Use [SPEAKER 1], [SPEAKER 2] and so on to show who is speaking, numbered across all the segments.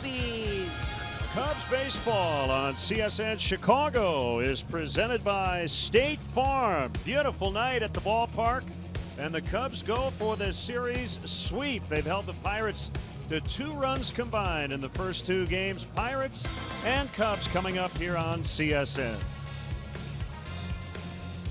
[SPEAKER 1] Cubbies.
[SPEAKER 2] Cubs baseball on CSN Chicago is presented by State Farm. Beautiful night at the ballpark, and the Cubs go for this series sweep. They've held the Pirates to 2 runs combined in the first 2 games. Pirates and Cubs coming up here on CSN.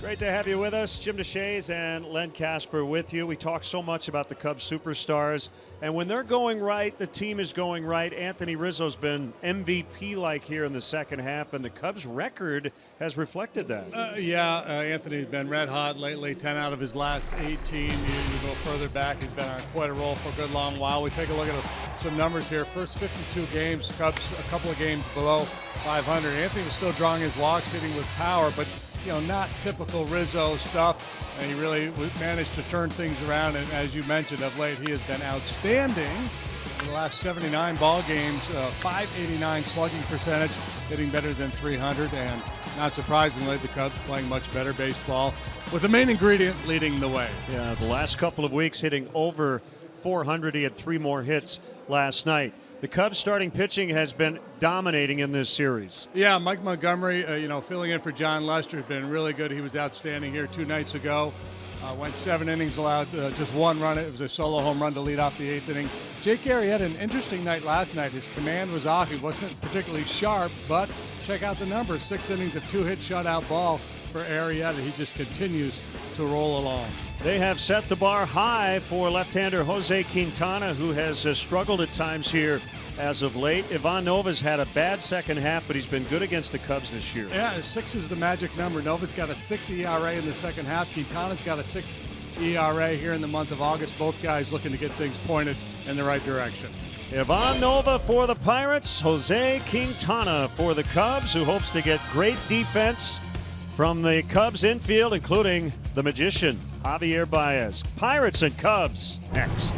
[SPEAKER 2] Great to have you with us. Jim DeShays and Len Casper with you. We talk so much about the Cubs superstars, and when they're going right, the team is going right. Anthony Rizzo's been MVP-like here in the second half, and the Cubs' record has reflected that.
[SPEAKER 3] Anthony's been red hot lately. 10 out of his last 18. You go further back, he's been on quite a roll for a good long while. We take a look at some numbers here. First 52 games, Cubs a couple of games below 500. Anthony was still drawing his walks, hitting with power, but not typical Rizzo stuff, and he really managed to turn things around. And as you mentioned, of late, he has been outstanding in the last 79 ball games. 589 slugging percentage, hitting better than 300, and not surprisingly, the Cubs playing much better baseball, with the main ingredient leading the way.
[SPEAKER 2] Yeah, the last couple of weeks hitting over 400. He had 3 more hits last night. The Cubs starting pitching has been dominating in this series.
[SPEAKER 3] Yeah, Mike Montgomery, filling in for John Lester, has been really good. He was outstanding here 2 nights ago. Went 7 innings, allowed just 1 run. It was a solo home run to lead off the 8th inning. Jake Gary had an interesting night last night. His command was off. He wasn't particularly sharp, but check out the numbers. 6 innings of 2-hit shutout ball for Arrieta. He just continues to roll along.
[SPEAKER 2] They have set the bar high for left-hander Jose Quintana, who has struggled at times here as of late. Ivan Nova's had a bad second half, but he's been good against the Cubs this year.
[SPEAKER 3] Yeah, 6 is the magic number. Nova's got a 6 ERA in the second half. Quintana's got a 6 ERA here in the month of August. Both guys looking to get things pointed in the right direction.
[SPEAKER 2] Ivan Nova for the Pirates, Jose Quintana for the Cubs, who hopes to get great defense from the Cubs infield, including the magician, Javier Baez. Pirates and Cubs next.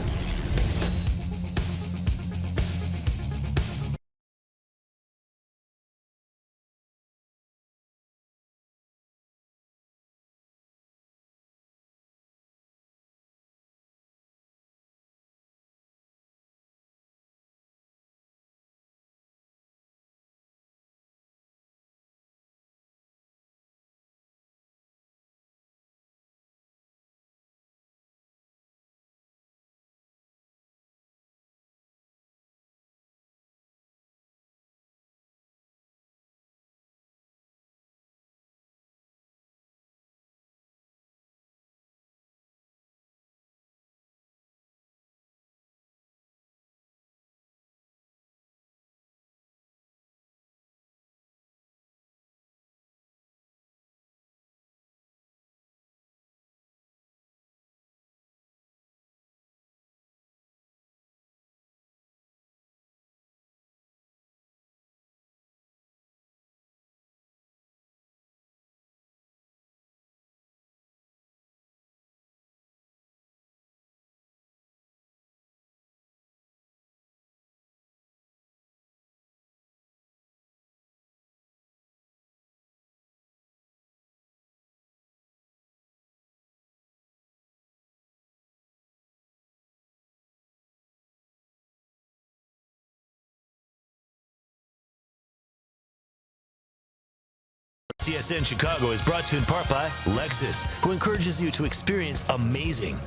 [SPEAKER 4] CSN Chicago is brought to you in part by Lexus, who encourages you to experience amazing.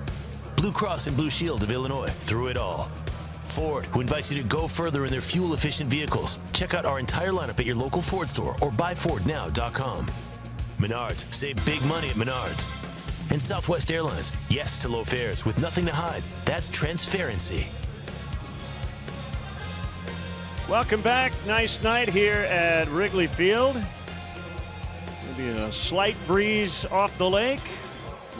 [SPEAKER 4] Blue Cross and Blue Shield of Illinois, through it all. Ford, who invites you to go further in their fuel-efficient vehicles. Check out our entire lineup at your local Ford store or buyfordnow.com. Menards, save big money at Menards. And Southwest Airlines, yes to low fares with nothing to hide. That's transparency.
[SPEAKER 2] Welcome back. Nice night here at Wrigley Field. Maybe a slight breeze off the lake,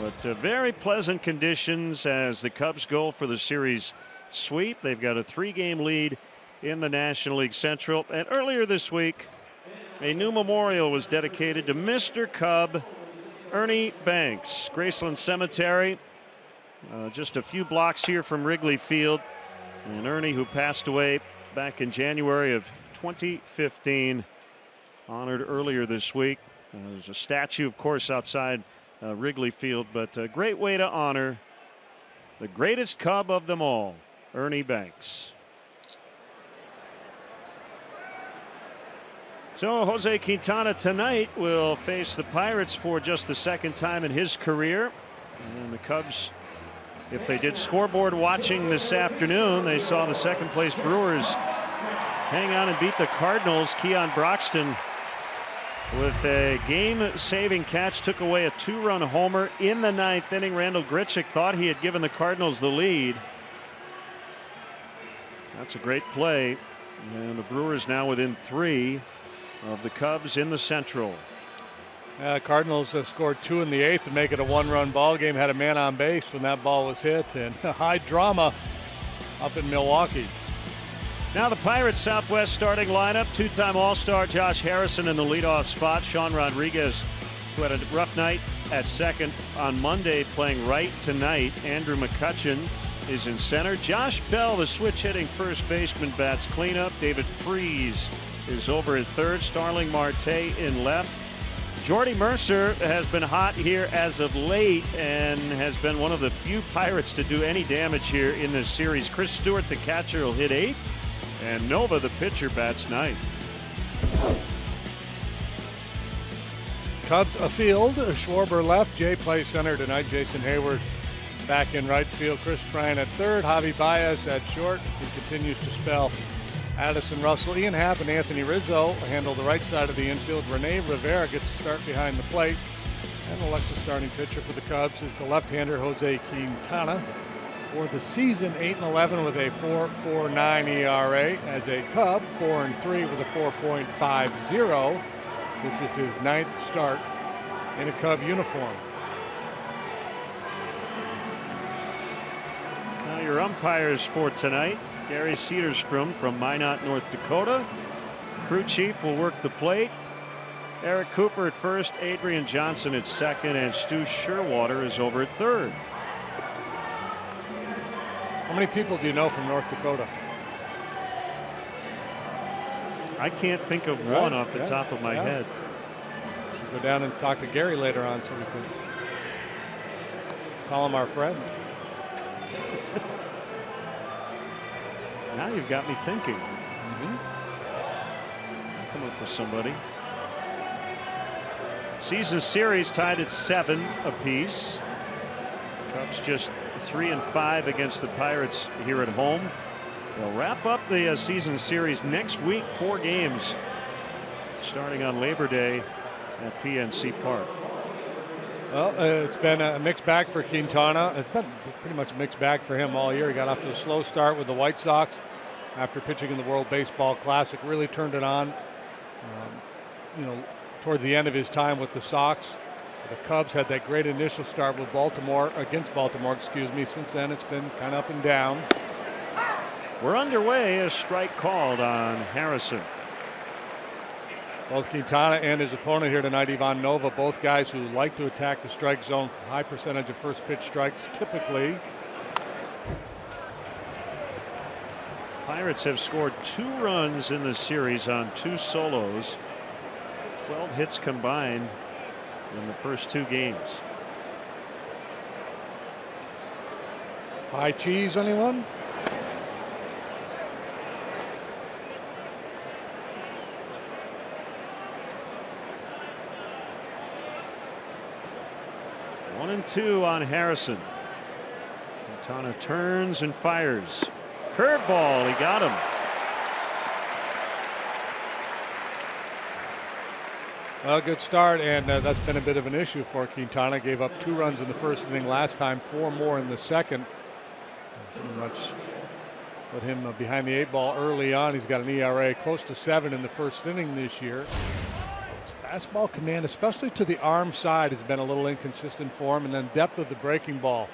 [SPEAKER 2] but very pleasant conditions as the Cubs go for the series sweep. They've got a 3-game lead in the National League Central. And earlier this week, a new memorial was dedicated to Mr. Cub, Ernie Banks. Graceland Cemetery, just a few blocks here from Wrigley Field. And Ernie, who passed away back in January of 2015, honored earlier this week. There's a statue, of course, outside Wrigley Field, but a great way to honor the greatest Cub of them all, Ernie Banks. So Jose Quintana tonight will face the Pirates for just the second time in his career. And the Cubs, if they did scoreboard watching this afternoon, they saw the second place Brewers hang on and beat the Cardinals. Keon Broxton with a game-saving catch took away a 2-run homer in the 9th inning. Randall Grichuk thought he had given the Cardinals the lead. That's a great play, and the Brewers now within 3 of the Cubs in the Central.
[SPEAKER 3] Cardinals have scored 2 in the 8th to make it a 1-run ball game. Had a man on base when that ball was hit, and high drama up in Milwaukee.
[SPEAKER 2] Now the Pirates Southwest starting lineup. 2-time All-Star Josh Harrison in the leadoff spot. Sean Rodriguez, who had a rough night at second on Monday, playing right tonight. Andrew McCutchen is in center. Josh Bell, the switch hitting first baseman, bats cleanup. David Freese is over at third. Starling Marte in left. Jordy Mercer has been hot here as of late and has been one of the few Pirates to do any damage here in this series. Chris Stewart, the catcher, will hit 8th, and Nova, the pitcher, bats 9th.
[SPEAKER 3] Cubs afield. Schwarber left. Jay plays center tonight. Jason Hayward back in right field. Chris Bryant at third. Javier Baez at short. He continues to spell Addison Russell. Ian Happ and Anthony Rizzo handle the right side of the infield. Rene Rivera gets to start behind the plate. And Alexa's starting pitcher for the Cubs is the left-hander Jose Quintana. For the season, 8-11 with a 4.49 ERA. As a Cub, 4-3 with a 4.50. This is his 9th start in a Cub uniform.
[SPEAKER 2] Now your umpires for tonight. Gary Cedarstrom from Minot, North Dakota. Crew chief will work the plate. Eric Cooper at first, Adrian Johnson at second, and Stu Sherwater is over at third.
[SPEAKER 3] How many people do you know from North Dakota?
[SPEAKER 2] I can't think of one off the top of my head.
[SPEAKER 3] Should go down and talk to Gary later on so we can call him our friend.
[SPEAKER 2] Now you've got me thinking. Come up with somebody. Season series tied at 7 apiece. Cubs just 3-5 against the Pirates here at home. They'll wrap up the season series next week. 4 games starting on Labor Day at PNC Park.
[SPEAKER 3] Well, it's been a mixed bag for Quintana. It's been pretty much a mixed bag for him all year. He got off to a slow start with the White Sox after pitching in the World Baseball Classic. Really turned it on, towards the end of his time with the Sox. The Cubs had that great initial start with against Baltimore, Since then, it's been kind of up and down.
[SPEAKER 2] We're underway. A strike called on Harrison.
[SPEAKER 3] Both Quintana and his opponent here tonight, Ivan Nova, both guys who like to attack the strike zone. High percentage of first pitch strikes typically.
[SPEAKER 2] Pirates have scored 2 runs in the series on 2 solos. 12 hits combined in the first 2 games.
[SPEAKER 3] High cheese, anyone?
[SPEAKER 2] One and 2 on Harrison. Quintana turns and fires. Curveball, he got him.
[SPEAKER 3] Well, good start, and that's been a bit of an issue for Quintana. Gave up 2 runs in the first inning last time, 4 more in the second. Pretty much put him behind the 8 ball early on. He's got an ERA close to 7 in the first inning this year. His fastball command, especially to the arm side, has been a little inconsistent for him, and then depth of the breaking ball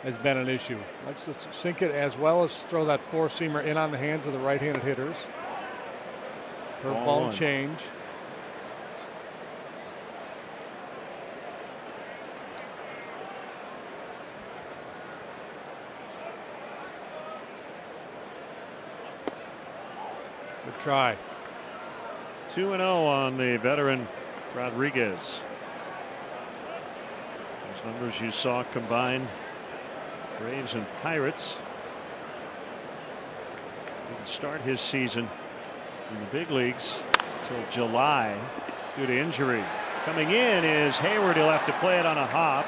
[SPEAKER 3] has been an issue. Likes to sink it as well as throw that 4-seamer in on the hands of the right-handed hitters. Curveball and change. Good try.
[SPEAKER 2] 2-0 on the veteran Rodriguez. Those numbers you saw combined, Braves and Pirates. He can start his season in the big leagues. till July due to injury. Coming in is Hayward. He'll have to play it on a hop.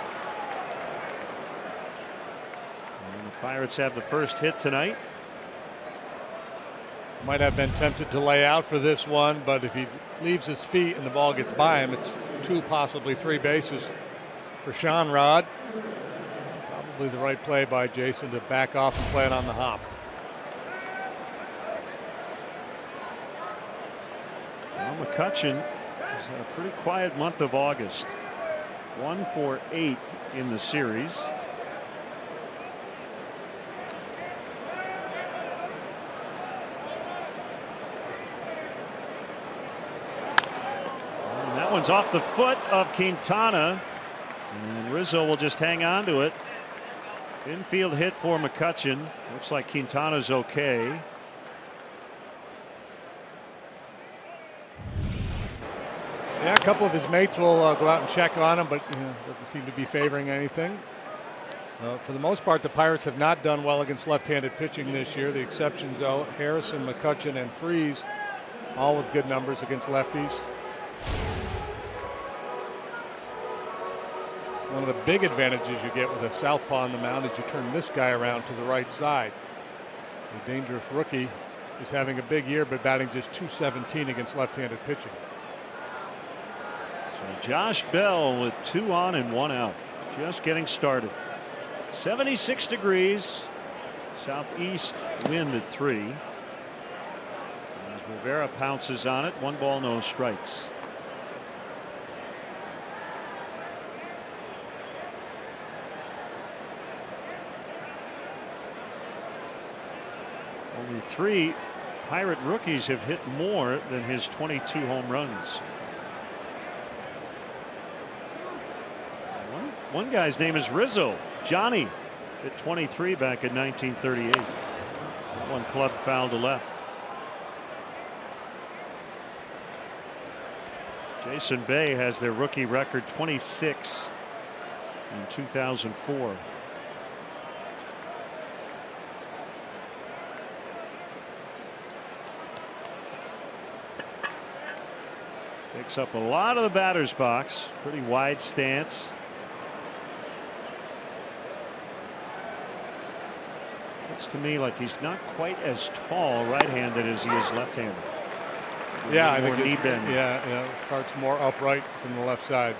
[SPEAKER 2] And the Pirates have the first hit tonight.
[SPEAKER 3] Might have been tempted to lay out for this one, but if he leaves his feet and the ball gets by him, it's 2, possibly 3 bases for Sean Rod. Probably the right play by Jason to back off and play it on the hop.
[SPEAKER 2] Well, McCutchen has had a pretty quiet month of August. 1 for 8 in the series. And that one's off the foot of Quintana, and Rizzo will just hang on to it. Infield hit for McCutchen. Looks like Quintana's okay.
[SPEAKER 3] Yeah, a couple of his mates will go out and check on him, but doesn't seem to be favoring anything. For the most part, the Pirates have not done well against left-handed pitching this year. The exceptions, though, Harrison, McCutchen, and Freese, all with good numbers against lefties. One of the big advantages you get with a southpaw on the mound is you turn this guy around to the right side. The dangerous rookie is having a big year, but batting just .217 against left-handed pitching.
[SPEAKER 2] So Josh Bell with 2 on and 1 out. Just getting started. 76 degrees. Southeast wind at 3. As Rivera pounces on it. 1 ball, no strikes. Only 3 Pirate rookies have hit more than his 22 home runs. One guy's name is Rizzo. Johnny hit 23 back in 1938. One club foul to left. Jason Bay has their rookie record 26 in 2004. Takes up a lot of the batter's box. Pretty wide stance. Looks to me like he's not quite as tall right-handed as he is left-handed.
[SPEAKER 3] Yeah, I think
[SPEAKER 2] knee bend.
[SPEAKER 3] Yeah, it starts more upright from the left side.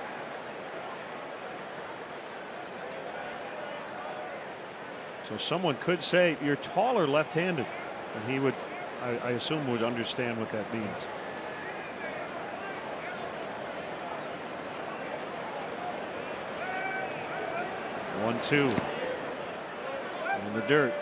[SPEAKER 2] So someone could say you're taller left-handed, and he would, I assume, would understand what that means. One, 2 in the dirt.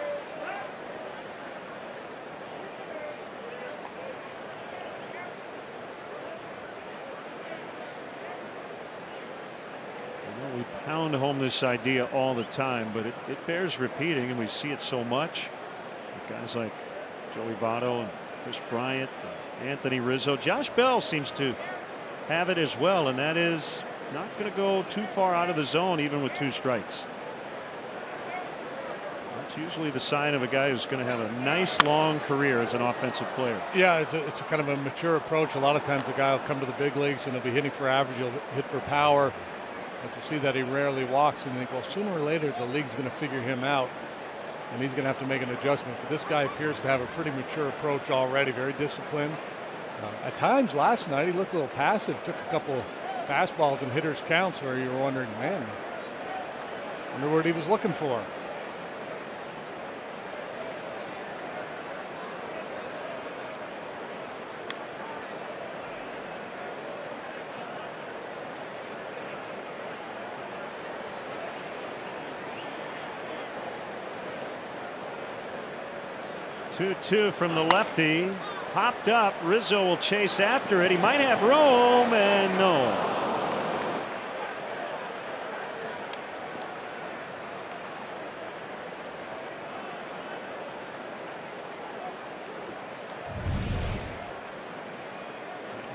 [SPEAKER 2] We pound home this idea all the time, but it bears repeating, and we see it so much with guys like Joey Votto and Chris Bryant, and Anthony Rizzo. Josh Bell seems to have it as well, and that is not going to go too far out of the zone even with 2 strikes. That's usually the sign of a guy who's going to have a nice long career as an offensive player.
[SPEAKER 3] Yeah, it's a kind of a mature approach. A lot of times a guy will come to the big leagues and he'll be hitting for average, he'll hit for power. But you see that he rarely walks, and you think, well, sooner or later the league's going to figure him out, and he's going to have to make an adjustment. But this guy appears to have a pretty mature approach already, very disciplined. At times last night he looked a little passive, took a couple fastballs and hitters counts where you were wondering, man, I wonder what he was looking for.
[SPEAKER 2] Two from the lefty. Popped up. Rizzo will chase after it. He might have room, and no.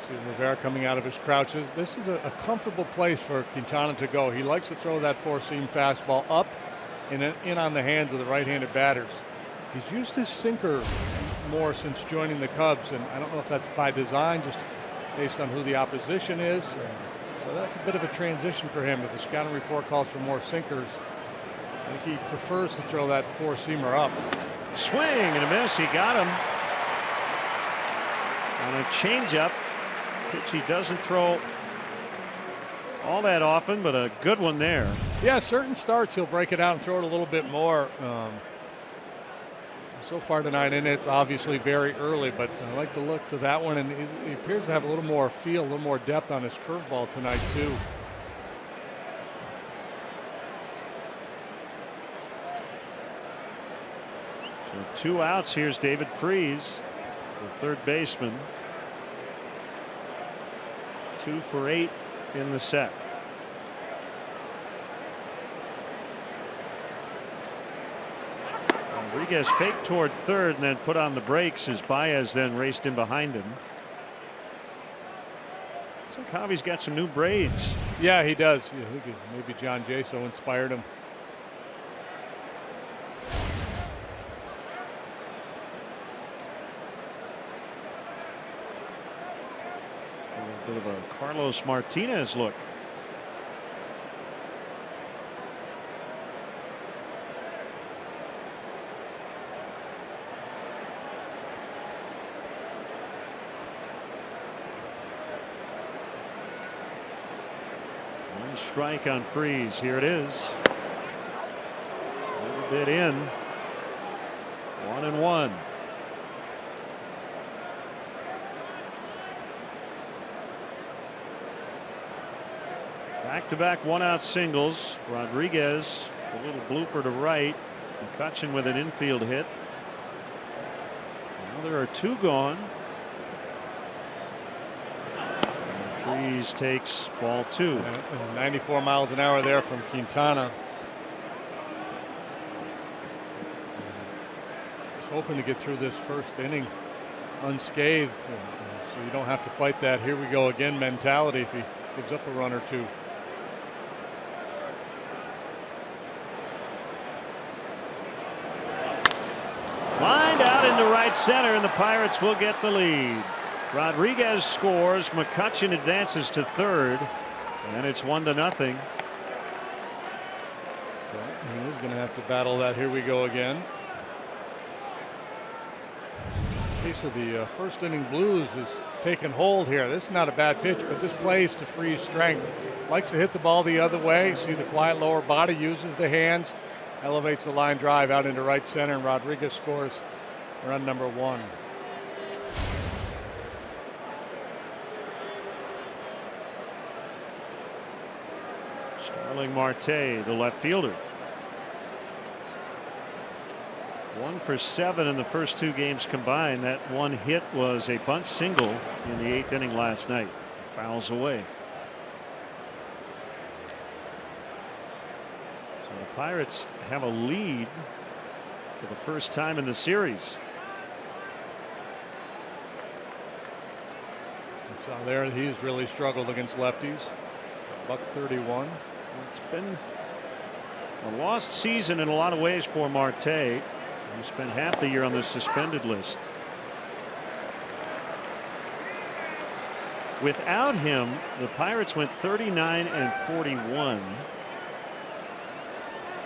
[SPEAKER 3] See Rivera coming out of his crouch. This is a comfortable place for Quintana to go. He likes to throw that 4-seam fastball up and in on the hands of the right-handed batters. He's used his sinker more since joining the Cubs, and I don't know if that's by design, just based on who the opposition is. So that's a bit of a transition for him. If the scouting report calls for more sinkers, I think he prefers to throw that four-seamer up.
[SPEAKER 2] Swing and a miss. He got him on a changeup, pitch he doesn't throw all that often, but a good one there.
[SPEAKER 3] Yeah, certain starts he'll break it out and throw it a little bit more. So far tonight, and it's obviously very early, but I like the looks of that one, and he appears to have a little more feel, a little more depth on his curveball tonight too.
[SPEAKER 2] So 2 outs. Here's David Freese, the third baseman. 2 for 8 in the set. Rodriguez faked toward third and then put on the brakes as Baez then raced in behind him. Looks like Javi's got some new braids.
[SPEAKER 3] Yeah, he does. Yeah, maybe John Jay so inspired him.
[SPEAKER 2] A bit of a Carlos Martinez look. One strike on Freese. Here it is. A little bit in. 1-1. Back-to-back one-out singles. Rodriguez, a little blooper to right. McCutchen with an infield hit. Now there are 2 gone. And Freese takes ball 2.
[SPEAKER 3] 94 miles an hour there from Quintana. Just hoping to get through this first inning unscathed, so you don't have to fight that "here we go again" mentality if he gives up a run or 2.
[SPEAKER 2] Lined out into right center, and the Pirates will get the lead. Rodriguez scores. McCutchen advances to third, and it's 1-0.
[SPEAKER 3] So he's going to have to battle that "here we go again." The case of the first inning blues is taking hold here. This is not a bad pitch, but this plays to Freese's strength. Likes to hit the ball the other way. See the quiet lower body, uses the hands, elevates the line drive out into right center, and Rodriguez scores run number 1.
[SPEAKER 2] Starling Marte, the left fielder. 1 for 7 in the first 2 games combined. That one hit was a bunt single in the 8th inning last night. Fouls away. So the Pirates have a lead for the first time in the series.
[SPEAKER 3] So there he's really struggled against lefties. $1.31.
[SPEAKER 2] It's been a lost season in a lot of ways for Marte. He spent half the year on the suspended list. Without him, the Pirates went 39-41,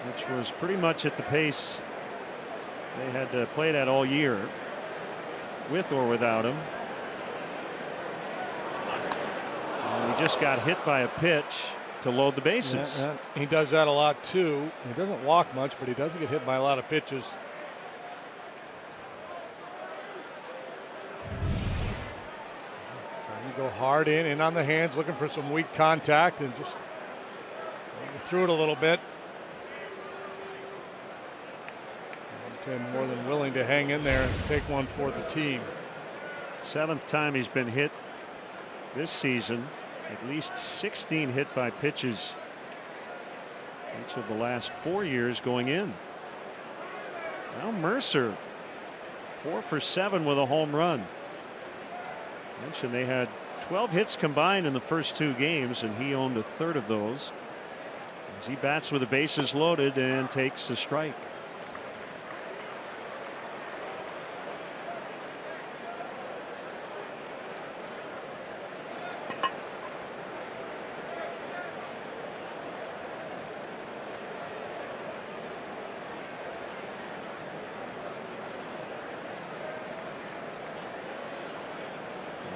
[SPEAKER 2] which was pretty much at the pace they had to play that all year, with or without him. And he just got hit by a pitch to load the bases.
[SPEAKER 3] Yeah, he does that a lot too. He doesn't walk much, but he doesn't get hit by a lot of pitches. Trying to go hard in on the hands, looking for some weak contact, and just threw it a little bit. More than willing to hang in there and take one for the team.
[SPEAKER 2] 7th time he's been hit this season. At least 16 hit by pitches each of the last 4 years going in. Now Mercer 4 for 7 with a home run. I mentioned they had 12 hits combined in the first 2 games, and he owned a third of those as he bats with the bases loaded and takes a strike.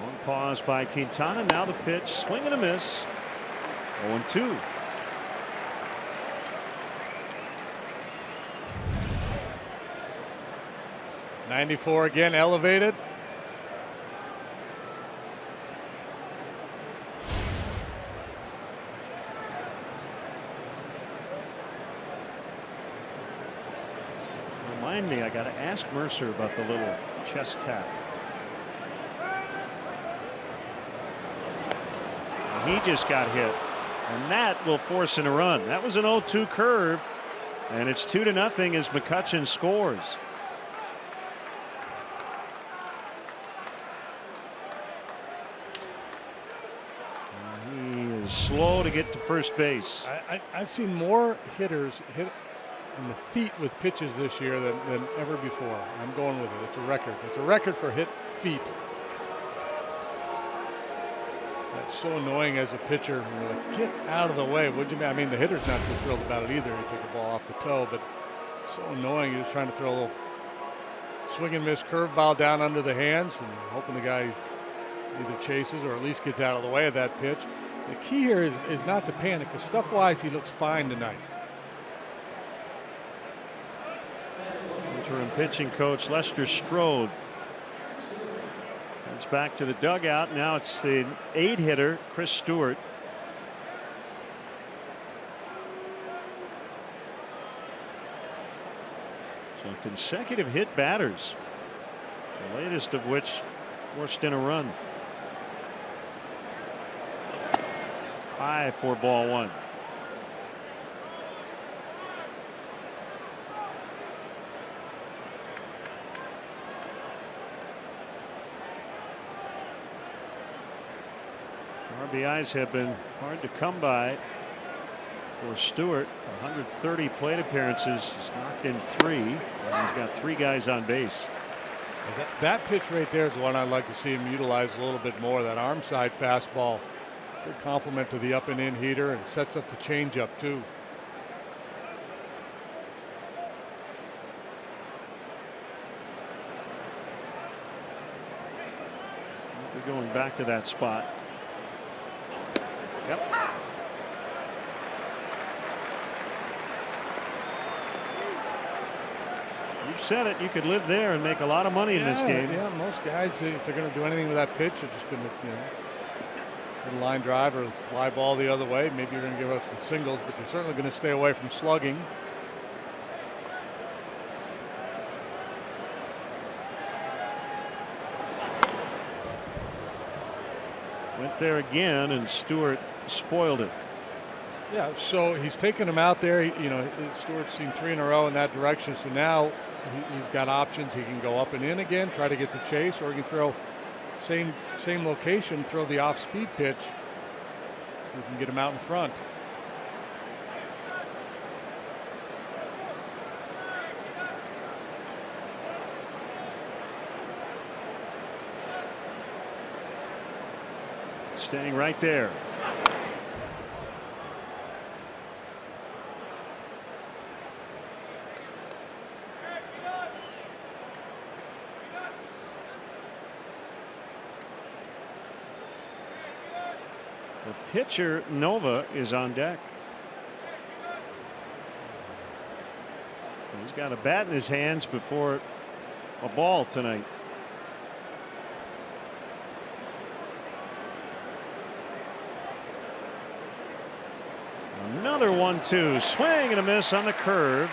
[SPEAKER 2] One pause by Quintana. Now the pitch. Swing and a miss. 0-2.
[SPEAKER 3] '94 again, elevated.
[SPEAKER 2] Remind me, I got to ask Mercer about the little chest tap. He just got hit, and that will force in a run. That was an 0-2 curve, and it's 2-0 as McCutchen scores. He is slow to get to first base.
[SPEAKER 3] I've seen more hitters hit in the feet with pitches this year than ever before. I'm going with it. It's a record. It's a record for hit feet. That's so annoying as a pitcher. You're like, get out of the way. What'd you mean? I mean, the hitter's not too thrilled about it either. You take a ball off the toe, but so annoying. You're just trying to throw a little swing and miss curveball down under the hands and hoping the guy either chases or at least gets out of the way of that pitch. The key here is not to panic, because stuff-wise, he looks fine tonight.
[SPEAKER 2] Interim pitching coach Lester Strode. It's back to the dugout. Now it's the 8-hitter, Chris Stewart. So consecutive hit batters, the latest of which forced in a run. High for ball one. RBIs have been hard to come by for Stewart. 130 plate appearances. He's knocked in 3, and he's got 3 guys on base.
[SPEAKER 3] That pitch right there is one I'd like to see him utilize a little bit more. That arm side fastball. Good compliment to the up and in heater, and sets up the changeup too.
[SPEAKER 2] They're going back to that spot. Yep. You've said it. You could live there and make a lot of money in this game.
[SPEAKER 3] Yeah, most guys, if they're going to do anything with that pitch, are just going to, hit a line drive or fly ball the other way. Maybe you're going to give us some singles, but you're certainly going to stay away from slugging.
[SPEAKER 2] Went there again, and Stewart spoiled it.
[SPEAKER 3] Yeah, so he's taken him out there. Stewart's seen 3 in a row in that direction. So now he's got options. He can go up and in again, try to get the chase, or he can throw same location, throw the off-speed pitch, so he can get him out in front.
[SPEAKER 2] Staying right there. The pitcher Nova is on deck. He's got a bat in his hands before a ball tonight. Another 1-2 swing and a miss on the curve.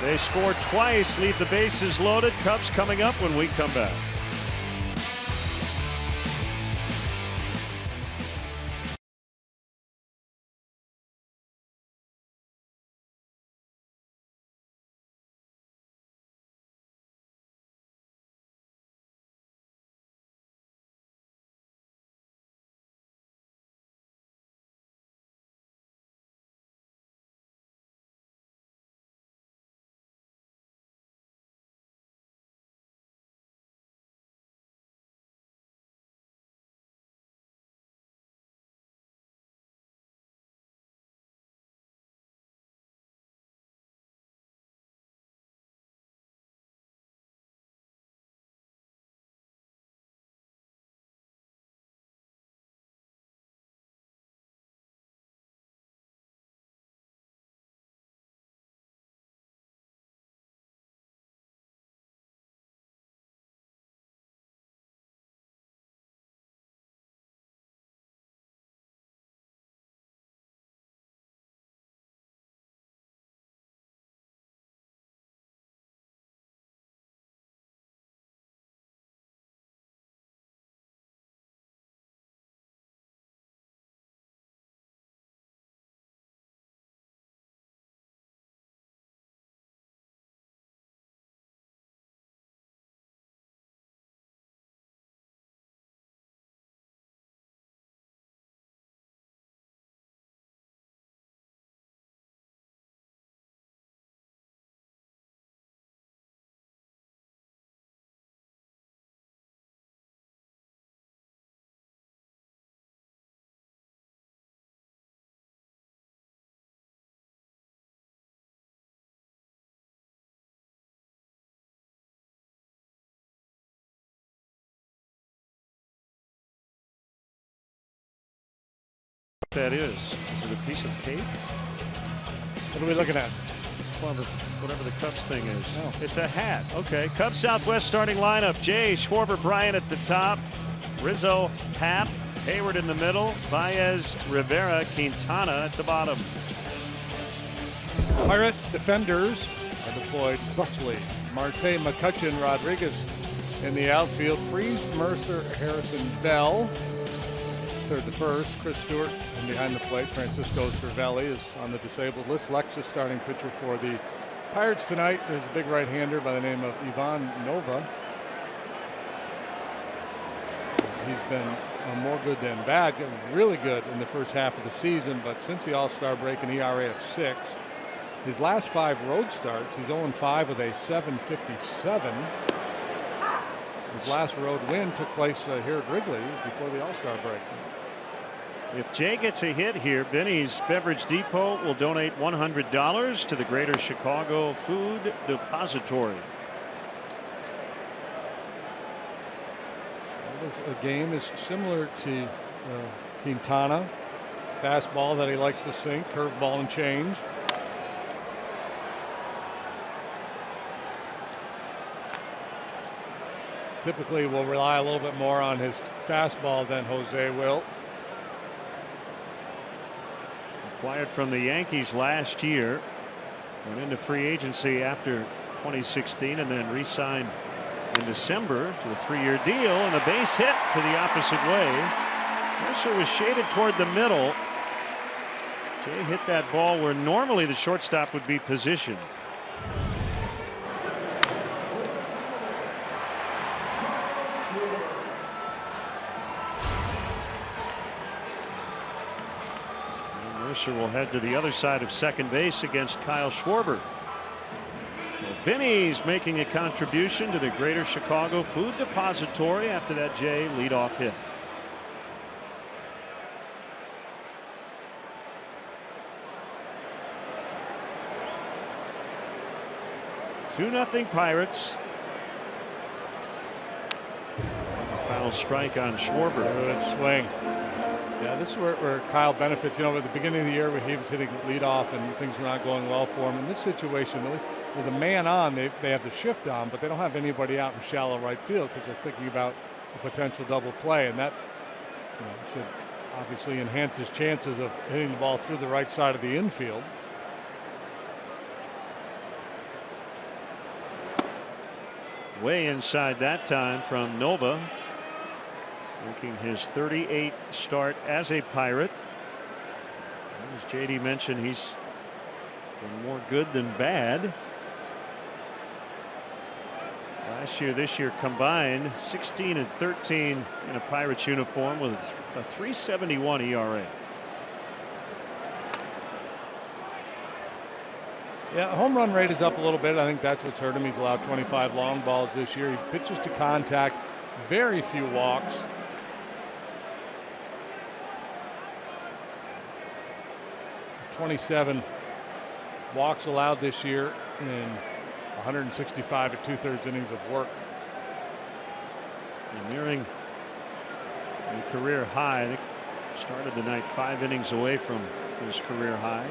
[SPEAKER 2] They score twice, leave the bases loaded. Cubs coming up when we come back. that is. Is it a piece of tape?
[SPEAKER 3] What are we looking at?
[SPEAKER 2] Well, whatever the Cubs thing is.
[SPEAKER 3] Oh.
[SPEAKER 2] It's a hat. Okay. Cubs Southwest starting lineup. Jay, Schwarber, Bryant at the top. Rizzo, Happ, Hayward in the middle. Baez, Rivera, Quintana at the bottom.
[SPEAKER 3] Pirate defenders are deployed. Buxley, Marte, McCutchen, Rodriguez in the outfield. Freeze, Mercer, Harrison, Bell. Third to first. Chris Stewart, and behind the plate, Francisco Cervelli is on the disabled list. Lexus starting pitcher for the Pirates tonight. There's a big right-hander by the name of Ivan Nova. He's been more good than bad. Really good in the first half of the season, but since the All-Star break, an ERA of 6. His last 5 road starts, he's 0-5 with a 7.57. His last road win took place here at Wrigley before the All-Star break.
[SPEAKER 2] If Jay gets a hit here, Benny's Beverage Depot will donate $100 to the Greater Chicago Food Depository.
[SPEAKER 3] A game is similar to Quintana. Fastball that he likes to sink, curveball and change. Typically will rely a little bit more on his fastball than Jose will.
[SPEAKER 2] Acquired from the Yankees last year. Went into free agency after 2016 and then re-signed in December to a 3-year deal, and a base hit to the opposite way. Mercer was shaded toward the middle. Jay hit that ball where normally the shortstop would be positioned. And Mercer will head to the other side of second base against Kyle Schwarber. Benny's making a contribution to the Greater Chicago Food Depository after that Jay leadoff hit. Two nothing Pirates. Foul strike on Schwarber.
[SPEAKER 3] Good swing. Yeah, this is where Kyle benefits. You know, at the beginning of the year, when he was hitting leadoff and things were not going well for him. In this situation, at least with a man on, they have the shift on, but they don't have anybody out in shallow right field because they're thinking about a potential double play, and that should obviously enhance his chances of hitting the ball through the right side of the infield.
[SPEAKER 2] Way inside that time from Nova, making his 38th start as a Pirate. As JD mentioned, he's been more good than bad. Last year, this year combined, 16 and 13 in a Pirates uniform with a 3.71 ERA.
[SPEAKER 3] Yeah, home run rate is up a little bit. I think that's what's hurt him. He's allowed 25 long balls this year. He pitches to contact, very few walks. 27 walks allowed this year in 165 at 2/3 innings of work.
[SPEAKER 2] And nearing a career high. I think started the night 5 innings away from his career high.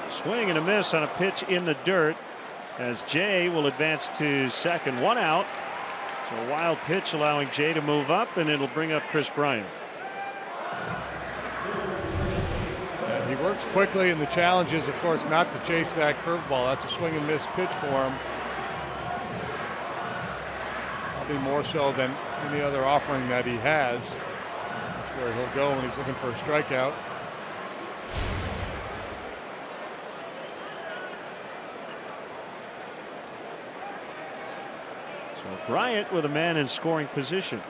[SPEAKER 2] Swing and a miss on a pitch in the dirt as Jay will advance to second. 1 out. So a wild pitch allowing Jay to move up, and it'll bring up Chris Bryant.
[SPEAKER 3] He works quickly, and the challenge is, of course, not to chase that curveball. That's a swing and miss pitch for him. Probably more so than any other offering that he has. That's where he'll go when he's looking for a strikeout.
[SPEAKER 2] So Bryant with a man in scoring position.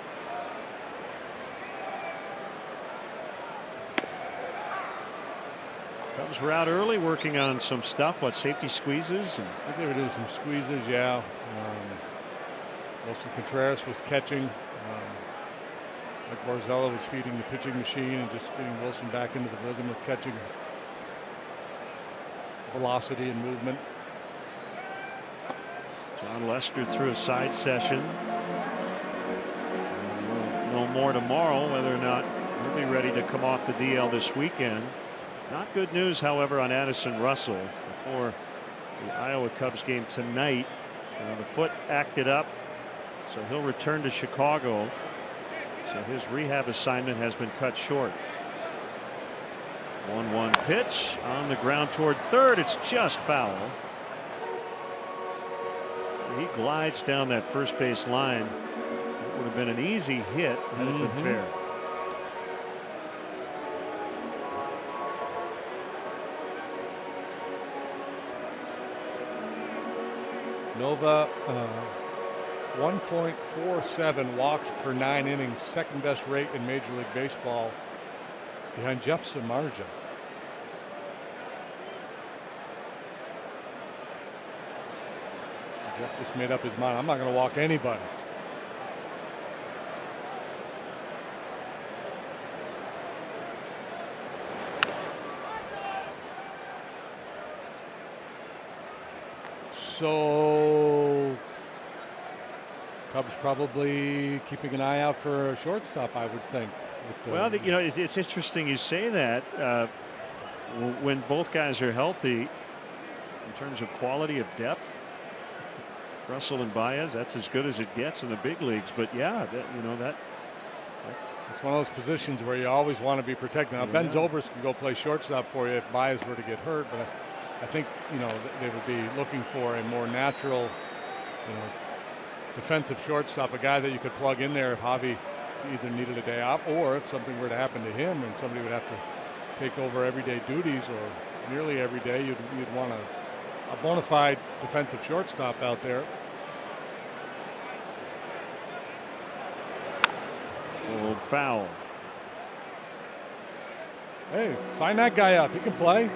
[SPEAKER 2] Cubs were out early working on some stuff, what, safety squeezes?
[SPEAKER 3] I think they were doing some squeezes, yeah. Wilson Contreras was catching. Mike Barzella was feeding the pitching machine and just getting Wilson back into the rhythm of catching. Velocity and movement.
[SPEAKER 2] John Lester threw a side session. We'll know more tomorrow whether or not He'll be ready to come off the DL this weekend. Not good news, however, on Addison Russell before the Iowa Cubs game tonight. The foot acted up, so he'll return to Chicago. So his rehab assignment has been cut short. 1-1 pitch on the ground toward third. It's just foul. He glides down that first base line. It would have been an easy hit had it been fair.
[SPEAKER 3] Nova 1.47 walks per 9 innings, second best rate in Major League Baseball, behind Jeff Samardzija. Jeff just made up his mind. I'm not going to walk anybody. So Cubs probably keeping an eye out for a shortstop, I would think.
[SPEAKER 2] Well, it's interesting you say that. When both guys are healthy, in terms of quality of depth, Russell and Baez, that's as good as it gets in the big leagues. But yeah,
[SPEAKER 3] it's one of those positions where you always want to be protected. Now, Ben Zobrist can go play shortstop for you if Baez were to get hurt, but I think they would be looking for a more natural, defensive shortstop, a guy that you could plug in there if Javi either needed a day off or if something were to happen to him and somebody would have to take over everyday duties or nearly every day. You'd want a bona fide defensive shortstop out there.
[SPEAKER 2] Old foul.
[SPEAKER 3] Hey, sign that guy up. He can play.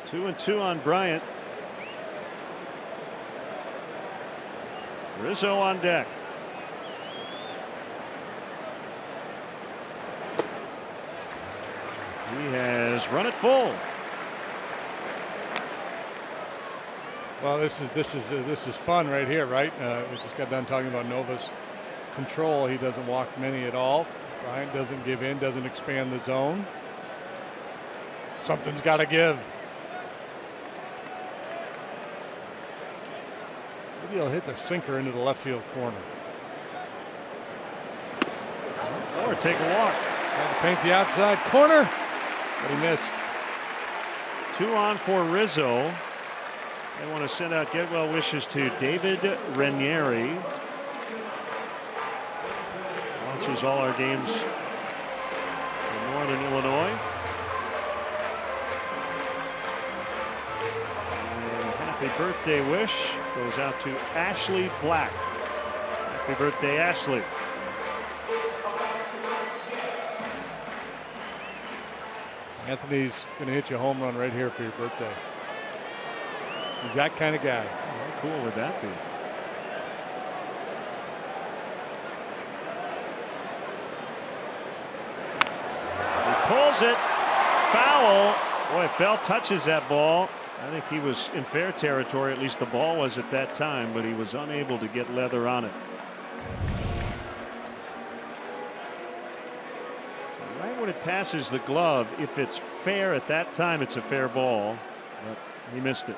[SPEAKER 2] Two and two on Bryant. Rizzo on deck. He has run it full.
[SPEAKER 3] Well, this is fun right here, right? We just got done talking about Nova's control. He doesn't walk many at all. Bryant doesn't give in, doesn't expand the zone. Something's got to give. Maybe he'll hit the sinker into the left field corner.
[SPEAKER 2] Or take a walk.
[SPEAKER 3] Tried to paint the outside corner, but he missed.
[SPEAKER 2] 2 on for Rizzo. They want to send out get well wishes to David Ranieri. Watches all our games in Northern Illinois. And happy birthday wish goes out to Ashley Black. Happy birthday, Ashley.
[SPEAKER 3] Anthony's going to hit you a home run right here for your birthday. He's that kind of guy.
[SPEAKER 2] How cool would that be? He pulls it. Foul. Boy, if Bell touches that ball, I think he was in fair territory. At least the ball was at that time, but he was unable to get leather on it. Right when it passes the glove, if it's fair at that time, it's a fair ball. But he missed it.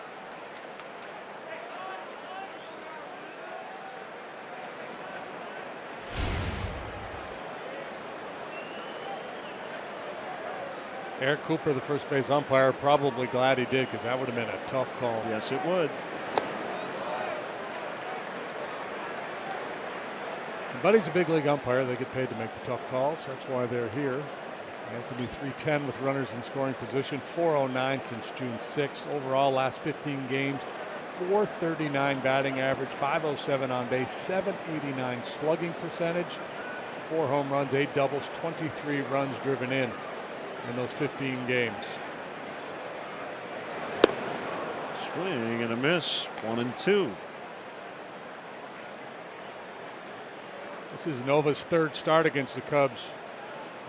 [SPEAKER 3] Eric Cooper, the first base umpire, probably glad he did, because that would have been a tough call.
[SPEAKER 2] Yes, it would.
[SPEAKER 3] Buddy's a big league umpire. They get paid to make the tough calls. That's why they're here. Anthony 310 with runners in scoring position, 409 since June 6th. Overall, last 15 games, 439 batting average, 507 on base, 789 slugging percentage, 4 home runs, 8 doubles, 23 runs driven in those 15 games.
[SPEAKER 2] Swing and a miss. 1-2.
[SPEAKER 3] This is Nova's third start against the Cubs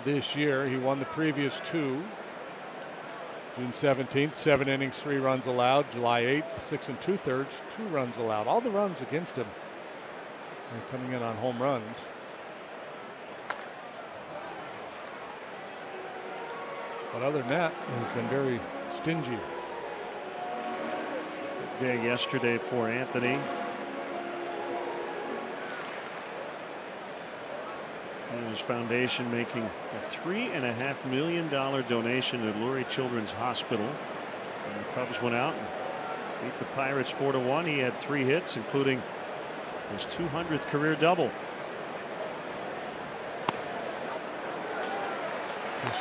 [SPEAKER 3] this year. He won the previous 2. June 17th, 7 innings, 3 runs allowed. July 8th, 6 2/3, 2 runs allowed. All the runs against him are coming in on home runs. But other than that, he's been very stingy.
[SPEAKER 2] Good day yesterday for Anthony. And his foundation making a $3.5 million donation to Lurie Children's Hospital. And the Cubs went out and beat the Pirates 4-1. He had 3 hits, including his 200th career double.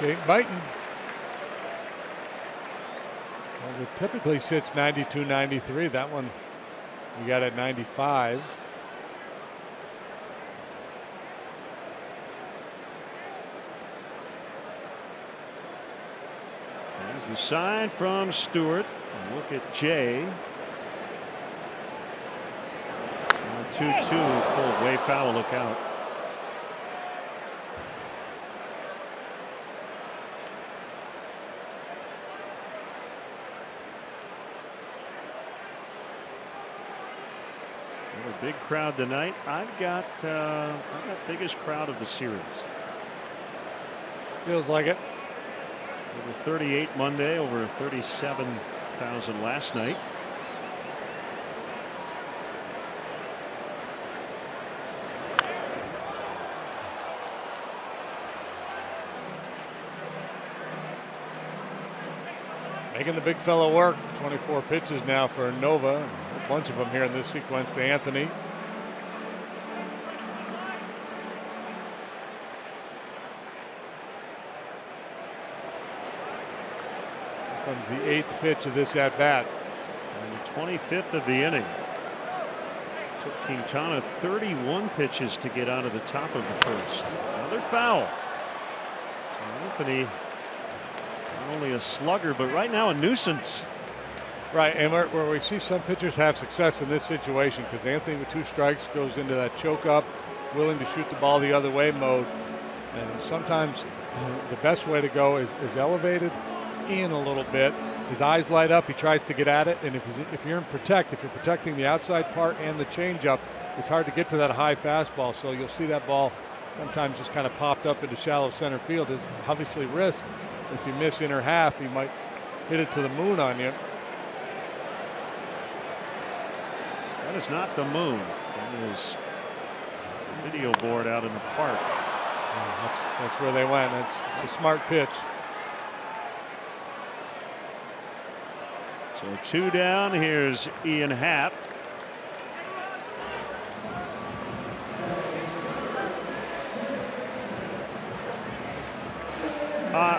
[SPEAKER 3] He ain't biting. Well, it typically sits 92, 93. That one we got at 95.
[SPEAKER 2] There's the sign from Stewart. And look at Jay. 2-2 pulled way foul. Look out. Another big crowd tonight. I've got biggest crowd of the series.
[SPEAKER 3] Feels like it.
[SPEAKER 2] Over 38 Monday, over 37,000 last night.
[SPEAKER 3] Making the big fellow work. 24 pitches now for Nova. A bunch of them here in this sequence to Anthony. Comes the 8th pitch of this at bat.
[SPEAKER 2] And the 25th of the inning. Took Quintana 31 pitches to get out of the top of the first. Another foul. So Anthony, not only a slugger, but right now a nuisance.
[SPEAKER 3] Right, and where we see some pitchers have success in this situation, because Anthony with 2 strikes goes into that choke up, willing to shoot the ball the other way mode. And sometimes the best way to go is elevated in a little bit. His eyes light up, he tries to get at it, and if you're protecting the outside part and the changeup, it's hard to get to that high fastball. So you'll see that ball sometimes just kind of popped up into shallow center field. There's obviously risk. If you miss inner half, he might hit it to the moon on you.
[SPEAKER 2] That is not the moon. That is a video board out in the park.
[SPEAKER 3] That's where they went. It's a smart pitch.
[SPEAKER 2] So 2 down. Here's Ian Happ.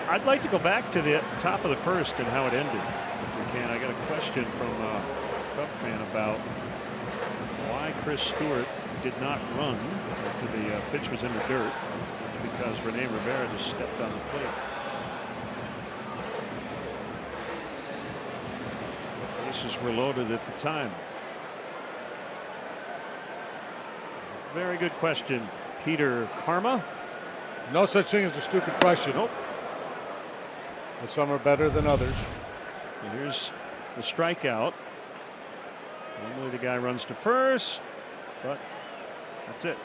[SPEAKER 2] I'd like to go back to the top of the first and how it ended, if we can. I got a question from a Cub fan about why Chris Stewart did not run after the pitch was in the dirt. It's because Rene Rivera just stepped on the plate. Bases were loaded at the time. Very good question, Peter Karma.
[SPEAKER 3] No such thing as a stupid question.
[SPEAKER 2] Nope.
[SPEAKER 3] But some are better than others.
[SPEAKER 2] So here's the strikeout. Normally the guy runs to first, but that's it.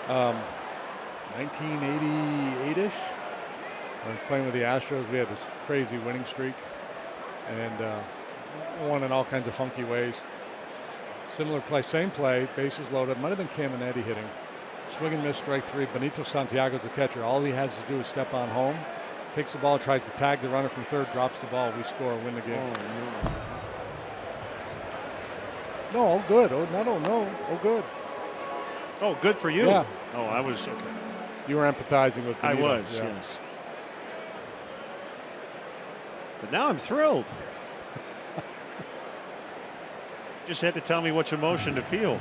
[SPEAKER 3] Um, 1988-ish. I was playing with the Astros. We had this crazy winning streak, and won in all kinds of funky ways. Similar play, same play, bases loaded. Might have been Caminetti hitting. Swing and miss, strike 3. Benito Santiago's the catcher. All he has to do is step on home, takes the ball, tries to tag the runner from third, drops the ball. We score, win the game. No, good. Oh, no. Oh, good.
[SPEAKER 2] Oh, good for you.
[SPEAKER 3] Yeah.
[SPEAKER 2] Oh, I was okay.
[SPEAKER 3] You were empathizing with Benito.
[SPEAKER 2] I was, yes. But now I'm thrilled. Just had to tell me which emotion to feel.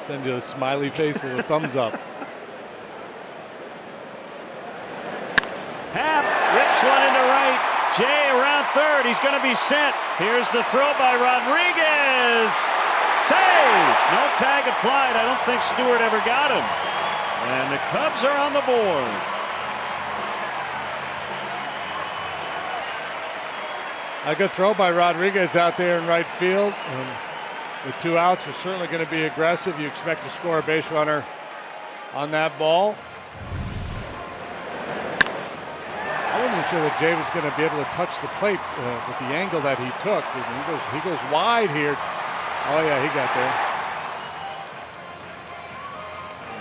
[SPEAKER 3] Send you a smiley face with a thumbs up.
[SPEAKER 2] Happ rips one into right. Jay around third. He's going to be sent. Here's the throw by Rodriguez. Save. No tag applied. I don't think Stewart ever got him. And the Cubs are on the board.
[SPEAKER 3] A good throw by Rodriguez out there in right field. With 2 outs, you're certainly going to be aggressive. You expect to score a base runner on that ball. I wasn't sure that Jay was going to be able to touch the plate with the angle that he took. He goes wide here. Oh yeah, he got there.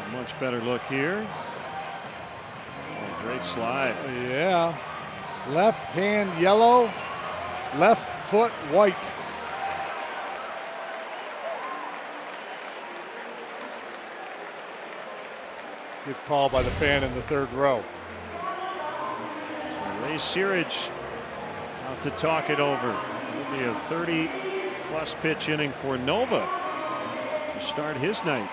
[SPEAKER 2] A much better look here. Oh, great slide.
[SPEAKER 3] Yeah. Left hand yellow, left foot white. Good call by the fan in the third row.
[SPEAKER 2] So Ray Searage out to talk it over. It'll be a 30-plus pitch inning for Nova to start his night.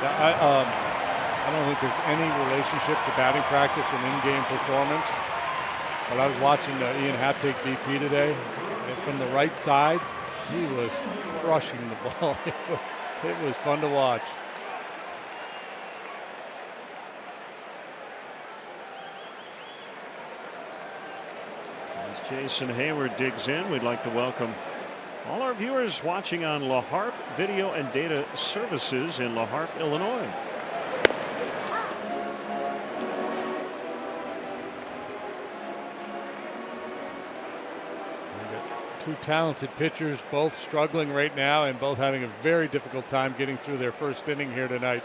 [SPEAKER 3] I don't think there's any relationship to batting practice and in-game performance. But I was watching Ian Happ take BP today, and from the right side, he was crushing the ball. It was fun to watch.
[SPEAKER 2] As Jason Hayward digs in, we'd like to welcome all our viewers watching on La Harpe Video and Data Services in La Harpe, Illinois.
[SPEAKER 3] Two talented pitchers, both struggling right now and both having a very difficult time getting through their first inning here tonight.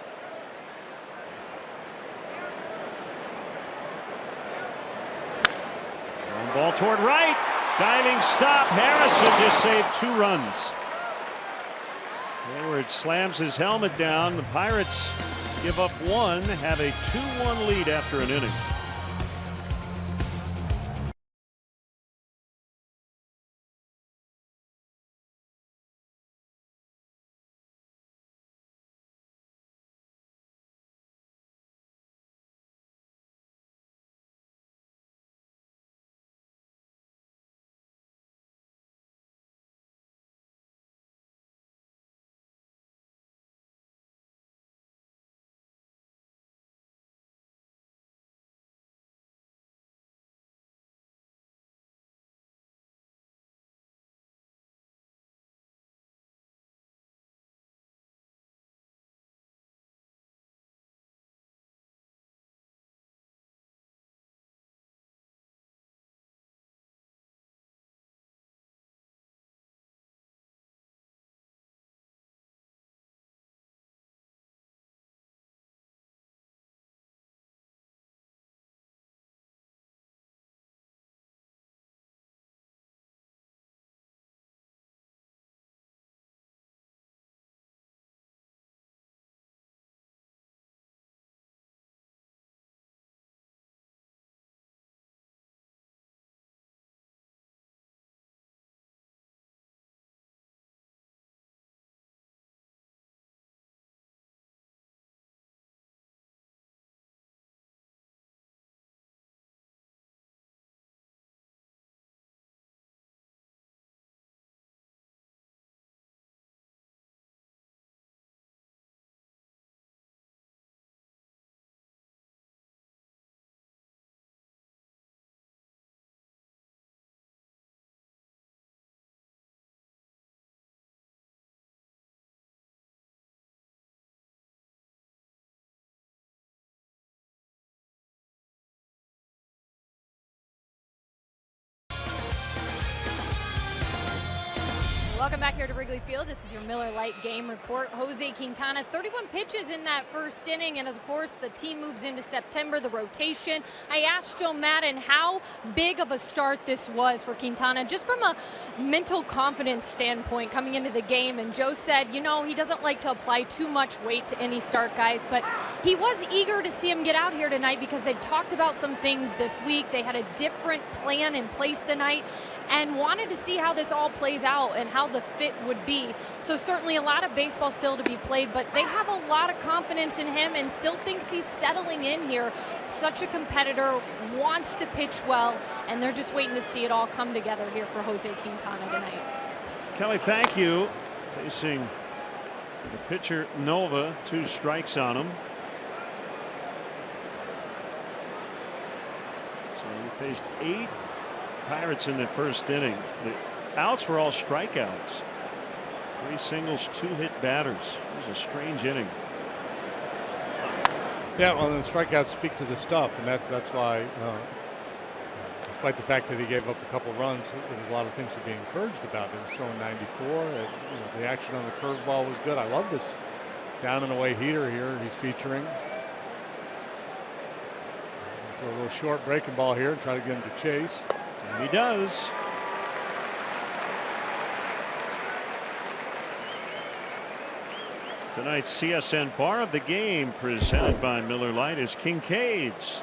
[SPEAKER 2] One ball toward right. Diving stop. Harrison just saved 2 runs. Hayward slams his helmet down. The Pirates give up 1, have a 2-1 lead after an inning.
[SPEAKER 1] Welcome back here to Wrigley Field. This is your Miller Lite game report. Jose Quintana, 31 pitches in that first inning, and as of course the team moves into September, the rotation. I asked Joe Madden how big of a start this was for Quintana, just from a mental confidence standpoint coming into the game, and Joe said, you know, he doesn't like to apply too much weight to any start, guys, but he was eager to see him get out here tonight because they've talked about some things this week. They had a different plan in place tonight and wanted to see how this all plays out and how the fit would be. So certainly a lot of baseball still to be played, but they have a lot of confidence in him and still thinks he's settling in here. Such a competitor, wants to pitch well, and they're just waiting to see it all come together here for Jose Quintana tonight.
[SPEAKER 2] Kelly, thank you. Facing the pitcher Nova, 2 strikes on him. So he faced 8 Pirates in the first inning. The outs were all strikeouts. 3 singles, 2 hit batters. It was a strange inning.
[SPEAKER 3] Yeah, well, the strikeouts speak to the stuff, and that's why, despite the fact that he gave up a couple runs, there's a lot of things to be encouraged about. He was throwing 94. The action on the curveball was good. I love this down and away heater here he's featuring. Throw a little short breaking ball here and try to get him to chase.
[SPEAKER 2] And he does. Tonight's CSN Bar of the Game, presented by Miller Lite, is Kincaid's.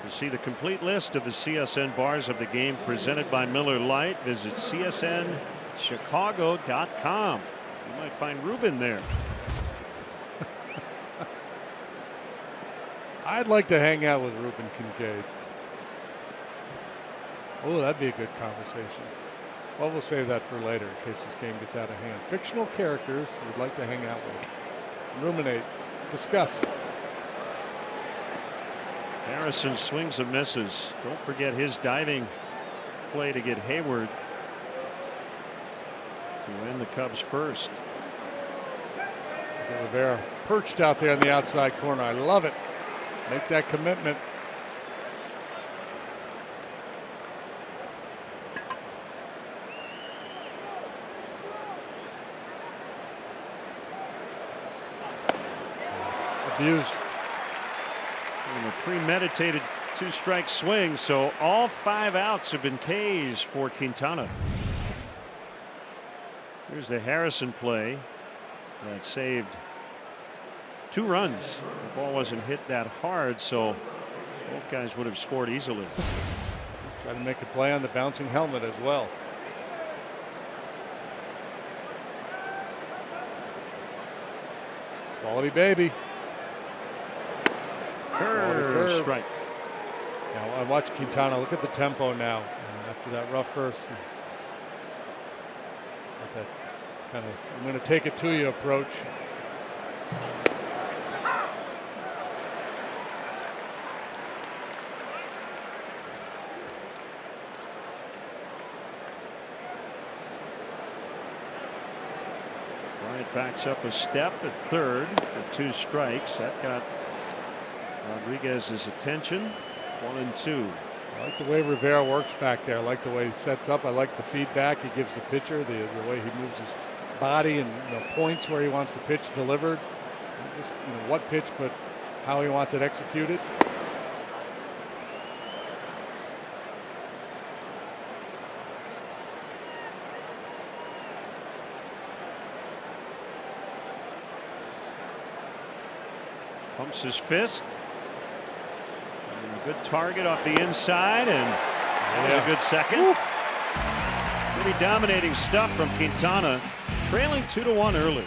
[SPEAKER 2] To see the complete list of the CSN Bars of the Game presented by Miller Lite, visit csnchicago.com. You might find Ruben there.
[SPEAKER 3] I'd like to hang out with Ruben Kincaid. Oh, that'd be a good conversation. Well, we'll save that for later in case this game gets out of hand. Fictional characters we'd like to hang out with. Ruminate. Discuss.
[SPEAKER 2] Harrison swings and misses. Don't forget his diving play to get Hayward to win the Cubs first.
[SPEAKER 3] Rivera perched out there in the outside corner. I love it. Make that commitment. Abused.
[SPEAKER 2] And a premeditated 2-strike swing, so all 5 outs have been Ks for Quintana. Here's the Harrison play that saved 2 runs. The ball wasn't hit that hard, so both guys would have scored easily.
[SPEAKER 3] Try to make a play on the bouncing helmet as well. Quality baby.
[SPEAKER 2] Curve strike.
[SPEAKER 3] Now I watch Quintana. Look at the tempo now. After that rough first, got that kind of I'm going to take it to you approach.
[SPEAKER 2] Bryant backs up a step at third with 2 strikes. That got Rodriguez's attention. 1-2.
[SPEAKER 3] I like the way Rivera works back there. I like the way he sets up. I like the feedback he gives the pitcher, the way he moves his body and points where he wants the pitch delivered. And just what pitch, but how he wants it executed.
[SPEAKER 2] Pumps his fist. Good target off the inside, and that was a good second. Woo. Pretty dominating stuff from Quintana, trailing 2-1 early.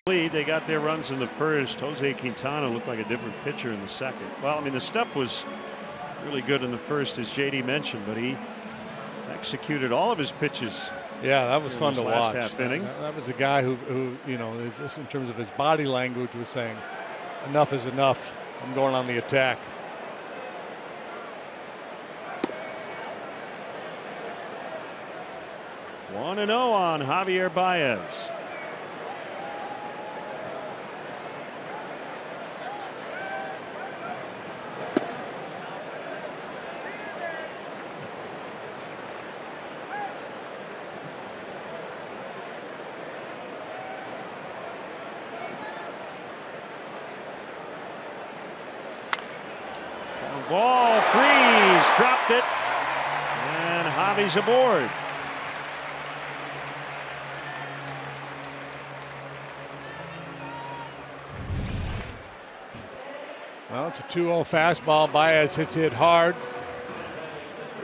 [SPEAKER 2] lead. They got their runs in the first. Jose Quintana looked like a different pitcher in the second. Well, I mean, the stuff was really good in the first, as JD mentioned, but he executed all of his pitches.
[SPEAKER 3] Yeah, that was fun to watch.
[SPEAKER 2] Half inning.
[SPEAKER 3] That was a guy who, you know, just in terms of his body language, was saying, enough is enough. I'm going on the attack.
[SPEAKER 2] One 1-0 on Javier Baez. Ball, freeze, dropped it, and Javi's aboard.
[SPEAKER 3] Well, it's a 2-0 fastball. Baez hits it hard.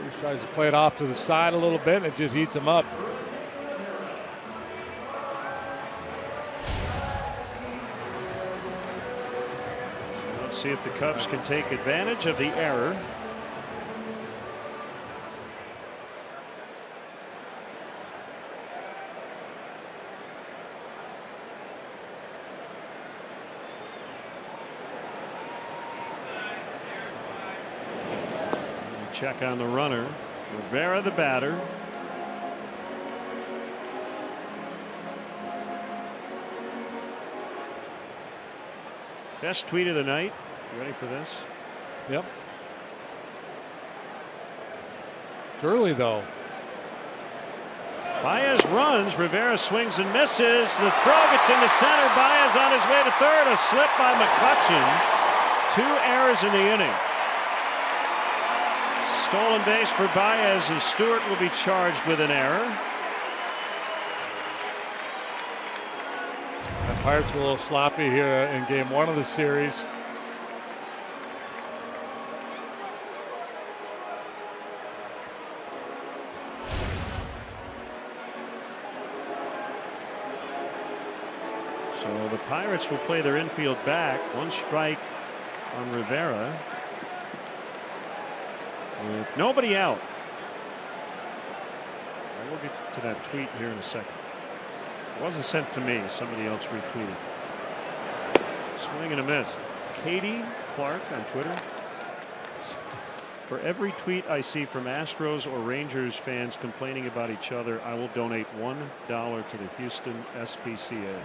[SPEAKER 3] He tries to play it off to the side a little bit, and it just eats him up.
[SPEAKER 2] Let's see if the Cubs can take advantage of the error. Check on the runner. Rivera, the batter. Best tweet of the night. You ready for this?
[SPEAKER 3] Yep. It's early, though.
[SPEAKER 2] Baez runs. Rivera swings and misses. The throw gets into center. Baez on his way to third. A slip by McCutchen. 2 errors in the inning. Stolen base for Baez, and Stewart will be charged with an error.
[SPEAKER 3] The Pirates were a little sloppy here in game 1 of the series.
[SPEAKER 2] So the Pirates will play their infield back. 1 strike on Rivera. With nobody out. I will get to that tweet here in a second. It wasn't sent to me. Somebody else retweeted. Swing and a miss. Katie Clark on Twitter. For every tweet I see from Astros or Rangers fans complaining about each other, I will donate $1 to the Houston SPCA.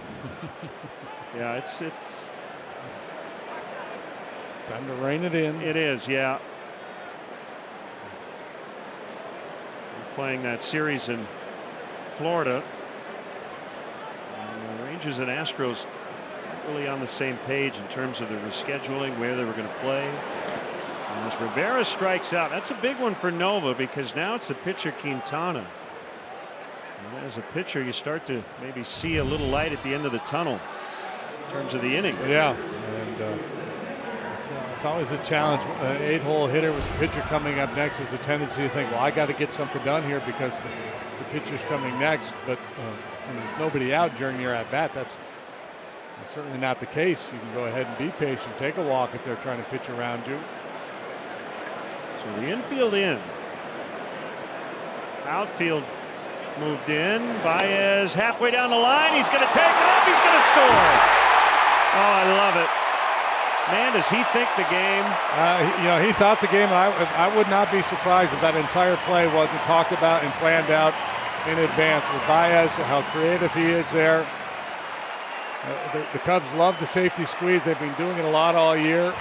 [SPEAKER 2] Yeah, it's
[SPEAKER 3] time to rein it in.
[SPEAKER 2] It is, yeah. Playing that series in Florida. Rangers and Astros not really on the same page in terms of the rescheduling, where they were going to play. And as Rivera strikes out, that's a big one for Nova, because now it's the pitcher Quintana. And as a pitcher, you start to maybe see a little light at the end of the tunnel in terms of the inning.
[SPEAKER 3] Yeah, and it's always a challenge. An 8-hole hitter with the pitcher coming up next has a tendency to think, well, I got to get something done here because the pitcher's coming next. But when there's nobody out during your at-bat, that's certainly not the case. You can go ahead and be patient, take a walk if they're trying to pitch around you.
[SPEAKER 2] So the infield in. Outfield moved in. Baez halfway down the line. He's going to take off. He's going to score. Oh, I love it. Man, does he think the game?
[SPEAKER 3] You know, he thought the game. I would not be surprised if that entire play wasn't talked about and planned out in advance. With Baez, how creative he is there. The Cubs love the safety squeeze. They've been doing it a lot all year.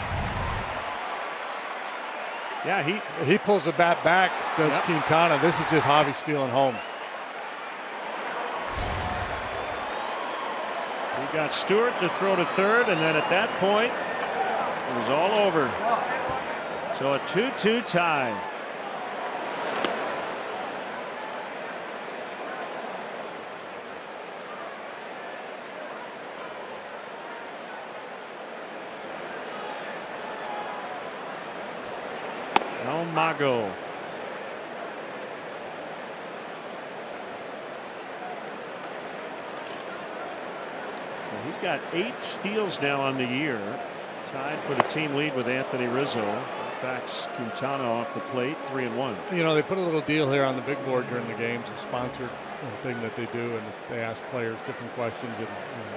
[SPEAKER 2] Yeah,
[SPEAKER 3] he pulls the bat back, does Quintana. This is just Javi stealing home.
[SPEAKER 2] He got Stewart to throw to third, and then at that point, it was all over. So a 2-2 tie. El Mago. Well, he's got 8 steals now on the year, tied for the team lead with Anthony Rizzo. Backs Quintana off the plate, 3-1.
[SPEAKER 3] You know, they put a little deal here on the big board during the games, a sponsored thing that they do, and they ask players different questions, and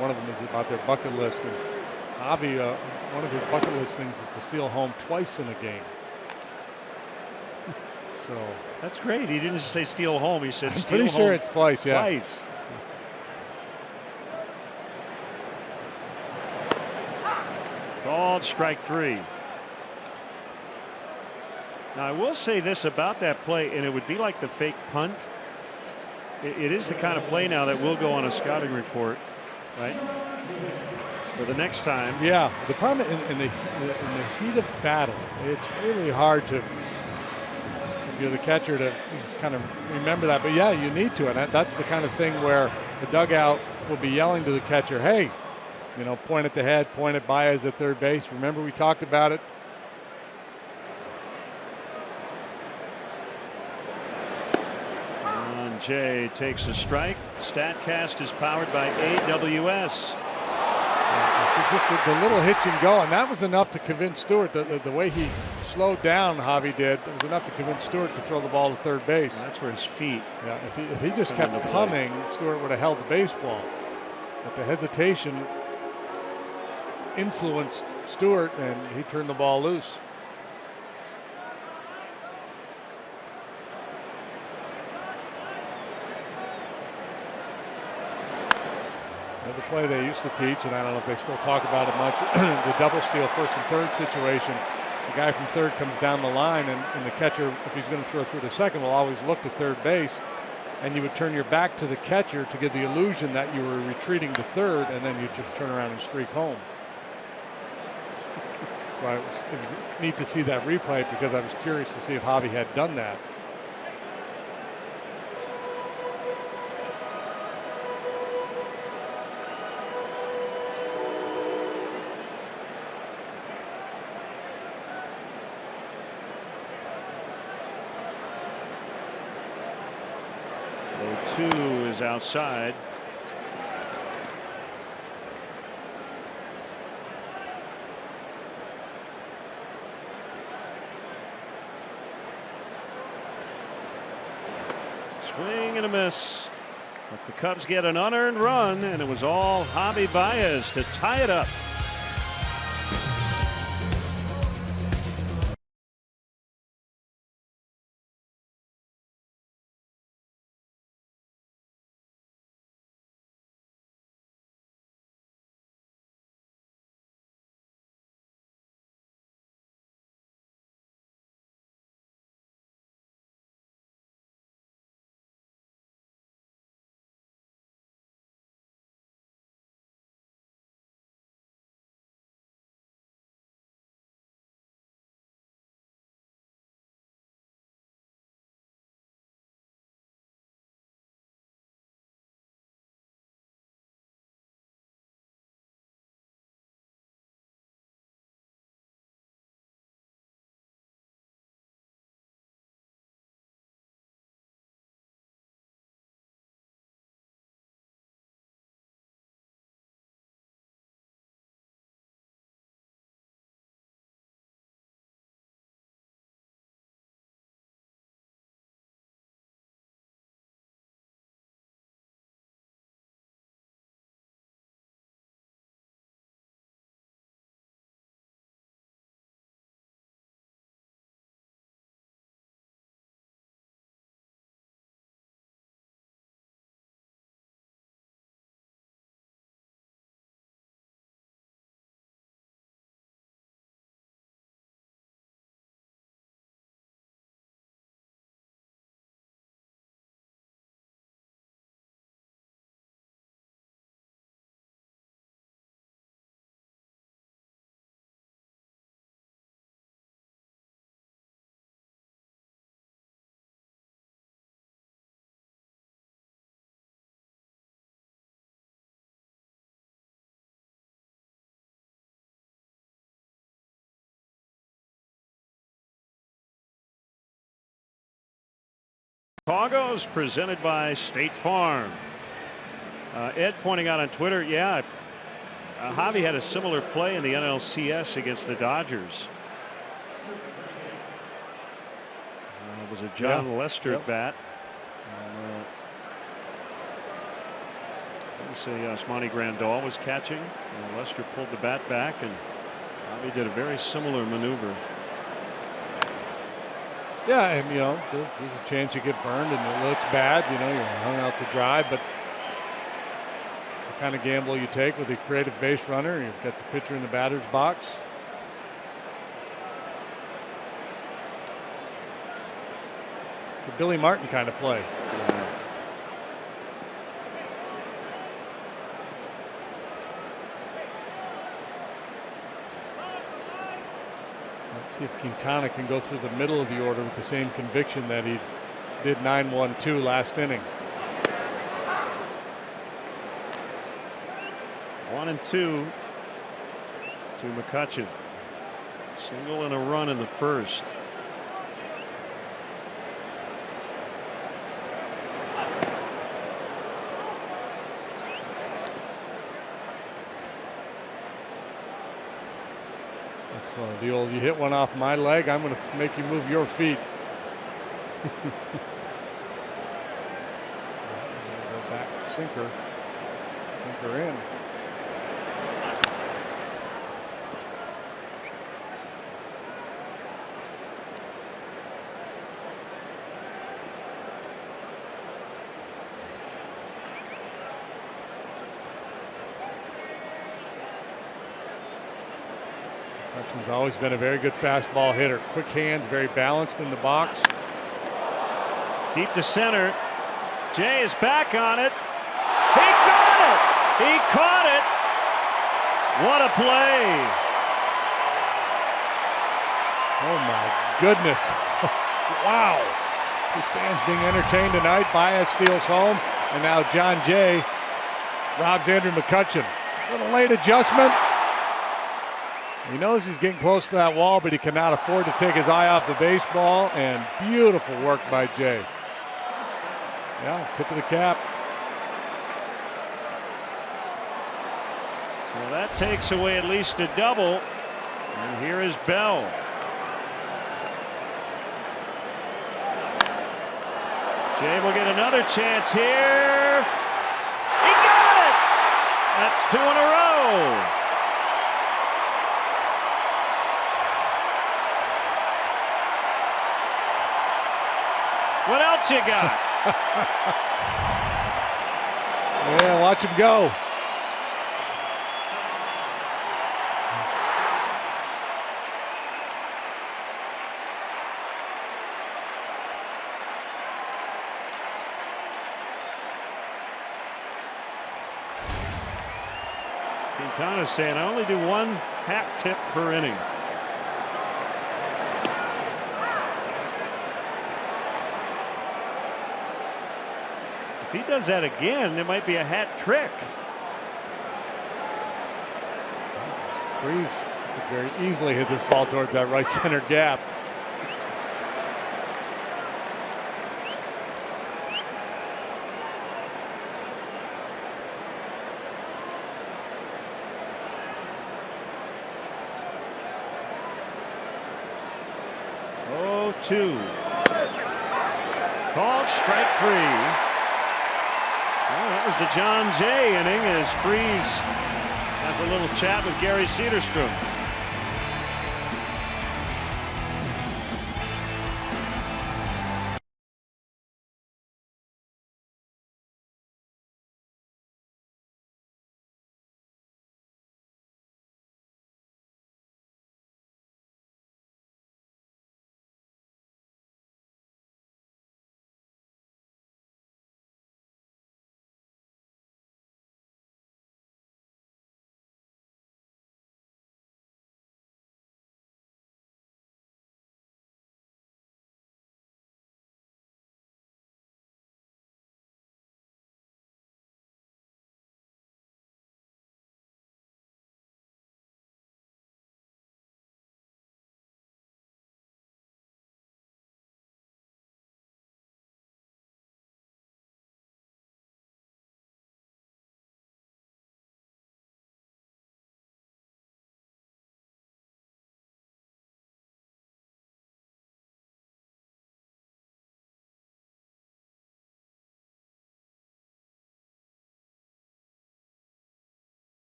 [SPEAKER 3] one of them is about their bucket list. And Javi, one of his bucket list things is to steal home twice in a game. So
[SPEAKER 2] that's great. He didn't just say steal home. He said
[SPEAKER 3] I'm
[SPEAKER 2] steal
[SPEAKER 3] pretty
[SPEAKER 2] home
[SPEAKER 3] sure it's twice. Yeah.
[SPEAKER 2] Twice. Called strike 3. Now I will say this about that play, and it would be like the fake punt. It is the kind of play now that will go on a scouting report, right? For the next time.
[SPEAKER 3] Yeah. The problem in the heat of battle, it's really hard to, if you're the catcher, to kind of remember that. But yeah, you need to, and that's the kind of thing where the dugout will be yelling to the catcher, "Hey, you know, point at the head, point at Baez at third base. Remember we talked about it."
[SPEAKER 2] Jay takes a strike. StatCast is powered by AWS.
[SPEAKER 3] So just a little hitch and go, and that was enough to convince Stewart. The way he slowed down, Javi did, it was enough to convince Stewart to throw the ball to third base.
[SPEAKER 2] And that's where his feet.
[SPEAKER 3] Yeah, if he just kept coming, Stewart would have held the baseball. But the hesitation influenced Stewart, and he turned the ball loose. The play they used to teach, and I don't know if they still talk about it much, the double steal first and third situation. The guy from third comes down the line, and the catcher, if he's going to throw through to second, will always look to third base. And you would turn your back to the catcher to give the illusion that you were retreating to third, and then you just turn around and streak home. So it was neat to see that replay, because I was curious to see if Javi had done that.
[SPEAKER 2] Two is outside. Swing and a miss. But the Cubs get an unearned run, and it was all Javi Baez to tie it up. Chicago's presented by State Farm. Ed pointing out on Twitter, yeah, Javi had a similar play in the NLCS against the Dodgers. It was a John Lester bat. Let me say Yasmani Grandal was catching. Lester pulled the bat back, and Javi did a very similar maneuver.
[SPEAKER 3] Yeah, and there's a chance you get burned, and it looks bad. You're hung out to dry, but it's the kind of gamble you take with a creative base runner. You've got the pitcher in the batter's box. It's a Billy Martin kind of play. Let's see if Quintana can go through the middle of the order with the same conviction that he did 9-1-2 last inning.
[SPEAKER 2] 1-2 to McCutchen. Single and a run in the first.
[SPEAKER 3] So the old, you hit one off my leg, I'm going to make you move your feet. Go back, sinker in. Hutchin's always been a very good fastball hitter. Quick hands, very balanced in the box.
[SPEAKER 2] Deep to center. Jay is back on it. He caught it! He caught it! What a play!
[SPEAKER 3] Oh my goodness. Wow. These fans being entertained tonight. Baez steals home. And now John Jay robs Andrew McCutchen. A little late adjustment. He knows he's getting close to that wall, but he cannot afford to take his eye off the baseball. And beautiful work by Jay. Yeah, tip of the cap.
[SPEAKER 2] Well, that takes away at least a double. And here is Bell. Jay will get another chance here. He got it! That's 2 in a row. What else you got?
[SPEAKER 3] Yeah, watch him go.
[SPEAKER 2] Quintana saying, I only do one hat tip per inning. If he does that again, it might be a hat trick.
[SPEAKER 3] Freeze could very easily hit this ball towards that right center gap.
[SPEAKER 2] Oh, 2. Called strike 3. Well, that was the John Jay inning as Freeze has a little chat with Gary Cederstrom.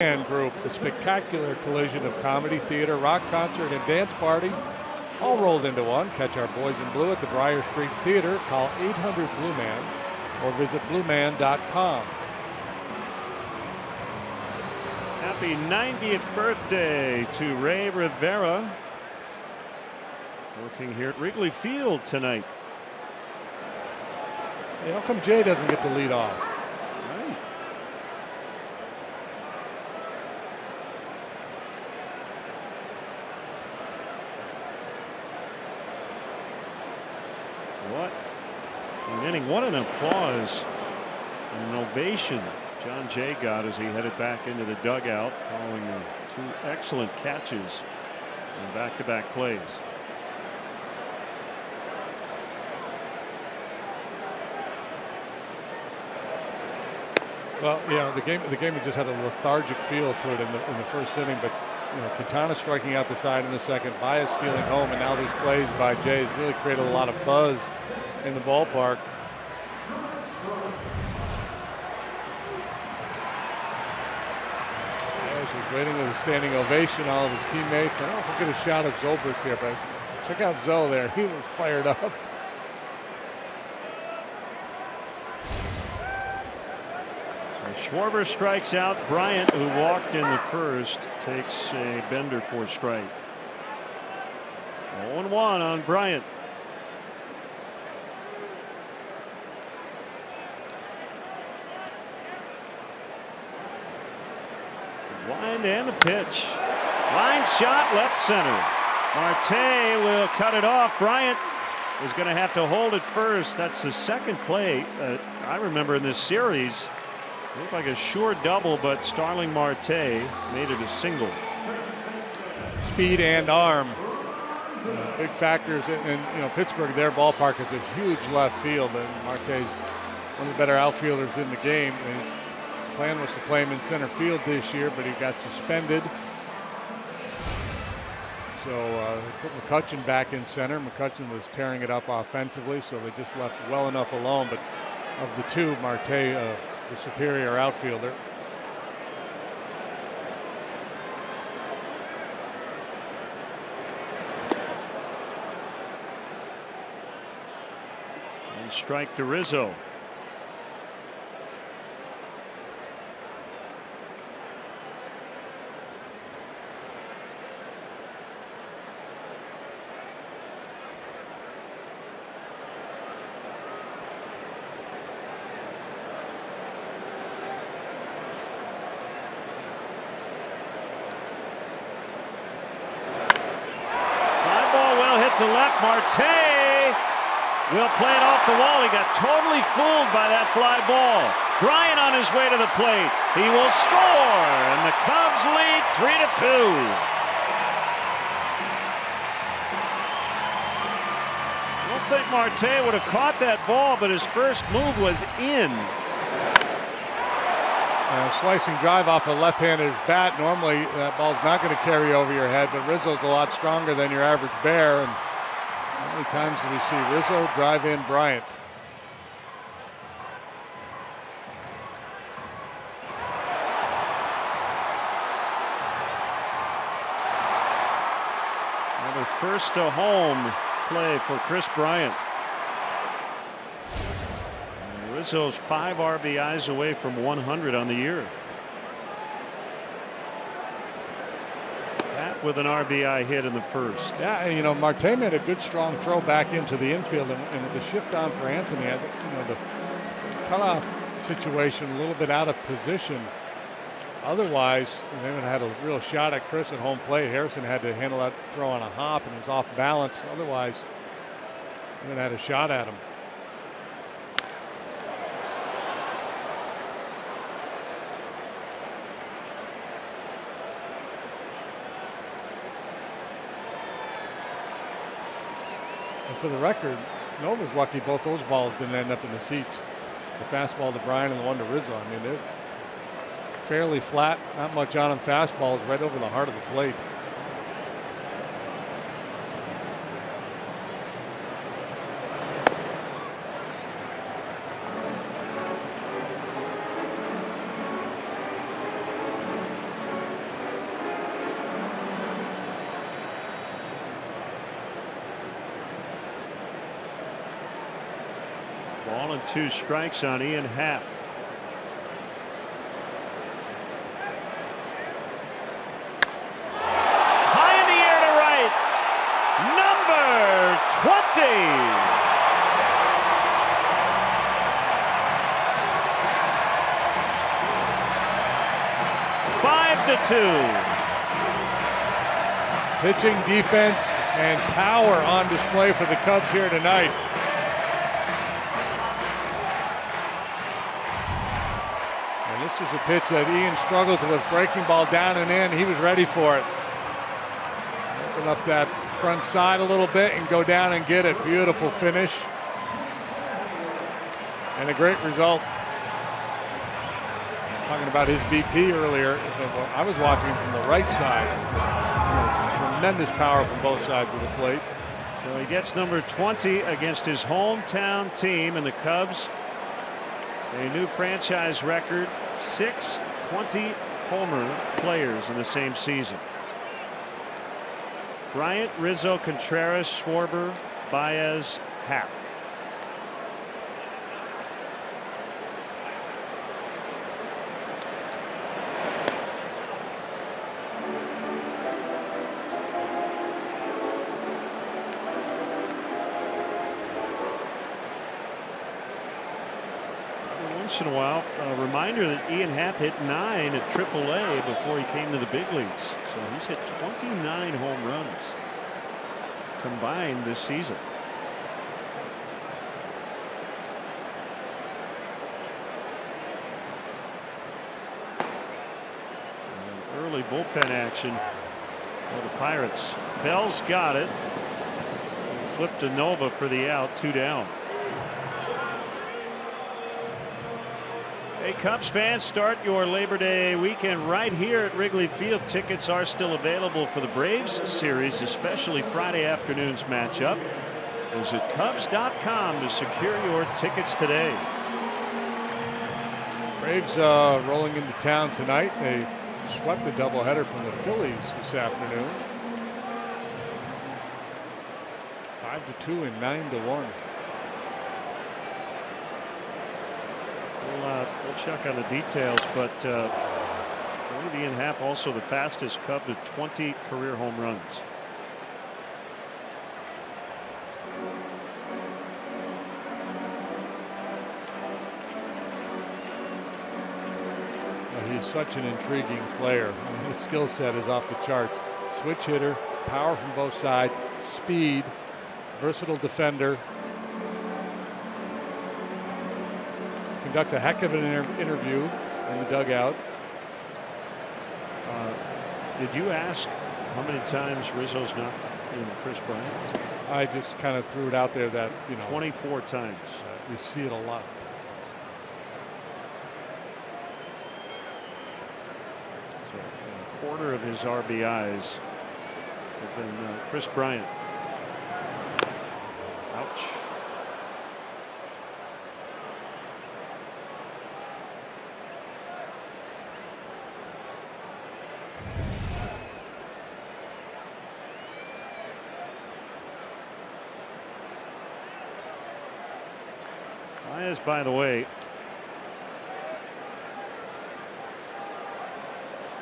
[SPEAKER 3] And Group, the spectacular collision of comedy, theater, rock concert, and dance party, all rolled into one. Catch our boys in blue at the Briar Street Theater. Call 800-BLUE-MAN or visit blueman.com.
[SPEAKER 2] Happy 90th birthday to Ray Rivera. Working here at Wrigley Field tonight.
[SPEAKER 3] Hey, how come Jay doesn't get to lead off?
[SPEAKER 2] Right. What an inning. What an applause and an ovation John Jay got as he headed back into the dugout following the 2 excellent catches and back-to-back plays.
[SPEAKER 3] Well, yeah, the game just had a lethargic feel to it in the first inning, but Quintana striking out the side in the second, Baez stealing home, and now these plays by Jay has really created a lot of buzz in the ballpark. Baez was waiting with a standing ovation, all of his teammates. I don't know if we'll get a shot of Zobrist here, but check out Zoe there. He was fired up.
[SPEAKER 2] Schwarber strikes out. Bryant, who walked in the first, takes a bender for a strike. 0-1 on Bryant. Wind and the pitch. Line shot left center. Marte will cut it off. Bryant is going to have to hold it first. That's the second play I remember in this series. It looked like a sure double, but Starling Marte made it a single.
[SPEAKER 3] Speed and arm, big factors. And Pittsburgh, their ballpark is a huge left field, and Marte's one of the better outfielders in the game. And the plan was to play him in center field this year, but he got suspended. So put McCutchen back in center. McCutchen was tearing it up offensively, so they just left well enough alone. But of the two, Marte, the superior outfielder.
[SPEAKER 2] And strike to Rizzo. To left. Marte will play it off the wall. He got totally fooled by that fly ball. Bryant on his way to the plate. He will score, and the Cubs lead 3-2. I don't think Marte would have caught that ball, but his first move was in.
[SPEAKER 3] Slicing drive off a left-hander's bat. Normally that ball's not going to carry over your head, but Rizzo's a lot stronger than your average bear. And how many times do we see Rizzo drive in Bryant?
[SPEAKER 2] Another first to home play for Chris Bryant. Rizzo's 5 RBIs away from 100 on the year. Happ with an RBI hit in the first.
[SPEAKER 3] Yeah, Marte made a good strong throw back into the infield, and with the shift on for Anthony, the cutoff situation a little bit out of position. Otherwise, they would have had a real shot at Chris at home plate. Harrison had to handle that throw on a hop and was off balance. Otherwise, they would have had a shot at him. For the record, Nova's lucky both those balls didn't end up in the seats. The fastball to Bryant and the one to Rizzo. I mean, they're fairly flat, not much on them. Fastballs right over the heart of the plate.
[SPEAKER 2] Ball and 2 strikes on Ian Happ. High in the air to right. Number 20. 5-2.
[SPEAKER 3] Pitching, defense, and power on display for the Cubs here tonight. And this is a pitch that Ian struggles with, breaking ball down and in. He was ready for it. Open up that front side a little bit and go down and get it. Beautiful finish. And a great result. Talking about his BP earlier. I was watching him from the right side. Tremendous power from both sides of the plate.
[SPEAKER 2] So he gets number 20 against his hometown team, and the Cubs, a new franchise record, 6 20-homer players in the same season. Bryant, Rizzo, Contreras, Schwarber, Baez, Happ. Once in a while, a reminder that Ian Happ hit 9 at AAA before he came to the big leagues. So he's hit 29 home runs combined this season. And early bullpen action for the Pirates. Bell's got it. Flipped to Nova for the out, 2 down. Hey, Cubs fans, start your Labor Day weekend right here at Wrigley Field. Tickets are still available for the Braves series, especially Friday afternoon's matchup. Visit Cubs.com to secure your tickets today.
[SPEAKER 3] Braves rolling into town tonight. They swept a doubleheader from the Phillies this afternoon. 5-2 and 9-1.
[SPEAKER 2] We'll check on the details, but I believe Ian Happ also the fastest Cub to 20 career home runs.
[SPEAKER 3] He's such an intriguing player. His skill set is off the charts. Switch hitter, power from both sides, speed, versatile defender. Conducts a heck of an interview in the dugout.
[SPEAKER 2] Did you ask how many times Rizzo's knocked in Chris Bryant?
[SPEAKER 3] I just kind of threw it out there that,
[SPEAKER 2] 24 times.
[SPEAKER 3] We see it a lot.
[SPEAKER 2] So a quarter of his RBIs have been Chris Bryant. Ouch. Baez, by the way,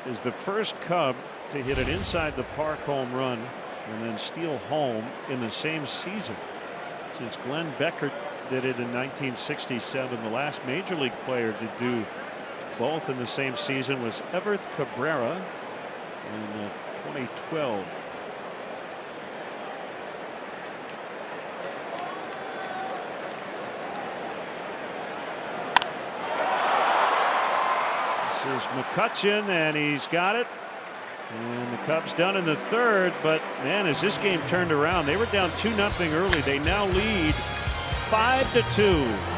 [SPEAKER 2] is the first Cub to hit an inside the park home run and then steal home in the same season. Since Glenn Beckert did it in 1967, the last major league player to do both in the same season was Everth Cabrera in 2012. This is McCutchen, and he's got it. And the Cubs done in the third, but man, as this game turned around, they were down 2-0 early. They now lead 5-2.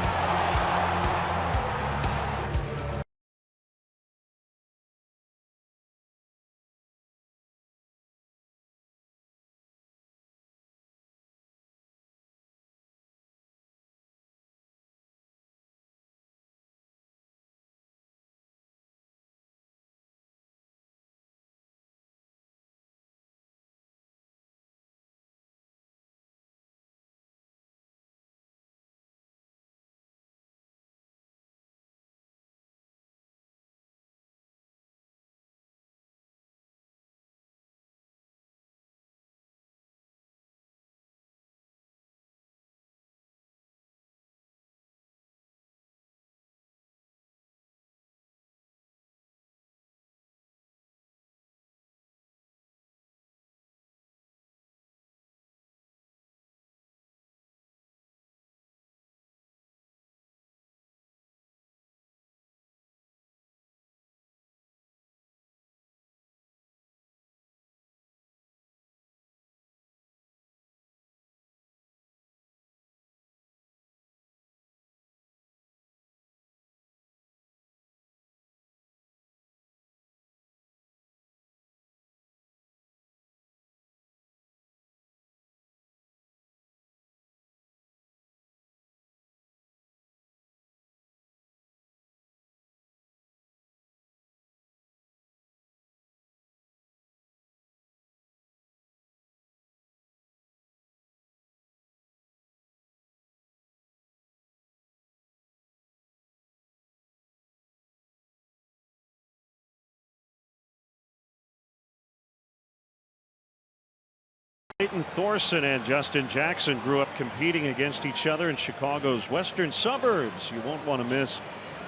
[SPEAKER 2] Clayton Thorson and Justin Jackson grew up competing against each other in Chicago's western suburbs. You won't want to miss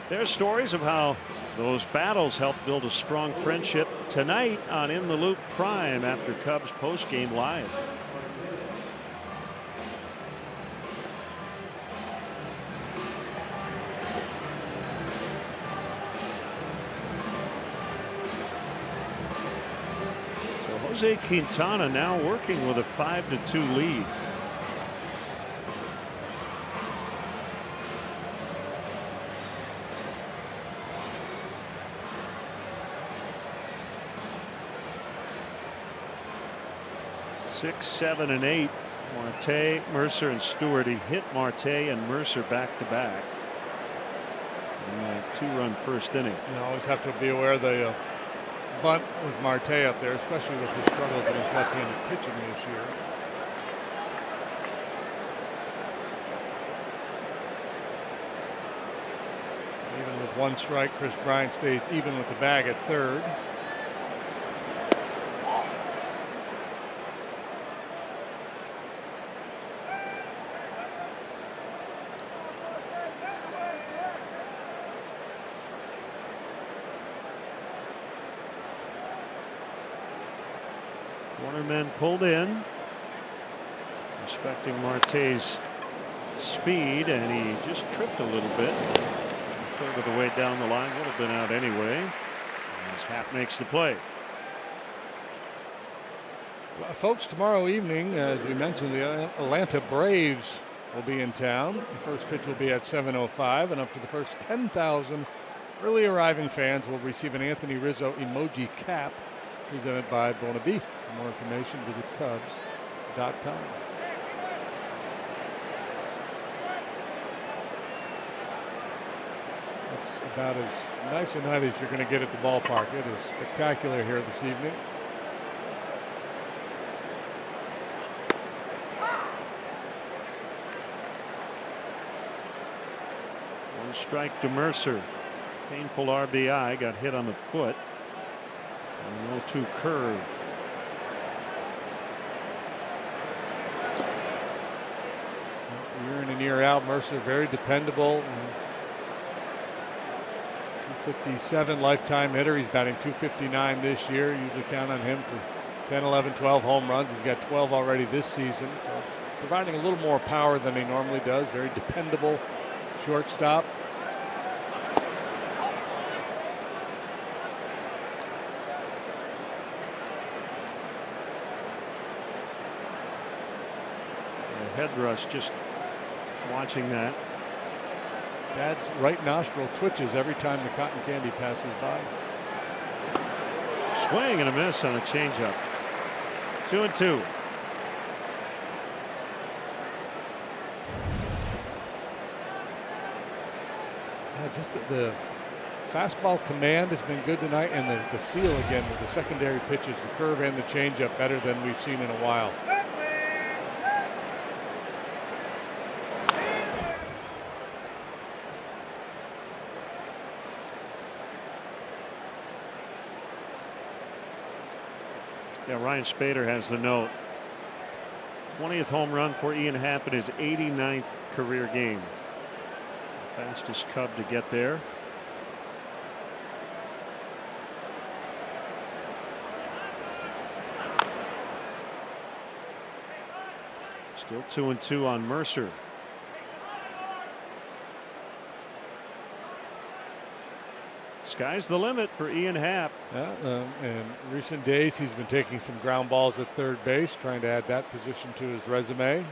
[SPEAKER 2] their stories of how those battles helped build a strong friendship tonight on In the Loop Prime after Cubs postgame live. Jose Quintana now working with a 5-2 lead. Six, 7, and 8. Marte, Mercer, and Stewart. He hit Marte and Mercer back to back. Two-run first inning.
[SPEAKER 3] You always have to be aware of the bunt with Marte up there, especially with his struggles against left-handed pitching this year. Even with one strike, Chris Bryant stays even with the bag at third.
[SPEAKER 2] Cornermen pulled in, respecting Marte's speed, and he just tripped a little bit. A third of the way down the line, would have been out anyway, as Happ makes the play.
[SPEAKER 3] Well, folks, tomorrow evening, as we mentioned, the Atlanta Braves will be in town. The first pitch will be at 7:05, and up to the first 10,000 early arriving fans will receive an Anthony Rizzo emoji cap presented by Bona Beef. For more information, visit Cubs.com. It's about as nice a night as you're going to get at the ballpark. It is spectacular here this evening.
[SPEAKER 2] One strike to Mercer. Painful RBI, got hit on the foot. 0-2 curve.
[SPEAKER 3] Year in and year out, Mercer very dependable. 257 lifetime hitter. He's batting 259 this year. Usually count on him for 10, 11, 12 home runs. He's got 12 already this season. So providing a little more power than he normally does. Very dependable shortstop.
[SPEAKER 2] Head rush, just watching that.
[SPEAKER 3] Dad's right nostril twitches every time the cotton candy passes by.
[SPEAKER 2] Swing and a miss on a changeup. 2-2.
[SPEAKER 3] Just the fastball command has been good tonight, and the feel again with the secondary pitches, the curve and the changeup, better than we've seen in a while.
[SPEAKER 2] Yeah, Ryan Spader has the note. 20th home run for Ian Happ in his 89th career game. Fastest Cub to get there. Still 2-2 on Mercer. Sky's the limit for Ian Happ.
[SPEAKER 3] In recent days, he's been taking some ground balls at third base, trying to add that position to his resume.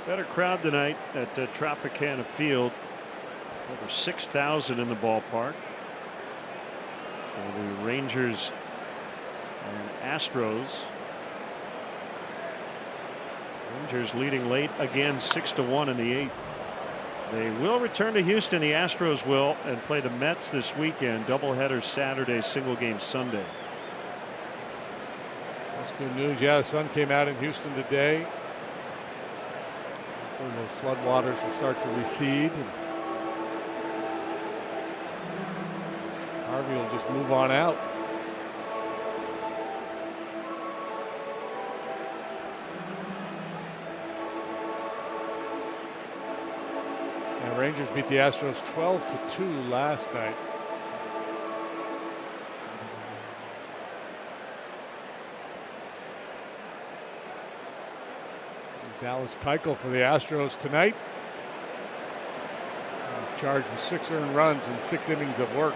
[SPEAKER 2] Better crowd tonight at Tropicana Field. Over 6,000 in the ballpark. For the Rangers and Astros. Rangers leading late again, 6-1 in the 8th. They will return to Houston. The Astros will, and play the Mets this weekend. Doubleheader Saturday, single game Sunday.
[SPEAKER 3] That's good news. Yeah, the sun came out in Houston today. Hopefully those floodwaters will start to recede. Harvey will just move on out. And Rangers beat the Astros 12-2 last night. Dallas Keuchel for the Astros tonight. He's charged with 6 earned runs and 6 innings of work.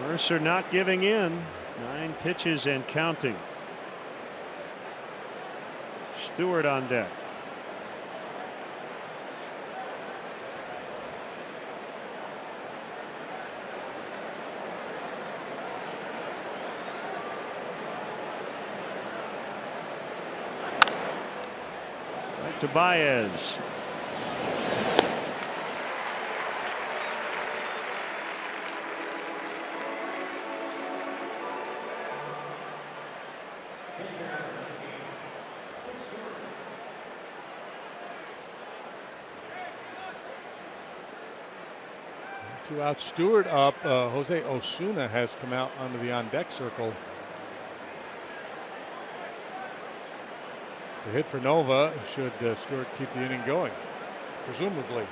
[SPEAKER 2] Mercer not giving in. 9 pitches and counting. Stewart on deck. Right to Baez.
[SPEAKER 3] Two out, Stewart up. Jose Osuna has come out onto the on-deck circle to hit for Nova. Should Stewart keep the inning going, presumably.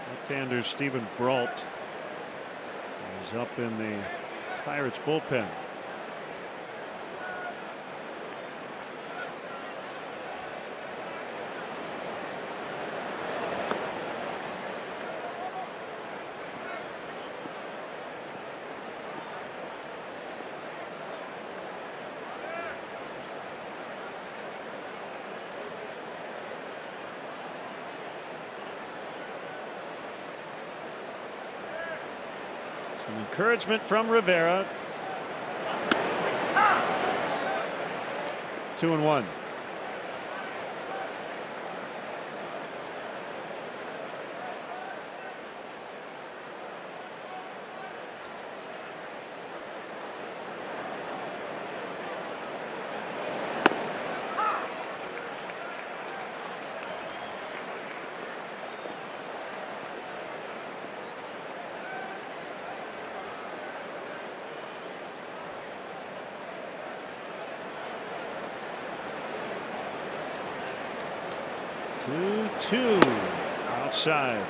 [SPEAKER 2] Left-hander Stephen Brault is up in the Pirates bullpen. Encouragement from Rivera. 2-1. Two outside.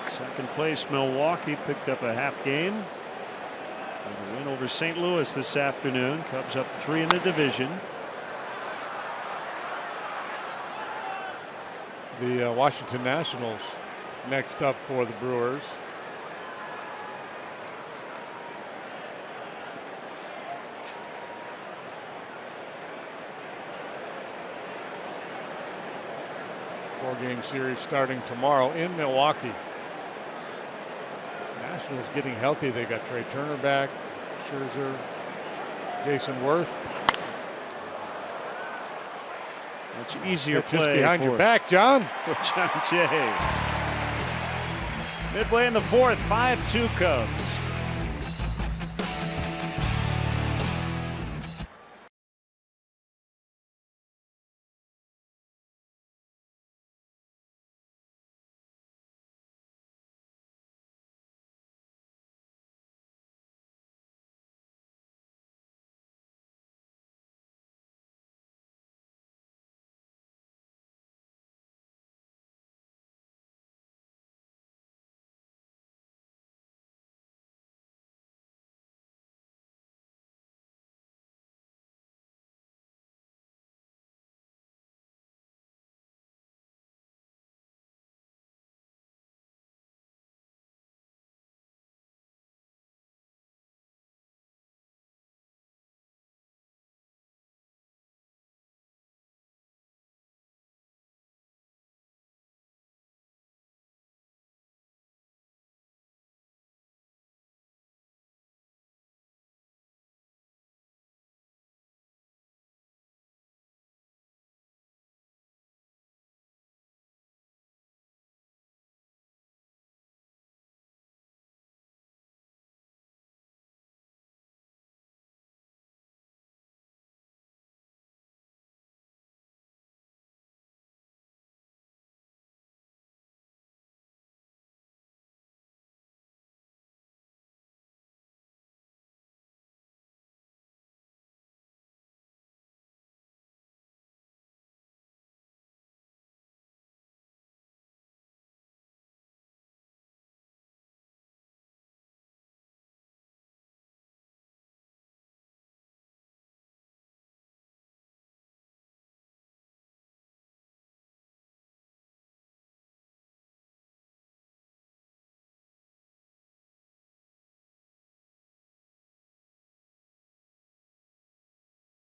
[SPEAKER 2] Second place Milwaukee picked up a half game. And a win over St. Louis this afternoon. Cubs up 3 in the division.
[SPEAKER 3] The Washington Nationals next up for the Brewers. Four-game series starting tomorrow in Milwaukee. Nationals getting healthy. They got Trey Turner back, Scherzer, Jason Worth.
[SPEAKER 2] Much easier
[SPEAKER 3] Just
[SPEAKER 2] play
[SPEAKER 3] behind your back, John.
[SPEAKER 2] For John Jay. Midway in the 4th, 5-2 Cubs.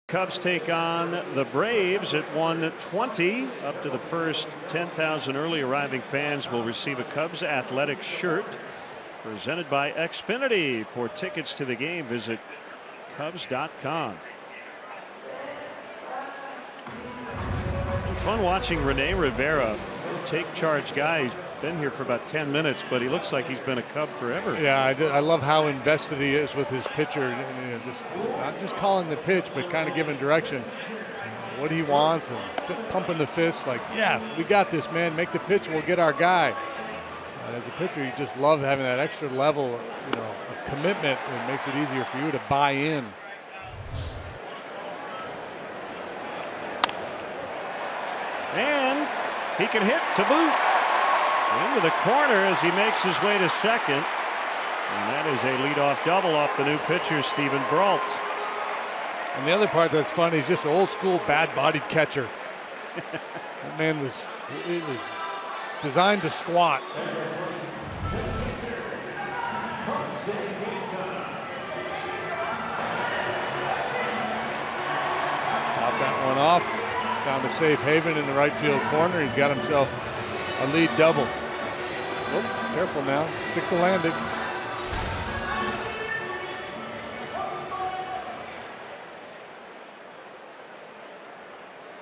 [SPEAKER 2] Cubs take on the Braves at 1:20. Up to the first 10,000 early arriving fans will receive a Cubs Athletics shirt presented by Xfinity. For tickets to the game, visit Cubs.com. Fun watching Rene Rivera, take charge guy. He's been here for about 10 minutes, but he looks like he's been a Cub forever.
[SPEAKER 3] Yeah, I love how invested he is with his pitcher. And, just not just calling the pitch, but kind of giving direction, what he wants, and pumping the fist. Like, yeah, we got this, man. Make the pitch, we'll get our guy. As a pitcher, you just love having that extra level, of commitment. It makes it easier for you to buy in.
[SPEAKER 2] And he can hit to boot into the corner as he makes his way to second. And that is a leadoff double off the new pitcher, Steven Brault.
[SPEAKER 3] And the other part that's fun, he's just an old school bad-bodied catcher. That man was designed to squat. Fought that one off. Found a safe haven in the right field corner. He's got himself a lead double. Oh, careful now. Stick to landing.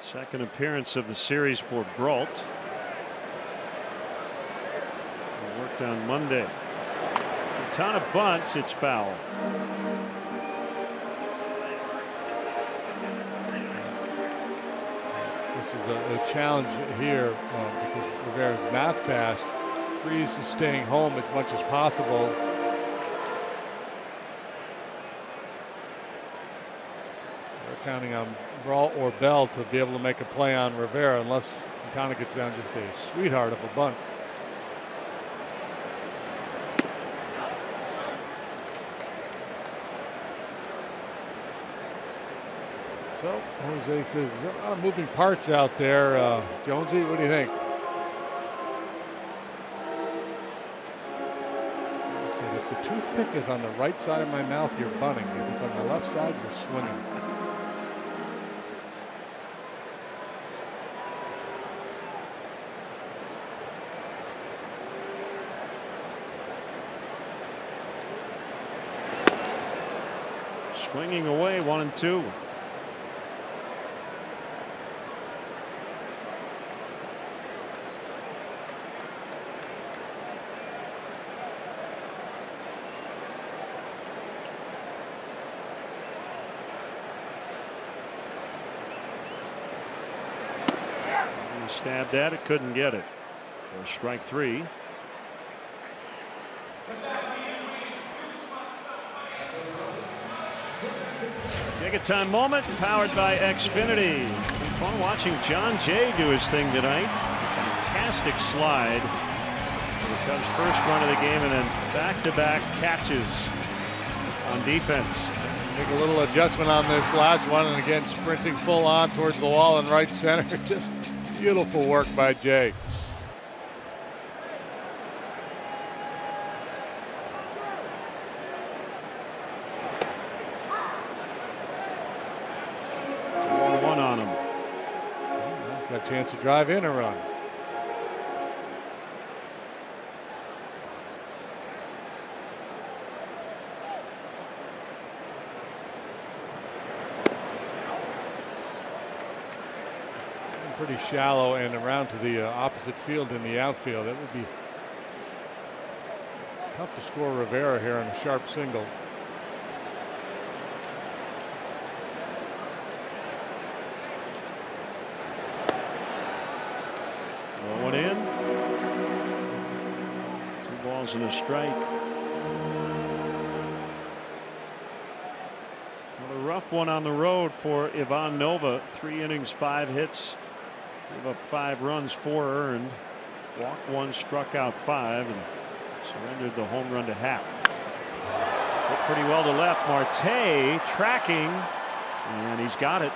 [SPEAKER 2] Second appearance of the series for Brault. He worked on Monday. Quintana bunts, it's foul.
[SPEAKER 3] A challenge here because Rivera's not fast. Freeze is staying home as much as possible. They're counting on Brault or Bell to be able to make a play on Rivera unless Quintana gets down just a sweetheart of a bunt. So Jose says there are a lot of moving parts out there. Jonesy, what do you think? He said, if the toothpick is on the right side of my mouth, you're bunting. If it's on the left side, you're swinging.
[SPEAKER 2] Swinging away, 1-2. Stabbed at it, couldn't get it. For strike three. Take a time moment, powered by Xfinity. Been fun watching John Jay do his thing tonight. Fantastic slide for the Cubs' first run of the game, and then back-to-back catches on defense.
[SPEAKER 3] Make a little adjustment on this last one, and again sprinting full on towards the wall in right center. Just beautiful work by Jay.
[SPEAKER 2] One on him.
[SPEAKER 3] He's got a chance to drive in a run. Pretty shallow and around to the opposite field in the outfield. That would be tough to score Rivera here on a sharp single.
[SPEAKER 2] One in. 2 balls and a strike. Well, a rough one on the road for Ivan Nova. 3 innings, 5 hits. Gave up 5 runs, 4 earned. Walked 1, struck out 5, and surrendered the home run to Happ. Hit pretty well to left. Marte tracking, and he's got it.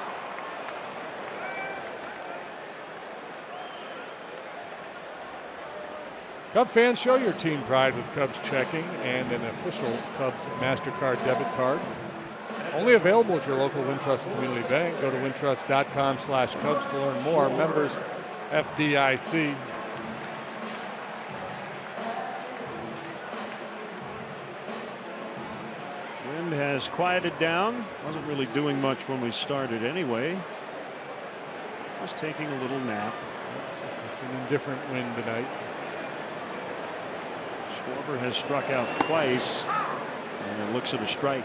[SPEAKER 3] Cub fans, show your team pride with Cubs checking and an official Cubs MasterCard debit card. Only available at your local Wintrust Community Bank. Go to wintrust.com/Cubs to learn more. Members FDIC.
[SPEAKER 2] Wind has quieted down. Wasn't really doing much when we started anyway. Was taking a little nap.
[SPEAKER 3] It's an indifferent wind tonight.
[SPEAKER 2] Schwarber has struck out twice, and it looks at a strike.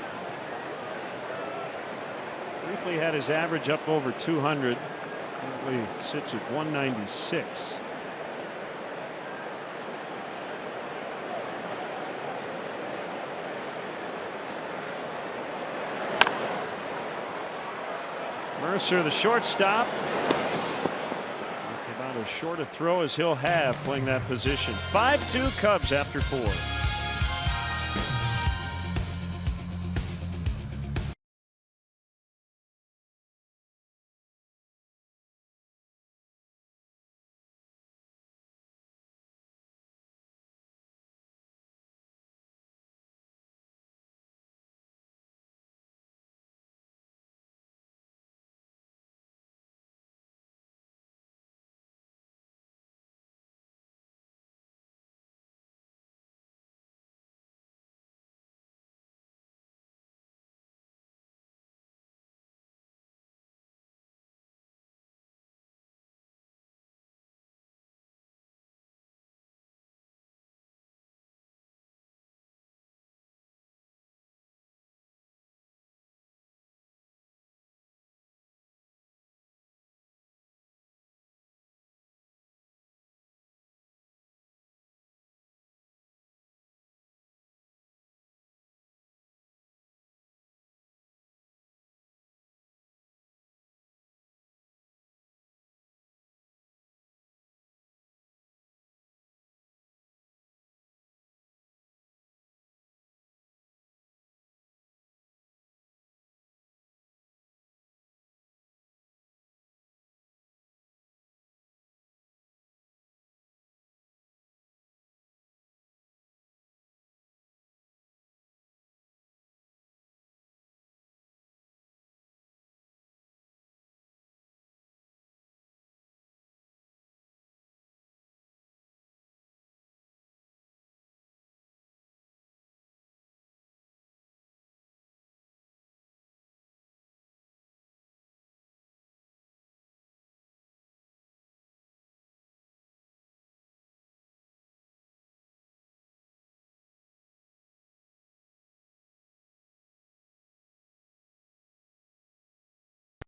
[SPEAKER 2] Briefly had his average up over 200. Currently sits at 196. Mercer, the shortstop. About as short a throw as he'll have playing that position. 5-2 Cubs after 4.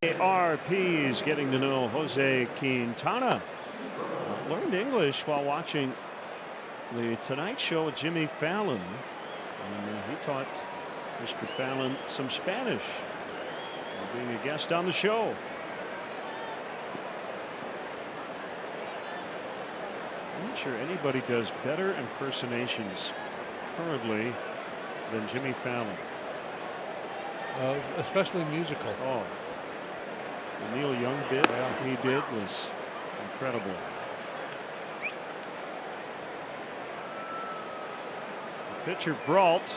[SPEAKER 2] RP's getting to know Jose Quintana. Learned English while watching the Tonight Show with Jimmy Fallon. And he taught Mr. Fallon some Spanish while being a guest on the show. I'm not sure anybody does better impersonations currently than Jimmy Fallon.
[SPEAKER 3] Especially musical.
[SPEAKER 2] Oh. The Neil Young bit he did was incredible. The pitcher Brault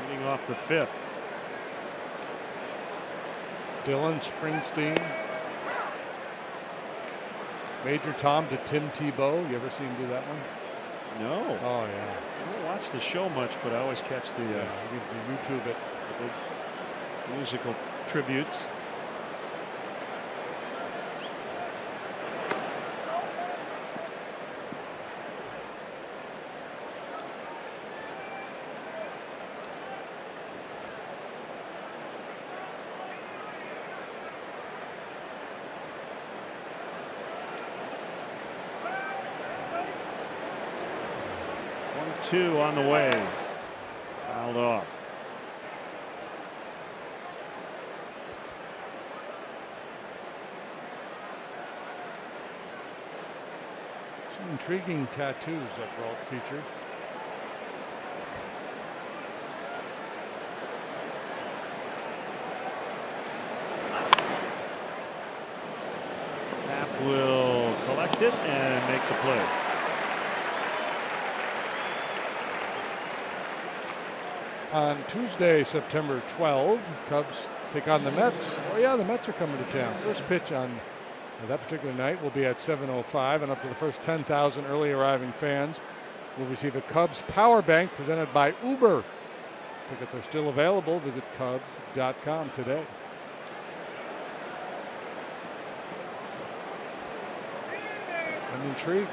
[SPEAKER 2] leading off the 5th.
[SPEAKER 3] Dylan Springsteen. Major Tom to Tim Tebow. You ever seen him do that one?
[SPEAKER 2] No.
[SPEAKER 3] Oh yeah.
[SPEAKER 2] I don't watch the show much, but I always catch the
[SPEAKER 3] YouTube it.
[SPEAKER 2] The big musical tributes. Two on the way. Fouled off.
[SPEAKER 3] Some intriguing tattoos that Brault features.
[SPEAKER 2] Happ will collect it and make the play.
[SPEAKER 3] On Tuesday, September 12, Cubs take on the Mets. Oh yeah, the Mets are coming to town. First pitch on that particular night will be at 7:05, and up to the first 10,000 early arriving fans will receive a Cubs power bank presented by Uber. Tickets are still available. Visit Cubs.com today. I'm intrigued.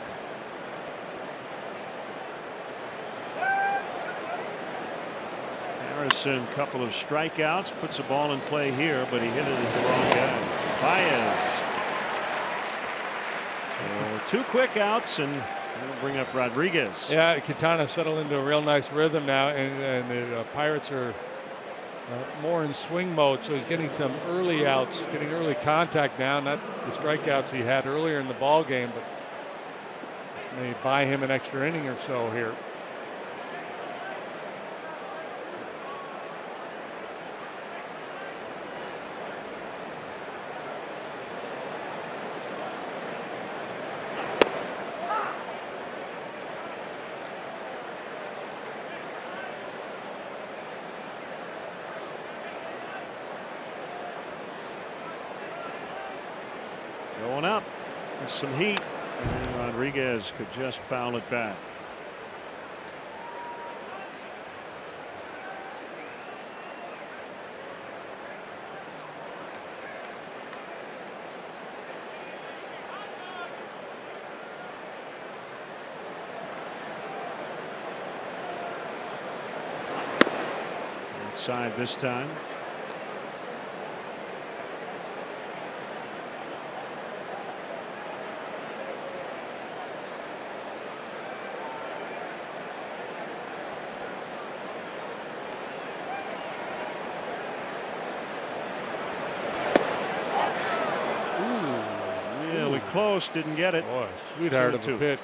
[SPEAKER 2] Harrison, couple of strikeouts, puts a ball in play here, but he hit it at the wrong guy. Baez. So 2 quick outs, and we'll bring up Rodriguez.
[SPEAKER 3] Yeah, Quintana settled into a real nice rhythm now, and the Pirates are more in swing mode, so he's getting some early outs, getting early contact now, not the strikeouts he had earlier in the ball game, but may buy him an extra inning or so here.
[SPEAKER 2] Going up with some heat, and Rodriguez could just foul it back. Inside this time. Close, didn't get it.
[SPEAKER 3] Boy, sweetheart of a pitch.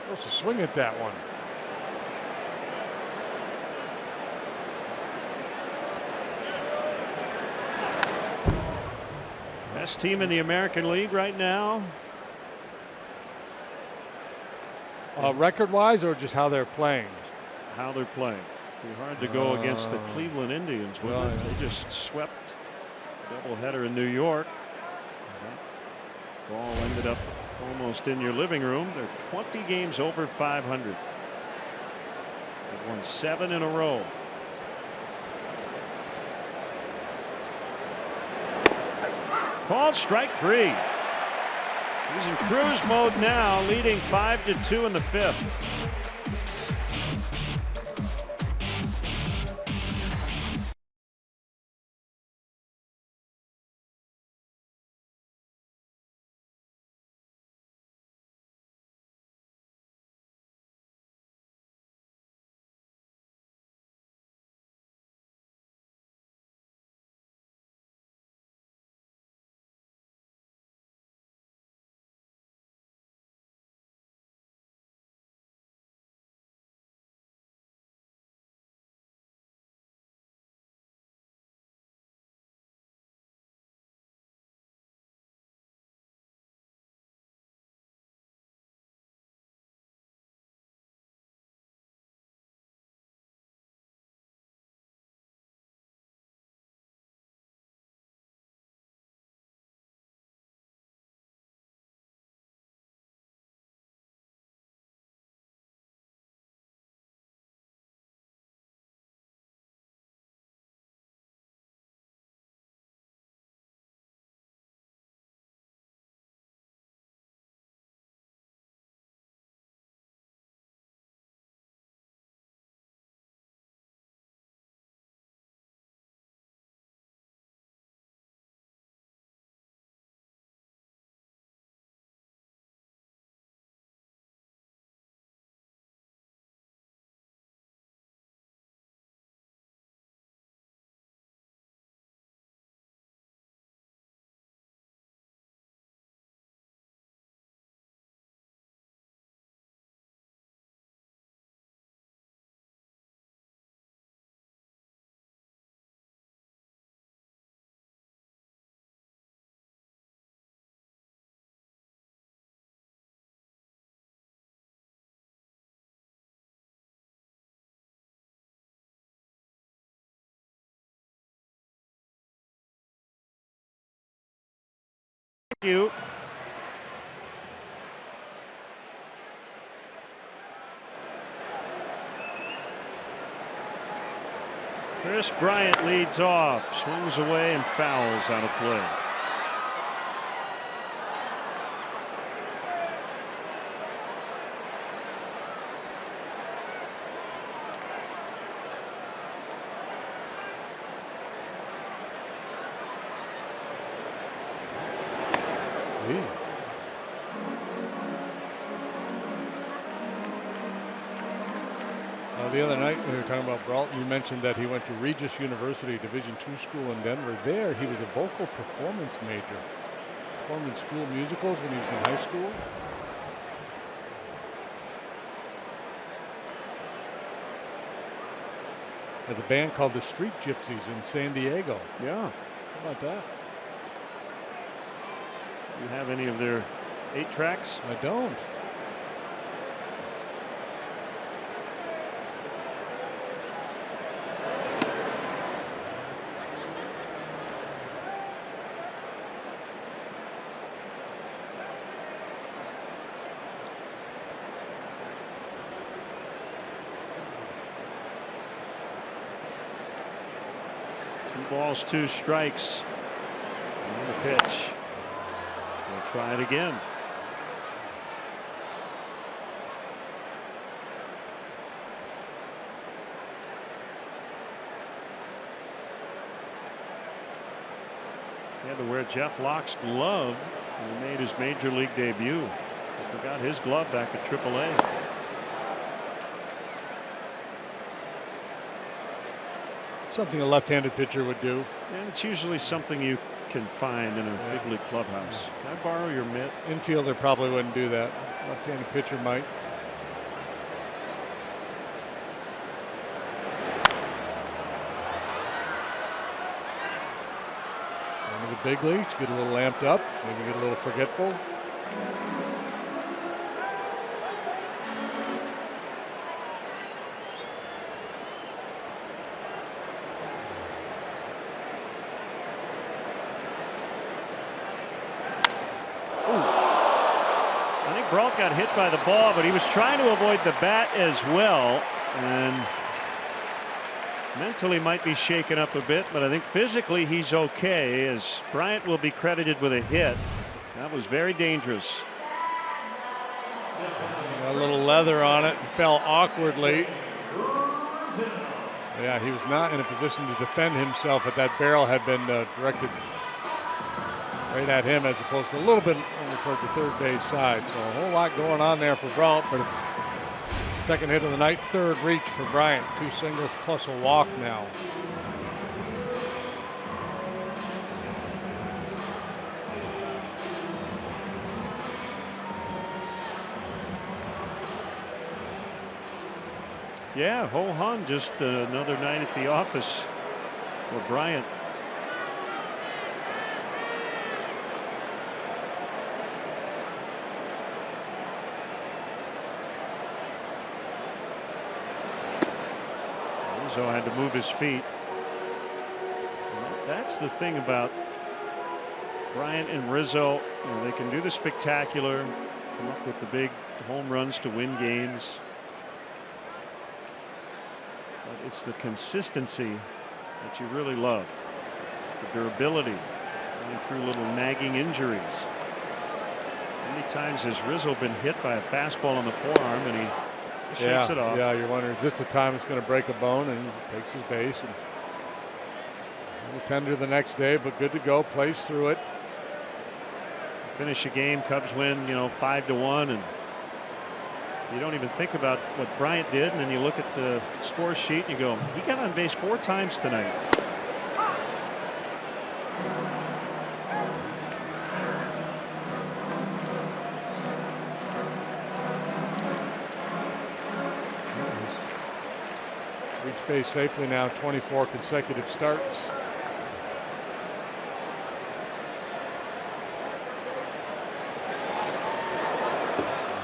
[SPEAKER 3] Supposed to swing at that one.
[SPEAKER 2] Best team in the American League right now.
[SPEAKER 3] Record-wise, or just how they're playing?
[SPEAKER 2] How they're playing. It'd be hard to go against the Cleveland Indians. Well, they just swept a doubleheader in New York. That ball ended up almost in your living room. They're 20 games over 500. They've won 7 in a row. Called strike 3. He's in cruise mode now, leading 5-2 in the 5th. You. Chris Bryant leads off, swings away and fouls out of play.
[SPEAKER 3] The other night when we were talking about Brault, you mentioned that he went to Regis University, Division II school in Denver. There, he was a vocal performance major. Performed in school musicals when he was in high school. Has a band called the Street Gypsies in San Diego.
[SPEAKER 2] Yeah.
[SPEAKER 3] How about that?
[SPEAKER 2] Do you have any of their 8 tracks?
[SPEAKER 3] I don't.
[SPEAKER 2] Balls, 2 strikes. And the pitch. We'll try it again. He had to wear Jeff Locke's glove when he made his major league debut. He forgot his glove back at AAA.
[SPEAKER 3] Something a left-handed pitcher would do.
[SPEAKER 2] And it's usually something you can find in a big league clubhouse. Can I borrow your mitt?
[SPEAKER 3] Infielder probably wouldn't do that. Left-handed pitcher might. Into the big leagues, get a little amped up, maybe get a little forgetful.
[SPEAKER 2] Brault got hit by the ball, but he was trying to avoid the bat as well, and mentally might be shaken up a bit, but I think physically he's okay, as Bryant will be credited with a hit. That was very dangerous.
[SPEAKER 3] Got a little leather on it and fell awkwardly. Yeah, he was not in a position to defend himself, but that barrel had been directed right at him, as opposed to a little bit over towards the third base side. So a whole lot going on there for Brault, but it's second hit of the night, third reach for Bryant. 2 singles plus a walk now.
[SPEAKER 2] Yeah, ho hum, just another night at the office for Bryant. Rizzo had to move his feet. That's the thing about Bryant and Rizzo. You know, they can do the spectacular, come up with the big home runs to win games. But it's the consistency that you really love. The durability, going through little nagging injuries. How many times has Rizzo been hit by a fastball on the forearm and he shakes it off?
[SPEAKER 3] Yeah, you're wondering, is this the time it's going to break a bone? And he takes his base and a little tender the next day, but good to go. Plays through it.
[SPEAKER 2] Finish a game, Cubs win, 5-1, and you don't even think about what Bryant did, and then you look at the score sheet and you go, he got on base 4 times tonight.
[SPEAKER 3] Reached base safely now, 24 consecutive starts.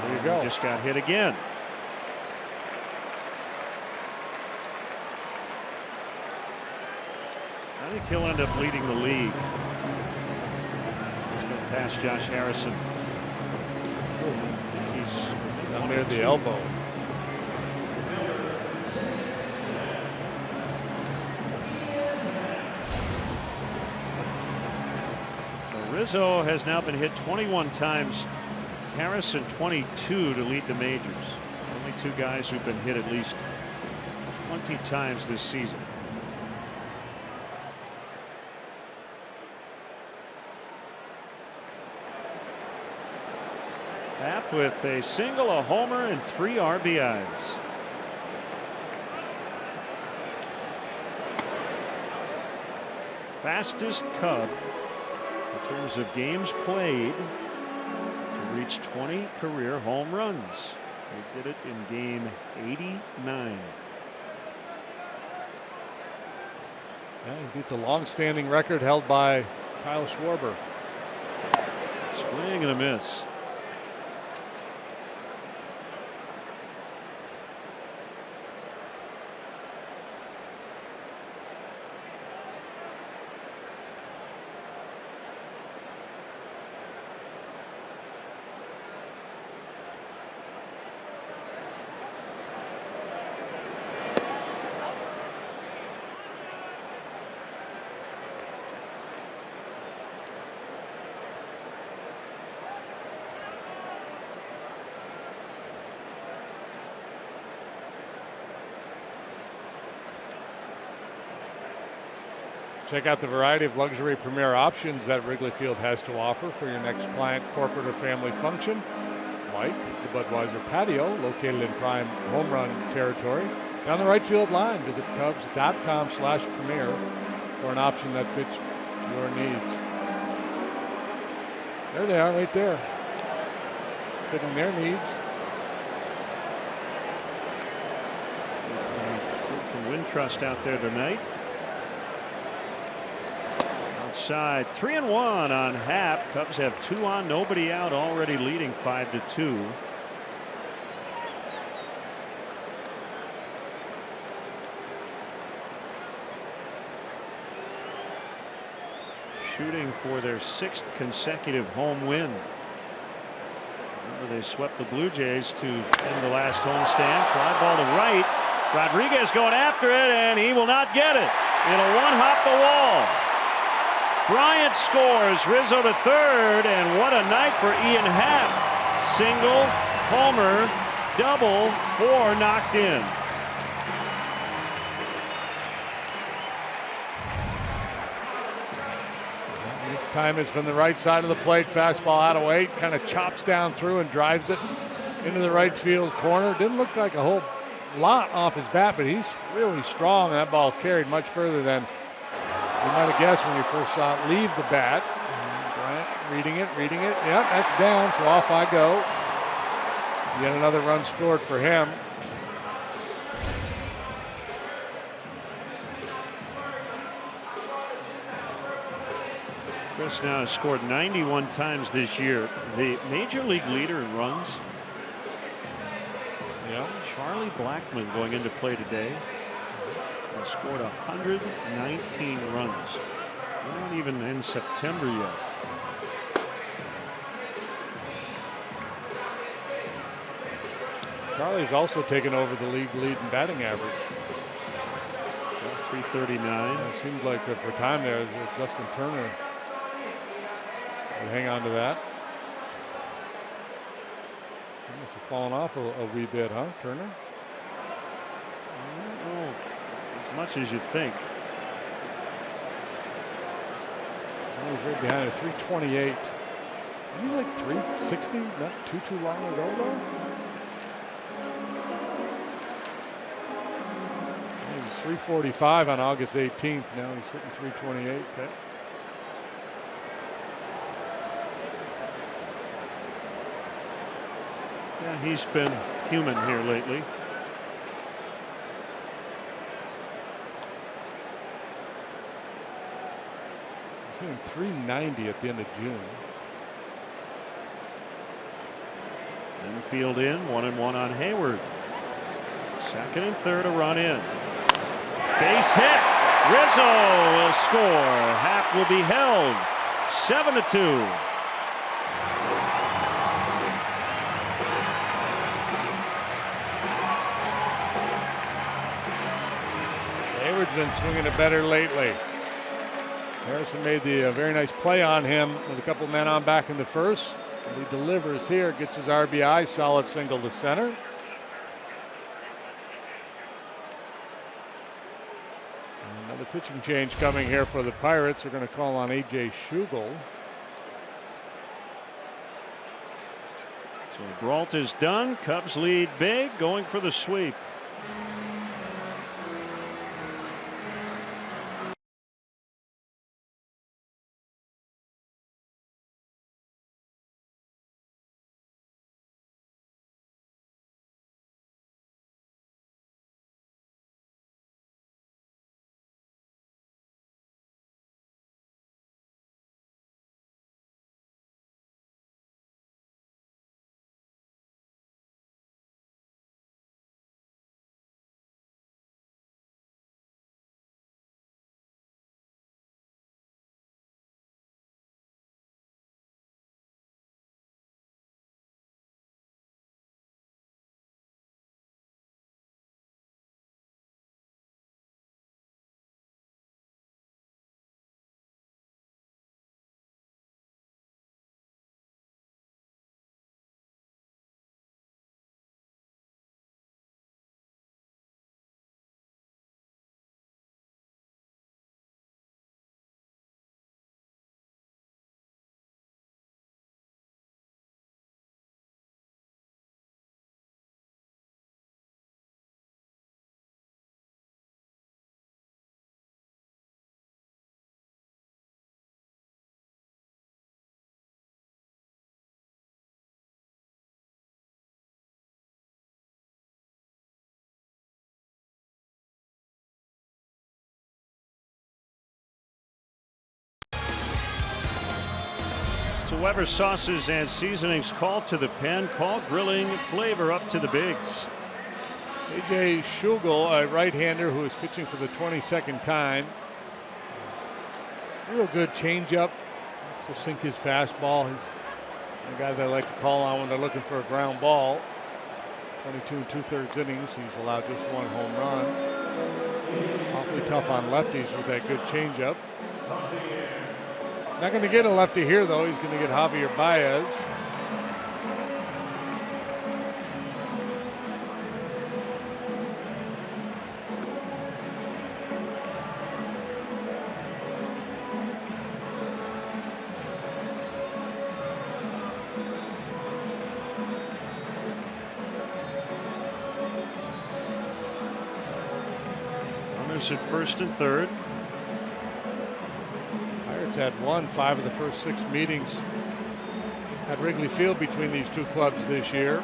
[SPEAKER 3] There you go.
[SPEAKER 2] Just got hit again. I think he'll end up leading the league. past Josh Harrison. I think he's
[SPEAKER 3] down near the elbow.
[SPEAKER 2] Rizzo has now been hit 21 times. Harrison 22 to lead the majors. Only two guys who've been hit at least 20 times this season. Happ with a single, a homer, and 3 RBIs. Fastest Cub in terms of games played to reach 20 career home runs. They did it in game 89.
[SPEAKER 3] Yeah, he beat the long-standing record held by Kyle Schwarber.
[SPEAKER 2] Swing and a miss.
[SPEAKER 3] Check out the variety of luxury premier options that Wrigley Field has to offer for your next client, corporate, or family function. Like the Budweiser patio, located in prime home run territory. Down the right field line, visit Cubs.com/premier for an option that fits your needs. There they are right there, fitting their needs.
[SPEAKER 2] Good from Wintrust out there tonight. Outside, 3-1 on Happ. Cubs have 2 on, nobody out, already leading 5-2. Shooting for their 6th consecutive home win. Remember, they swept the Blue Jays to end the last homestand. Fly ball to right. Rodriguez going after it, and he will not get it. It'll one-hop the wall. Bryant scores. Rizzo to third, and what a night for Ian Happ. Single, homer, double, 4 knocked in.
[SPEAKER 3] This time it's from the right side of the plate. Fastball out of weight, kind of chops down through and drives it into the right field corner. Didn't look like a whole lot off his bat, but he's really strong. That ball carried much further than you might have guessed when you first saw it leave the bat. Bryant reading it. Yep, that's down, so off I go. Yet another run scored for him.
[SPEAKER 2] Chris now has scored 91 times this year. The major league leader in runs.
[SPEAKER 3] Yeah.
[SPEAKER 2] Charlie Blackmon going into play today. He scored 119 runs. We're not even in September yet.
[SPEAKER 3] Charlie's also taken over the league lead in batting average.
[SPEAKER 2] 339.
[SPEAKER 3] It seemed like for time there, Justin Turner would hang on to that. He must have fallen off a wee bit, huh, Turner?
[SPEAKER 2] Oh, as much as you think.
[SPEAKER 3] Oh, he's right behind it, 328. Maybe like 360, not too long ago though. He was 345 on August 18th. Now he's hitting 328. Okay.
[SPEAKER 2] Yeah, he's been human here lately.
[SPEAKER 3] He's hitting 390 at the end of June.
[SPEAKER 2] Infield in, 1-1 on Hayward. Second and third, a run in. Base hit. Rizzo will score. Happ will be held. 7-2.
[SPEAKER 3] been swinging it better lately. Harrison made the very nice play on him with a couple men on back in the first. And he delivers here, gets his RBI, solid single to center. Another pitching change coming here for the Pirates. They're going to call on AT Schugel.
[SPEAKER 2] So Brault is done. Cubs lead big, going for the sweep. So Weber sauces and seasonings called to the pen. Call grilling flavor up to the bigs.
[SPEAKER 3] AT Schugel, a right-hander who is pitching for the 22nd time. Real good changeup. Likes to sink his fastball. He's the guy they like to call on when they're looking for a ground ball. 22 2/3 innings. He's allowed just one home run. Awfully tough on lefties with that good changeup. Not going to get a lefty here, though. He's going to get Javier Baez.
[SPEAKER 2] Runners at first and third.
[SPEAKER 3] Had won 5 of the first 6 meetings at Wrigley Field between these two clubs this year.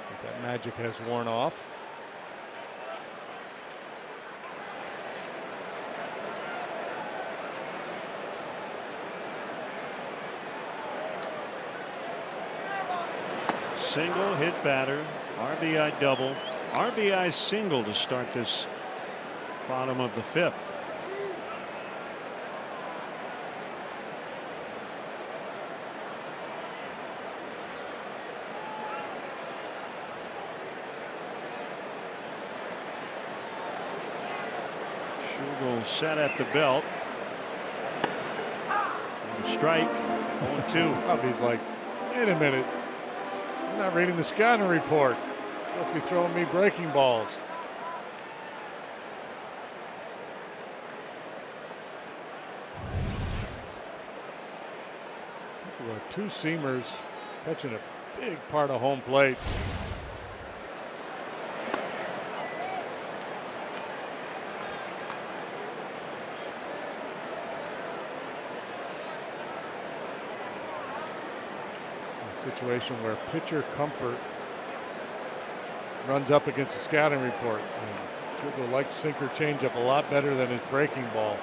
[SPEAKER 3] But that magic has worn off.
[SPEAKER 2] Single hit batter, RBI double, RBI single to start this bottom of the 5th. Schugel set at the belt. And a strike. 0-2.
[SPEAKER 3] He's like, wait a minute. I'm not reading the scouting report. You're supposed to be throwing me breaking balls. Two seamers catching a big part of home plate. A situation where pitcher comfort runs up against the scouting report. Schugel likes sinker changeup a lot better than his breaking ball.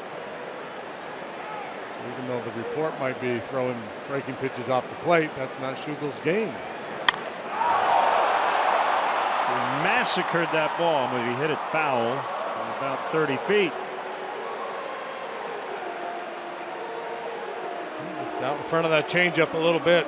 [SPEAKER 3] Even though the report might be throwing breaking pitches off the plate, that's not Schugel's game.
[SPEAKER 2] He massacred that ball, but he hit it foul from about 30 feet.
[SPEAKER 3] Just out in front of that changeup a little bit.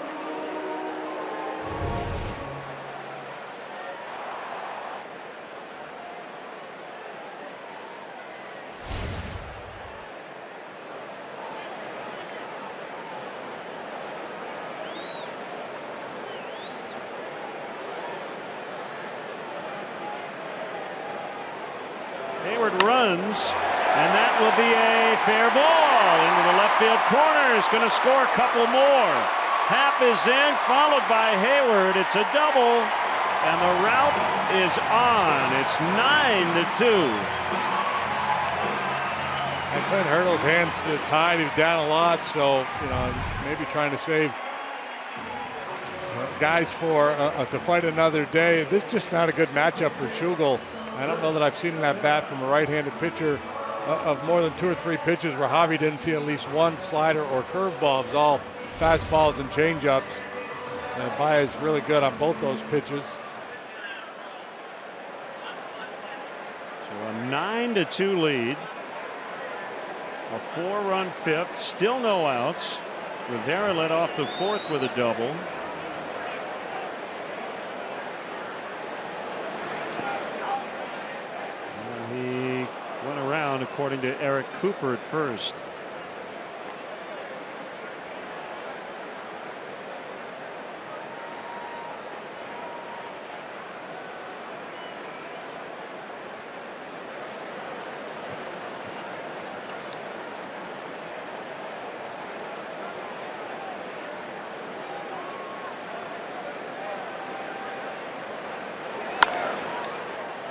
[SPEAKER 2] Hayward runs, and that will be a fair ball into the left field corner. Is going to score a couple more. Happ is in, followed by Hayward. It's a double, and the route is on. It's 9-2.
[SPEAKER 3] And Clint Hurdle's hands tied. He was down a lot, so maybe trying to save guys for to fight another day. This is just not a good matchup for Schugel. I don't know that I've seen an at bat from a right-handed pitcher of more than 2 or 3 pitches where Javi didn't see at least one slider or curveball. It was all fastballs and changeups. And Baez is really good on both those pitches.
[SPEAKER 2] So a 9-2 lead. A 4-run 5th. Still no outs. Rivera led off the 4th with a double. According to Eric Cooper at first.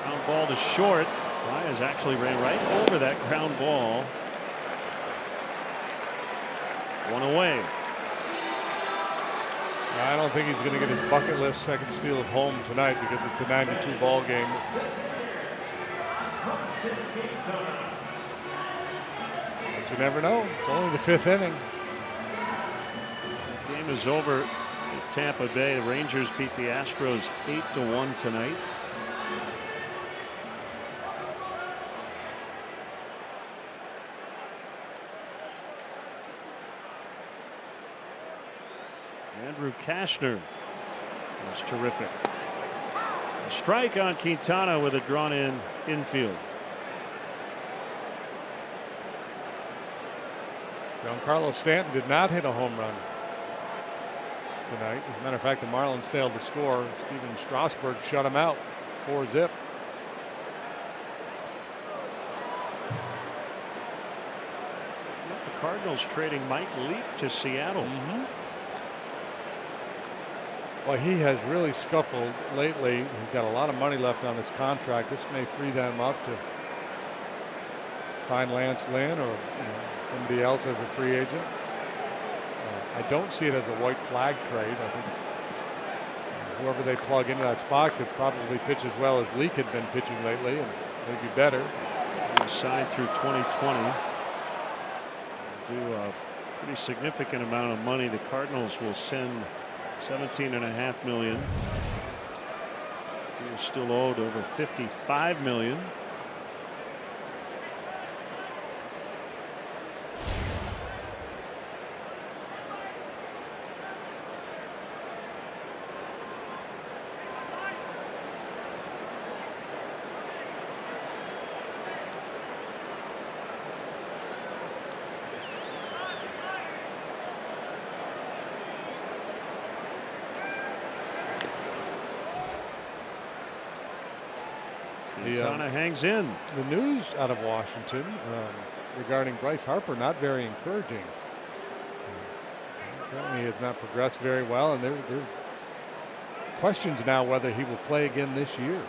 [SPEAKER 2] Ground ball to short. Baez actually ran right over that ground ball. 1 away.
[SPEAKER 3] I don't think he's going to get his bucket list second steal at home tonight because it's a 9-2 ball game. But you never know. It's only the 5th inning.
[SPEAKER 2] The game is over at Tampa Bay. The Rangers beat the Astros 8-1 tonight. Andrew Kastner was terrific. A strike on Quintana with a drawn-in infield.
[SPEAKER 3] Giancarlo Stanton did not hit a home run tonight. As a matter of fact, the Marlins failed to score. Steven Strasburg shut him out 4-zip.
[SPEAKER 2] The Cardinals trading Mike Leake to Seattle.
[SPEAKER 3] Well, he has really scuffled lately. He's got a lot of money left on his contract. This may free them up to sign Lance Lynn or somebody else as a free agent. I don't see it as a white flag trade. I think whoever they plug into that spot could probably pitch as well as Leake had been pitching lately, and maybe better.
[SPEAKER 2] He signed through 2020. Do a pretty significant amount of money. The Cardinals will send $17.5 million. He is still owed over $55 million. Quintana hangs in.
[SPEAKER 3] The news out of Washington regarding Bryce Harper not very encouraging. Apparently he has not progressed very well, and there's questions now whether he will play again this year.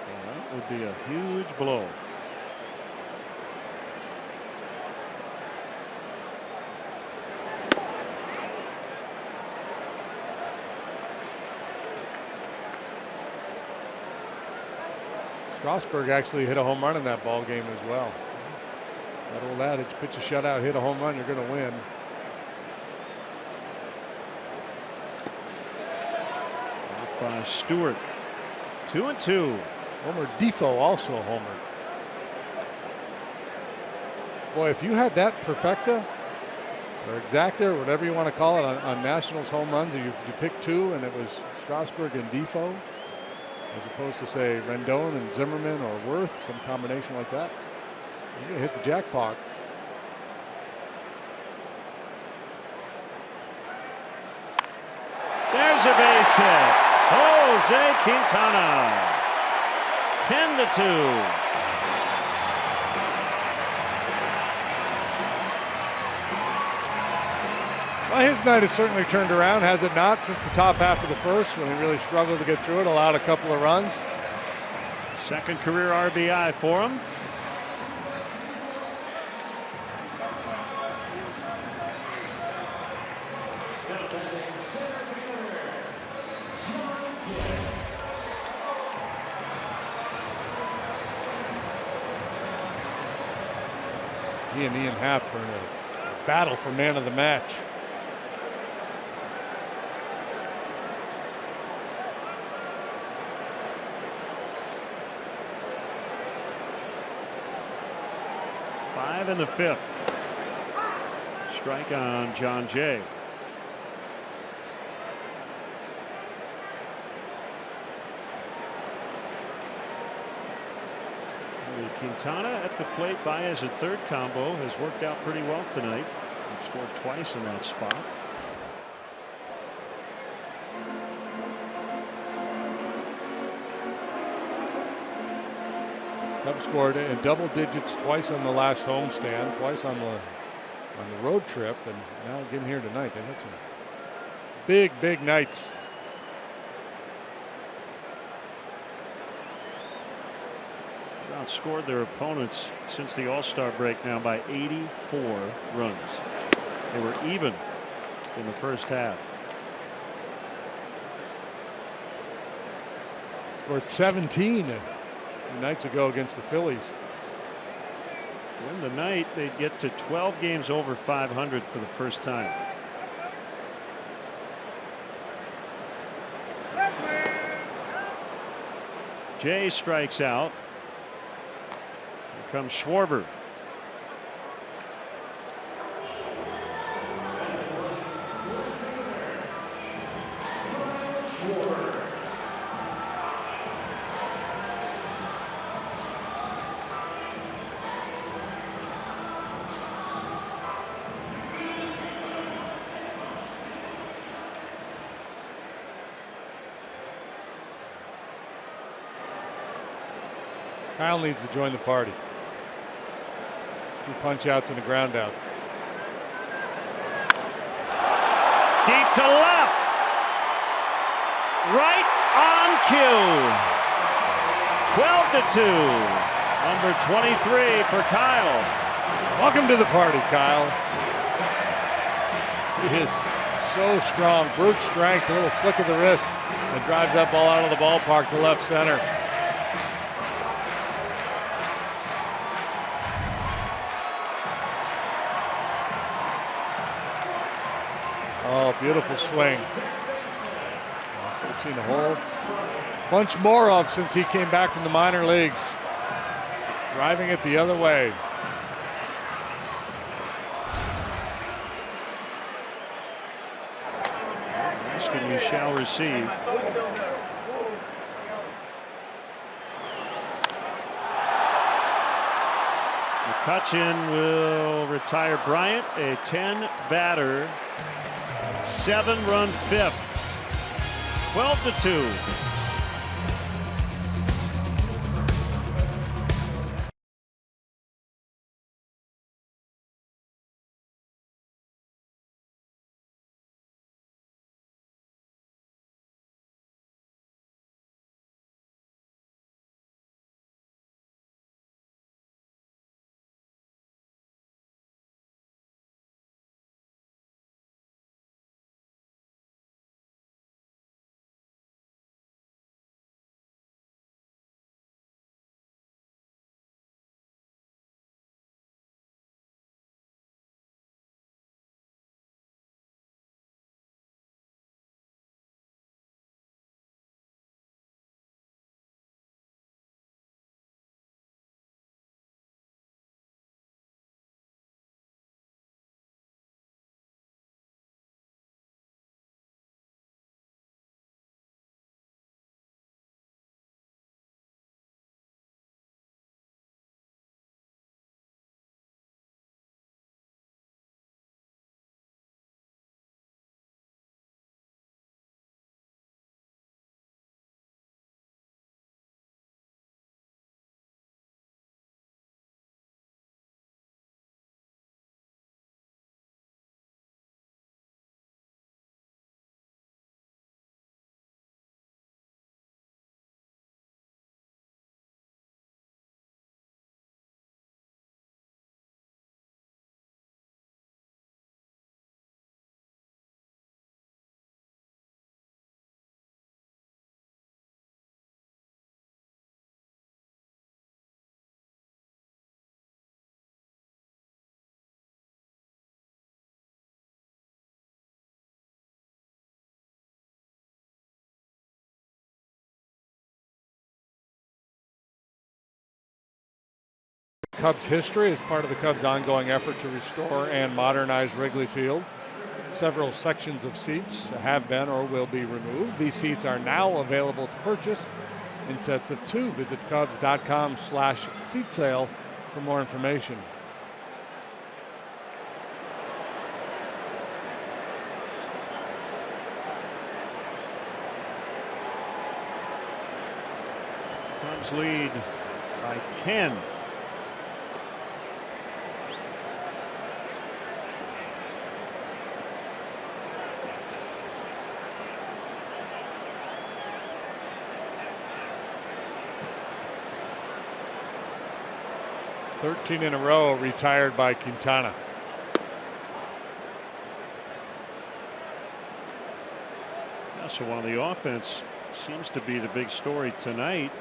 [SPEAKER 2] Well, that would be a huge blow.
[SPEAKER 3] Strasburg actually hit a home run in that ball game as well. That old adage, pitch a shutout, hit a home run, you're going to win.
[SPEAKER 2] By Stewart. 2-2.
[SPEAKER 3] Homer Defoe also homered. Boy, if you had that perfecta or exacta or whatever you want to call it on Nationals home runs, you picked 2 and it was Strasburg and Defoe, as opposed to say Rendon and Zimmerman or Worth, some combination like that, you're going to hit the jackpot.
[SPEAKER 2] There's a base hit. Jose Quintana. 10-2.
[SPEAKER 3] Well, his night has certainly turned around, has it not, since the top half of the first when he really struggled to get through it, allowed a couple of runs.
[SPEAKER 2] Second career RBI for him.
[SPEAKER 3] He and Happ are in a battle for man of the match.
[SPEAKER 2] Five in the fifth. Strike on John Jay. Quintana at the plate. Baez at third combo has worked out pretty well tonight. He's scored twice in that spot.
[SPEAKER 3] Cubs scored in double digits twice on the last homestand, twice on the road trip, and now again here tonight. They've had some big nights.
[SPEAKER 2] Outscored their opponents since the All-Star break now by 84 runs. They were even in the first half.
[SPEAKER 3] Scored 17 nights ago against the Phillies.
[SPEAKER 2] Win the night, they'd get to 12 games over 500 for the first time. Jay strikes out. Comes Schwarber.
[SPEAKER 3] Kyle needs to join the party. 2 punch outs and a ground out.
[SPEAKER 2] Deep to left. Right on cue. 12-2. Number 23 for Kyle.
[SPEAKER 3] Welcome to the party, Kyle. He is so strong. Brute strength, a little flick of the wrist, and drives that ball out of the ballpark to left center. Oh, beautiful swing. We've seen a whole bunch more of since he came back from the minor leagues. Driving it the other way.
[SPEAKER 2] Asking you shall receive. McCutchen will retire Bryant, a 10-batter, 7-run fifth. 12-2.
[SPEAKER 3] Cubs history as part of the Cubs' ongoing effort to restore and modernize Wrigley Field. Several sections of seats have been or will be removed. These seats are now available to purchase in sets of 2. Visit Cubs.com/seat sale for more information.
[SPEAKER 2] Cubs lead by 10.
[SPEAKER 3] "13 in a row retired by Quintana."
[SPEAKER 2] So while the offense seems to be the big story tonight,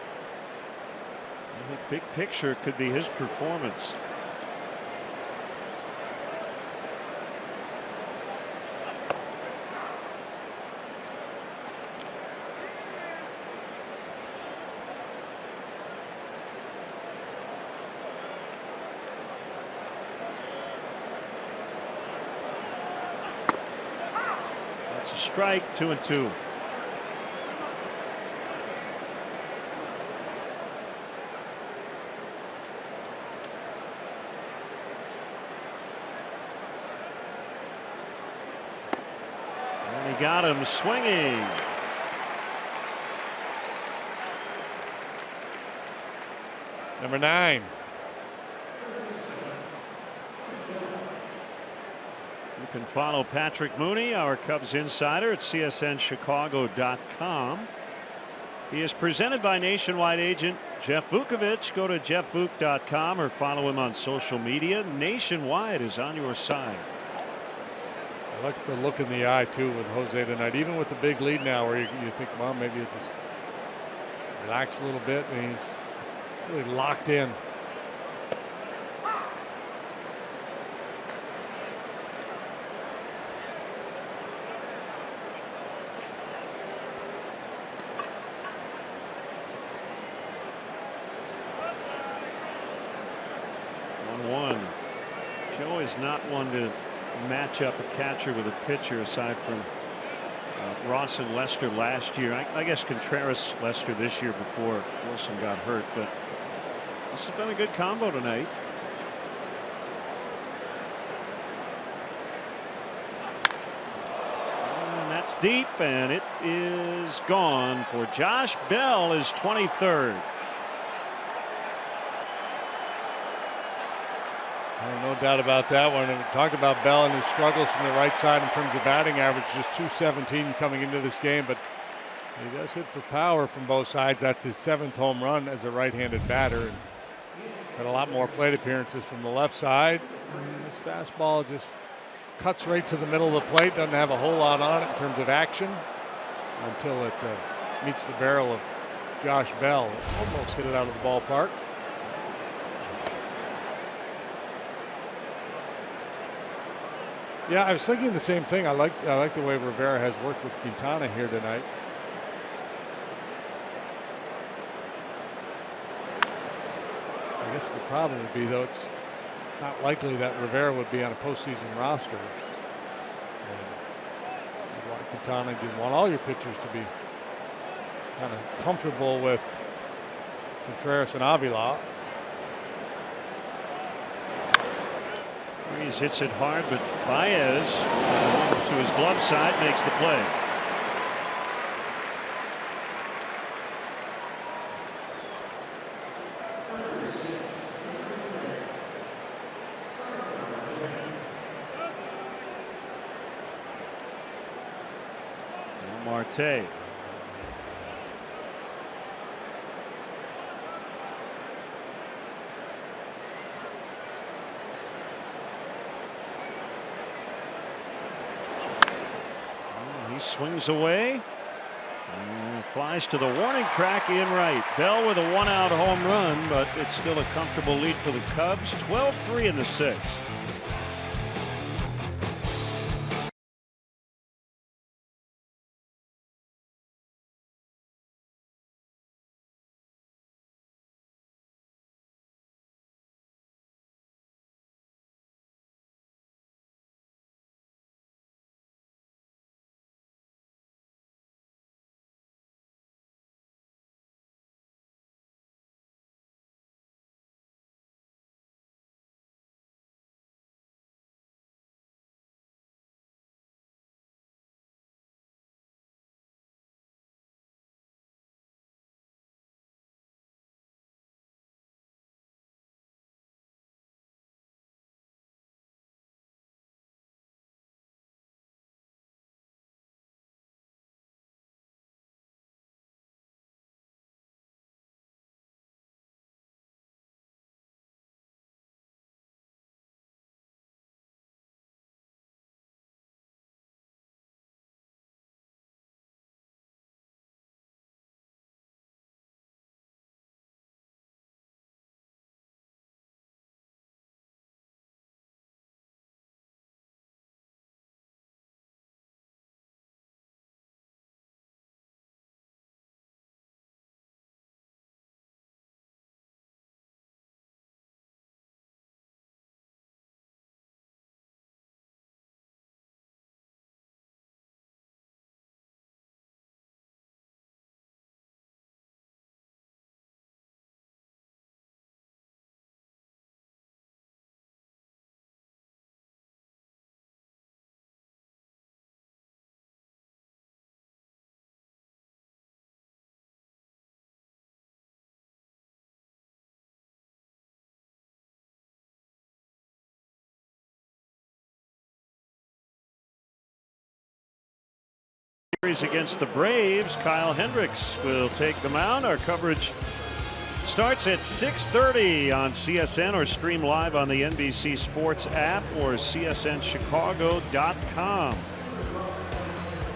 [SPEAKER 2] I think big picture could be his performance. That's a strike, 2-2. And he got him swinging.
[SPEAKER 3] Number 9.
[SPEAKER 2] You can follow Patrick Mooney, our Cubs insider, at csnchicago.com. He is presented by Nationwide agent Jeff Vukovich. Go to jeffvuk.com or follow him on social media. Nationwide is on your side.
[SPEAKER 3] I like the look in the eye, too, with Jose tonight. Even with the big lead now, where you think, well, maybe it just relax a little bit, and he's really locked in.
[SPEAKER 2] Joe is not one to match up a catcher with a pitcher aside from Ross and Lester last year. I guess Contreras, Lester this year before Wilson got hurt, but this has been a good combo tonight. And that's deep, and it is gone for Josh Bell, his 23rd.
[SPEAKER 3] No doubt about that one. And talk about Bell and his struggles from the right side in terms of batting average, just .217 coming into this game, but he does hit for power from both sides. That's his 7th home run as a right-handed batter. And got a lot more plate appearances from the left side. And this fastball just cuts right to the middle of the plate. Doesn't have a whole lot on it in terms of action until it meets the barrel of Josh Bell. Almost hit it out of the ballpark. Yeah, I was thinking the same thing. I like the way Rivera has worked with Quintana here tonight. I guess the problem would be, though, it's not likely that Rivera would be on a postseason roster. You want Quintana, you want all your pitchers to be kind of comfortable with Contreras and Avila.
[SPEAKER 2] He hits it hard, but Baez to his glove side makes the play. Marte. Swings away and flies to the warning track in right. Bell with a 1-out home run, but it's still a comfortable lead for the Cubs. 12-3 in the 6th. Against the Braves, Kyle Hendricks will take the mound. Our coverage starts at 6:30 on CSN or stream live on the NBC Sports app or csnchicago.com.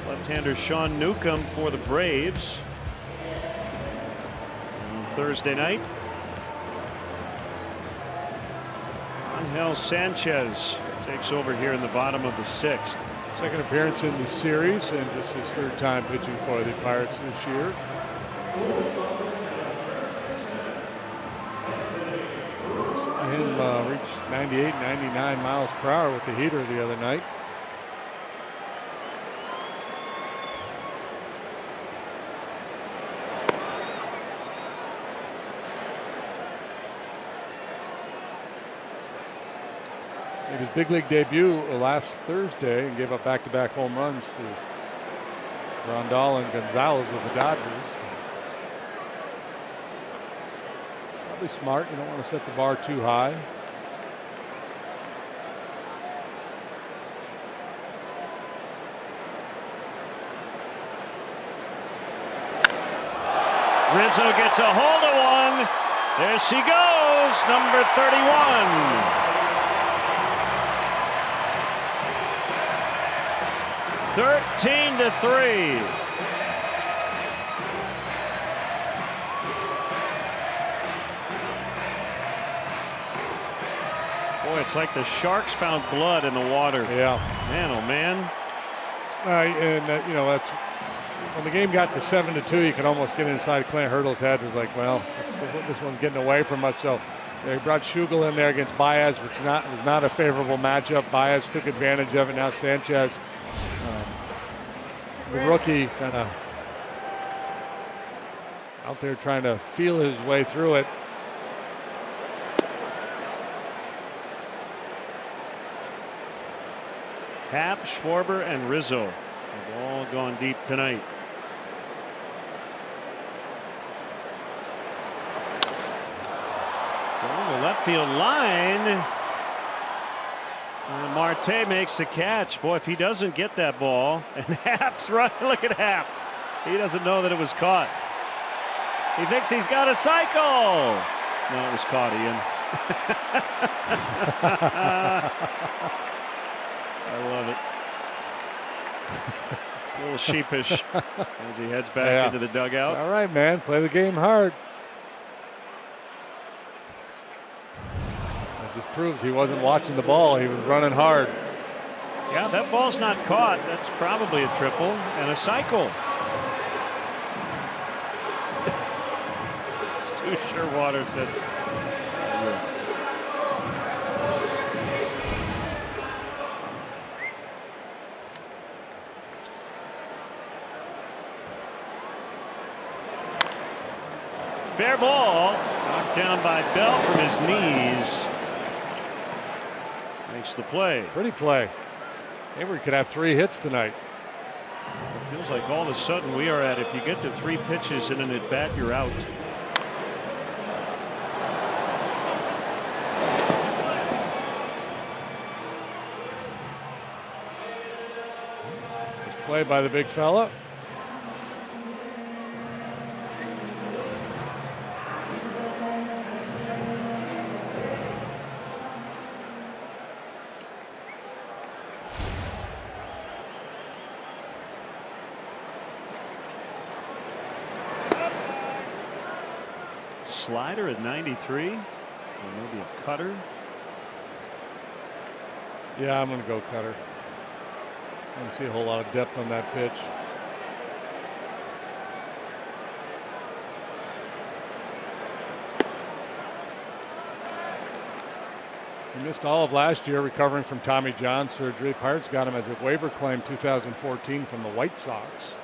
[SPEAKER 2] Left-hander Sean Newcomb for the Braves. On Thursday night, Angel Sanchez takes over here in the bottom of the 6th.
[SPEAKER 3] Second appearance in the series and just his 3rd time pitching for the Pirates this year. Saw him reach 98, 99 miles per hour with the heater the other night. Made his big league debut last Thursday and gave up back-to-back home runs to Rondal and Gonzalez with the Dodgers. Probably smart. You don't want to set the bar too high.
[SPEAKER 2] Rizzo gets a hold of one. There she goes, number 31. 13-3. Boy, it's like the Sharks found blood in the water.
[SPEAKER 3] Yeah.
[SPEAKER 2] Man, oh man.
[SPEAKER 3] You know, that's when the game got to 7-2. You could almost get inside Clint Hurdle's head. It was like, well, this one's getting away from us. So they brought Schugel in there against Baez, which was not a favorable matchup. Baez took advantage of it. Now Sanchez, the rookie, kind of out there trying to feel his way through it.
[SPEAKER 2] Happ, Schwarber, and Rizzo have all gone deep tonight. Going the left field line. And Marte makes the catch. Boy, if he doesn't get that ball, and Happ's running, look at Happ. He doesn't know that it was caught. He thinks he's got a cycle. No, it was caught, Ian. I love it. A little sheepish as he heads back into the dugout.
[SPEAKER 3] It's all right, man. Play the game hard. Just proves he wasn't watching the ball. He was running hard.
[SPEAKER 2] Yeah, that ball's not caught. That's probably a triple and a cycle. Stu Sherwater said. Fair ball. Knocked down by Bell from his knees. Makes the play.
[SPEAKER 3] Pretty play. Avery could have 3 hits tonight.
[SPEAKER 2] It feels like all of a sudden we are at, if you get to 3 pitches in an at bat, you're out.
[SPEAKER 3] Nice play by the big fella.
[SPEAKER 2] Slider at 93, or maybe a cutter.
[SPEAKER 3] Yeah, I'm going to go cutter. I don't see a whole lot of depth on that pitch. He missed all of last year recovering from Tommy John surgery. Pirates got him as a waiver claim 2014 from the White Sox.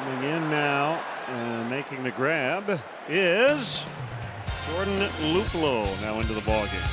[SPEAKER 2] Coming in now and making the grab is Jordan Luplow, now into the ballgame.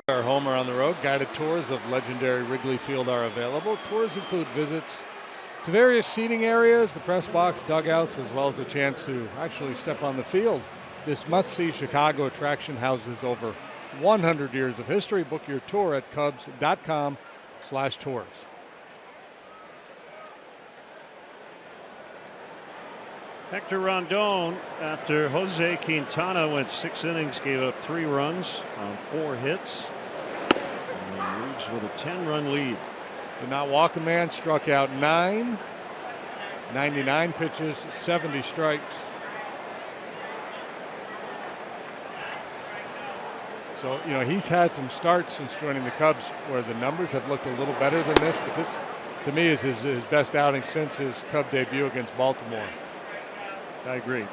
[SPEAKER 3] Our home or on the road, guided tours of legendary Wrigley Field are available. Tours include visits to various seating areas, the press box, dugouts, as well as a chance to actually step on the field. This must-see Chicago attraction houses over 100 years of history. Book your tour at Cubs.com/tours.
[SPEAKER 2] Hector Rondon, after Jose Quintana went 6 innings, gave up 3 runs on 4 hits, and leaves with a 10-run lead.
[SPEAKER 3] Did not walk a man, struck out 9, 99 pitches, 70 strikes. So, you know, he's had some starts since joining the Cubs where the numbers have looked a little better than this, but this, to me, is his best outing since his Cub debut against Baltimore.
[SPEAKER 2] I agree.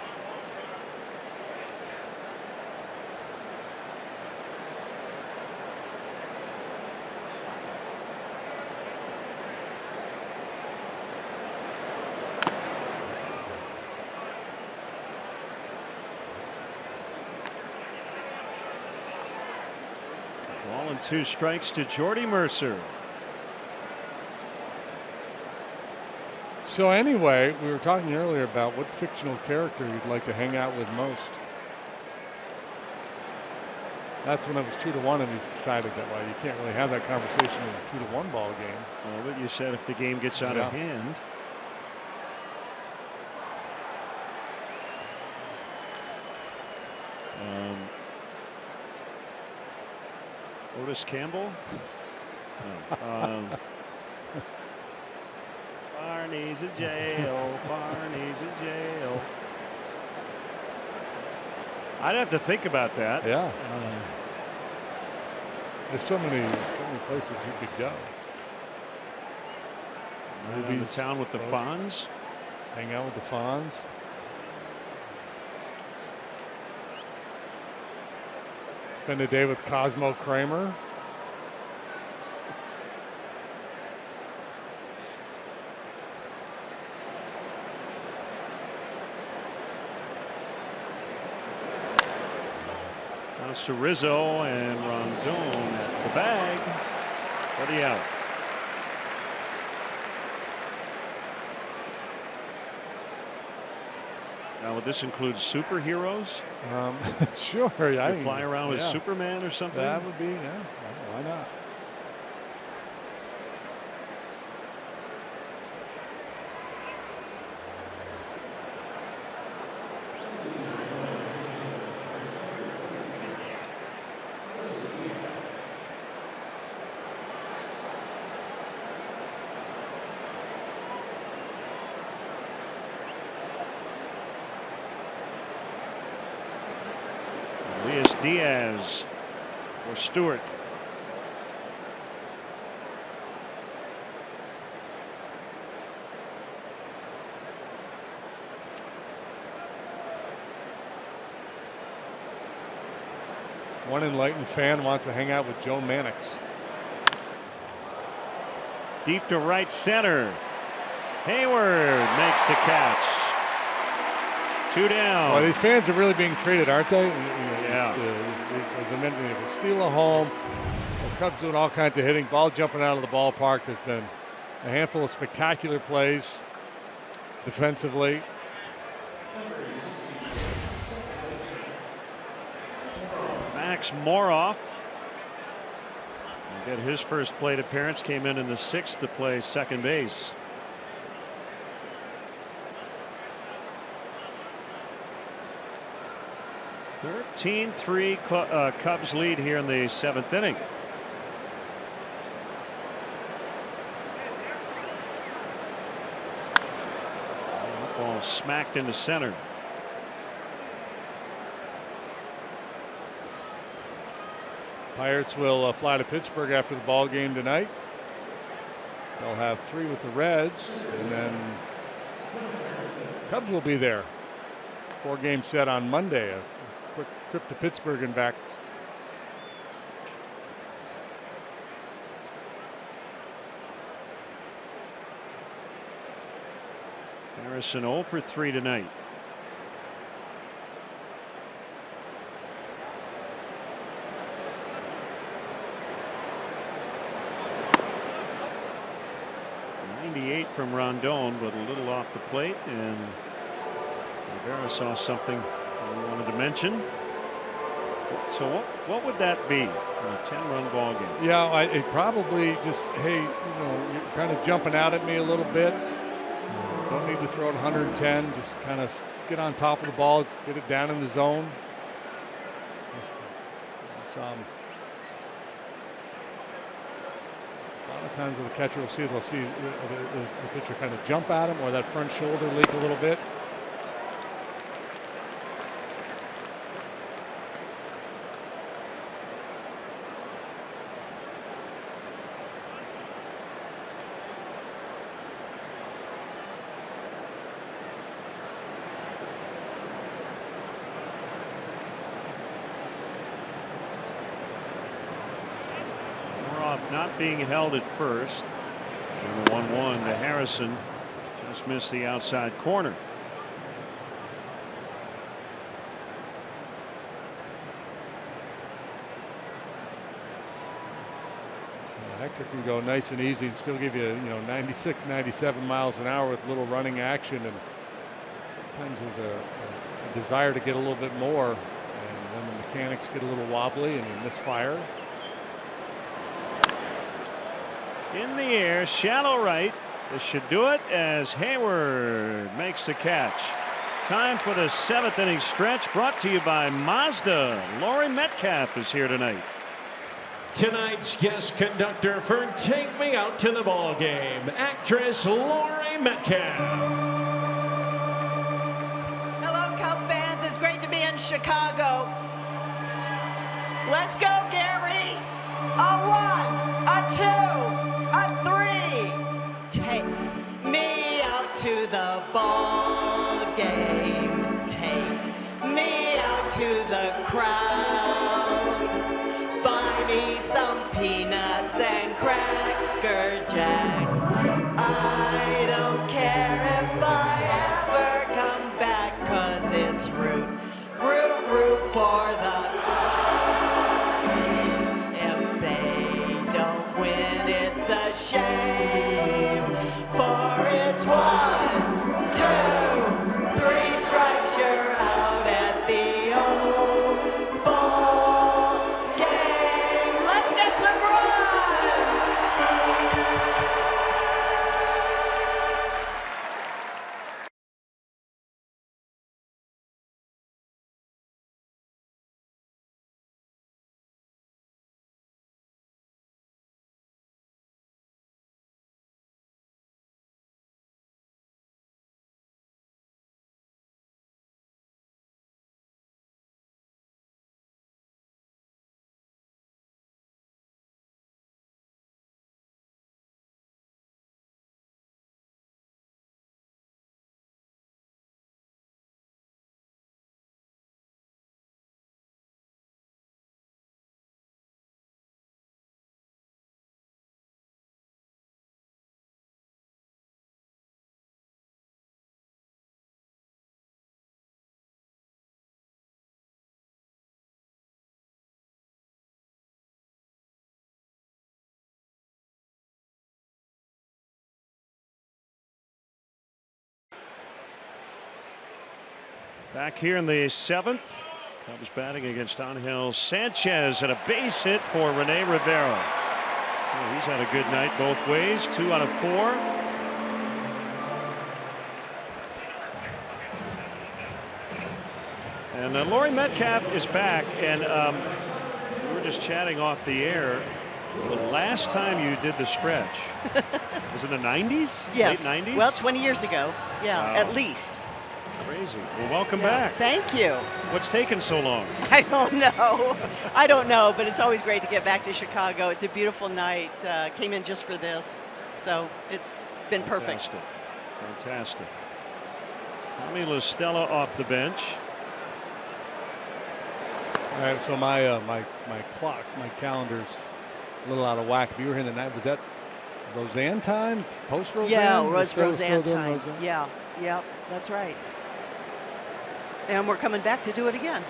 [SPEAKER 2] Ball and 2 strikes to Jordy Mercer.
[SPEAKER 3] So anyway, we were talking earlier about what fictional character you'd like to hang out with most. That's when it was 2-1, and he's decided that, well, you can't really have that conversation in a 2-1 ball game.
[SPEAKER 2] Well, but you said if the game gets out of hand. Otis Campbell? No. Barney's a jail. Barney's a jail. I'd have to think about that.
[SPEAKER 3] Yeah. There's so many places you could go.
[SPEAKER 2] Movies, the town with the Fonz.
[SPEAKER 3] Hang out with the Fonz. Spend a day with Cosmo Kramer.
[SPEAKER 2] Bounce to Rizzo, and Rondon at the bag for the out. Now, would this include superheroes?
[SPEAKER 3] Sure.
[SPEAKER 2] You fly around with Superman or something?
[SPEAKER 3] That would be, yeah. Why not?
[SPEAKER 2] Diaz or Stewart.
[SPEAKER 3] One enlightened fan wants to hang out with Joe Mannix.
[SPEAKER 2] Deep to right center. Hayward makes the catch. 2 down.
[SPEAKER 3] Well, these fans are really being treated, aren't they?
[SPEAKER 2] Yeah.
[SPEAKER 3] As I mentioned, they steal a home. The Cubs doing all kinds of hitting, ball jumping out of the ballpark. There's been a handful of spectacular plays defensively.
[SPEAKER 2] Max Moroff will get his first plate appearance. Came in the 6th to play second base. (13-3) Cubs lead here in the 7th inning. Ball smacked into center.
[SPEAKER 3] Pirates will fly to Pittsburgh after the ball game tonight. They'll have 3 with the Reds, and then Cubs will be there. 4-game set on Monday. A quick trip to Pittsburgh and back.
[SPEAKER 2] Harrison 0 for 3 tonight. 98 from Rondon, but a little off the plate, and Rivera saw something I wanted to mention. So what would that be in a 10-run ball game?
[SPEAKER 3] Yeah, it probably just, hey, you're kind of jumping out at me a little bit. Don't need to throw it 110. Just kind of get on top of the ball, get it down in the zone. It's, a lot of times with the catcher, they'll see the pitcher kind of jump at him, or that front shoulder leak a little bit.
[SPEAKER 2] Not being held at first. And the 1-1 to Harrison just missed the outside corner.
[SPEAKER 3] Hector can go nice and easy and still give you 96, 97 miles an hour with a little running action, and sometimes there's a desire to get a little bit more, and then the mechanics get a little wobbly and you misfire.
[SPEAKER 2] In the air, shallow right. This should do it as Hayward makes the catch. Time for the 7th inning stretch, brought to you by Mazda. Laurie Metcalf is here tonight.
[SPEAKER 5] Tonight's guest conductor for Take Me Out to the Ball Game, actress Laurie Metcalf.
[SPEAKER 6] Hello, Cub fans. It's great to be in Chicago. Let's go, Gary. A 1, a 2. A 3. Take me out to the ball game. Take me out to the crowd. Buy me some peanuts and Cracker Jack. I don't care if I ever come back, 'cause it's root for the. A shame, for it's 1, 2, 3 strikes, you're out at the old ball game. Let's get some runs.
[SPEAKER 2] Back here in the 7th, Cubs batting against Angel Sanchez, and a base hit for Rene Rivera. Oh, he's had a good night both ways, 2 out of 4. And Laurie Metcalf is back, and we were just chatting off the air. The last time you did the stretch was in the 90s?
[SPEAKER 6] Yes.
[SPEAKER 2] Late 90s?
[SPEAKER 6] Well, 20 years ago. Yeah,
[SPEAKER 2] Wow.
[SPEAKER 6] at least.
[SPEAKER 2] Crazy. Well, welcome back.
[SPEAKER 6] Thank you.
[SPEAKER 2] What's taking so long?
[SPEAKER 6] I don't know. I don't know, but it's always great to get back to Chicago. It's a beautiful night. Came in just for this, so it's been perfect.
[SPEAKER 2] Fantastic. Fantastic. Tommy La Stella off the bench.
[SPEAKER 3] All right, so my clock, my calendar's a little out of whack. If you were here the night, was that Roseanne time? Post Roseanne?
[SPEAKER 6] Yeah, it was
[SPEAKER 3] Still
[SPEAKER 6] Roseanne
[SPEAKER 3] doing
[SPEAKER 6] time.
[SPEAKER 3] Roseanne?
[SPEAKER 6] Yeah, that's right. And we're coming back to do it again.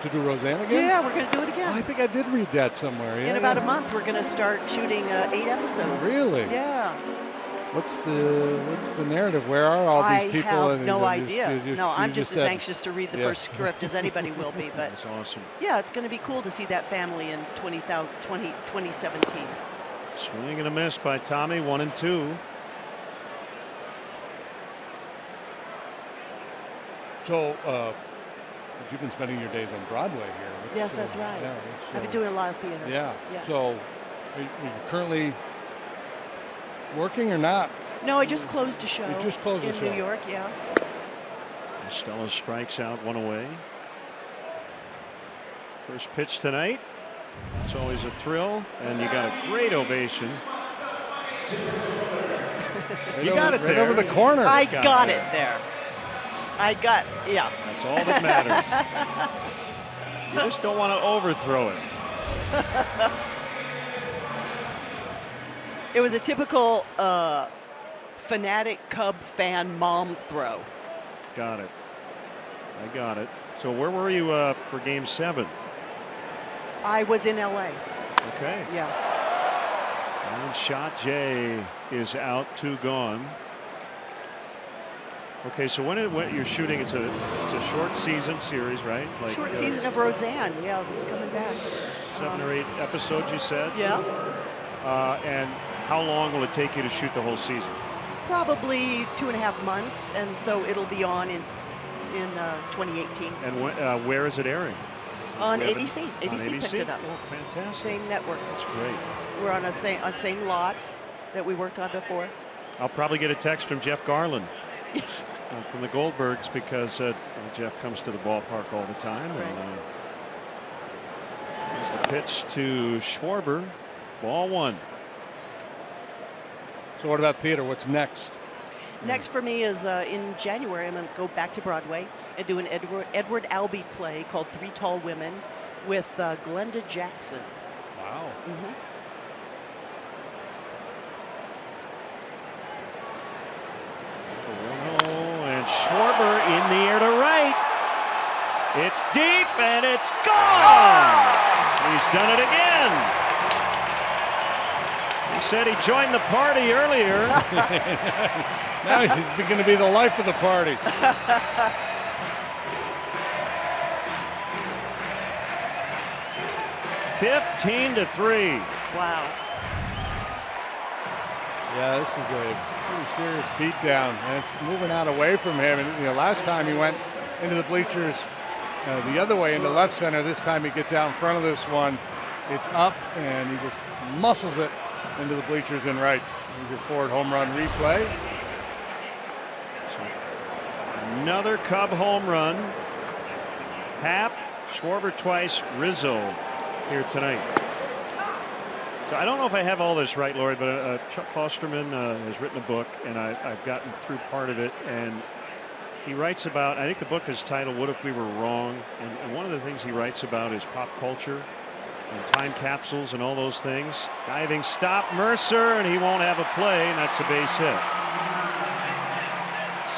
[SPEAKER 3] to do Roseanne again?
[SPEAKER 6] Yeah, we're going to do it again.
[SPEAKER 3] Oh, I think I did read that somewhere. Yeah,
[SPEAKER 6] In about a month, we're going to start shooting 8 episodes.
[SPEAKER 3] Really?
[SPEAKER 6] Yeah.
[SPEAKER 3] What's the narrative? Where are all these people?
[SPEAKER 6] I have no idea. I'm just as
[SPEAKER 3] said,
[SPEAKER 6] anxious to read the first script as anybody will be. But
[SPEAKER 2] that's awesome.
[SPEAKER 6] Yeah, it's going to be cool to see that family in 2017.
[SPEAKER 2] Swing and a miss by Tommy, 1-2.
[SPEAKER 3] So, you've been spending your days on Broadway here.
[SPEAKER 6] Yes, that's right.
[SPEAKER 3] Yeah,
[SPEAKER 6] I've been doing a lot of theater.
[SPEAKER 3] Yeah. So, are you currently working or not?
[SPEAKER 6] No, I just closed a show.
[SPEAKER 3] You just closed a show.
[SPEAKER 6] In New York, yeah.
[SPEAKER 2] Stella strikes out, 1 away. First pitch tonight. It's always a thrill, and you got a great ovation. You got it there.
[SPEAKER 3] Right over the corner.
[SPEAKER 6] I got it there. Yeah.
[SPEAKER 2] That's all that matters. You just don't want to overthrow it.
[SPEAKER 6] It was a typical fanatic Cub fan mom throw.
[SPEAKER 2] Got it. I got it. So where were you for Game 7?
[SPEAKER 6] I was in L.A.
[SPEAKER 2] Okay.
[SPEAKER 6] Yes.
[SPEAKER 2] And shot Jay is out, 2 gone. Okay, so when you're shooting, it's a short season series, right? Like,
[SPEAKER 6] short season of Roseanne. Yeah, it's coming back.
[SPEAKER 2] 7 or 8 episodes, you said?
[SPEAKER 6] Yeah.
[SPEAKER 2] And how long will it take you to shoot the whole season?
[SPEAKER 6] Probably 2.5 months, and so it'll be on in 2018.
[SPEAKER 2] And where is it airing?
[SPEAKER 6] On ABC. ABC picked it up.
[SPEAKER 2] Oh, fantastic.
[SPEAKER 6] Same network.
[SPEAKER 2] That's great.
[SPEAKER 6] We're on a same lot that we worked on before.
[SPEAKER 2] I'll probably get a text from Jeff Garland from the Goldbergs because Jeff comes to the ballpark all the time.
[SPEAKER 6] Right.
[SPEAKER 2] And here's the pitch to Schwarber. Ball 1.
[SPEAKER 3] So what about theater? What's next?
[SPEAKER 6] Next for me is in January, I'm going to go back to Broadway and do an Edward Albee play called 3 Tall Women with Glenda Jackson.
[SPEAKER 3] Wow.
[SPEAKER 6] Mm-hmm.
[SPEAKER 2] And Schwarber in the air to right. It's deep and it's gone. He's done it again. He said he joined the party earlier.
[SPEAKER 3] Now he's going to be the life of the party.
[SPEAKER 2] 15-3.
[SPEAKER 6] Wow.
[SPEAKER 3] Yeah, this is a pretty serious beatdown, and it's moving out away from him. And last time he went into the bleachers the other way into left center. This time he gets out in front of this one. It's up, and he just muscles it into the bleachers in right. Here's your forward home run replay.
[SPEAKER 2] Another Cub home run. Happ, Schwarber twice, Rizzo here tonight. So I don't know if I have all this right, Lori, but Chuck Klosterman has written a book, and I've gotten through part of it, and he writes about, I think the book is titled What If We Were Wrong, and one of the things he writes about is pop culture and time capsules and all those things. Diving stop, Mercer, and he won't have a play, and that's a base hit.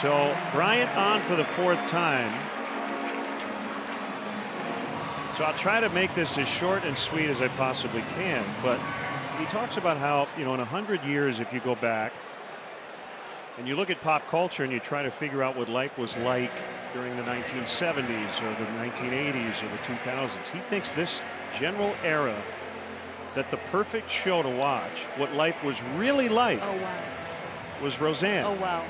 [SPEAKER 2] So Bryant on for the 4th time. So I'll try to make this as short and sweet as I possibly can, but he talks about how, in 100 years, if you go back and you look at pop culture and you try to figure out what life was like during the 1970s or the 1980s or the 2000s, he thinks this general era, that the perfect show to watch, what life was really like, was Roseanne.
[SPEAKER 6] Oh, wow.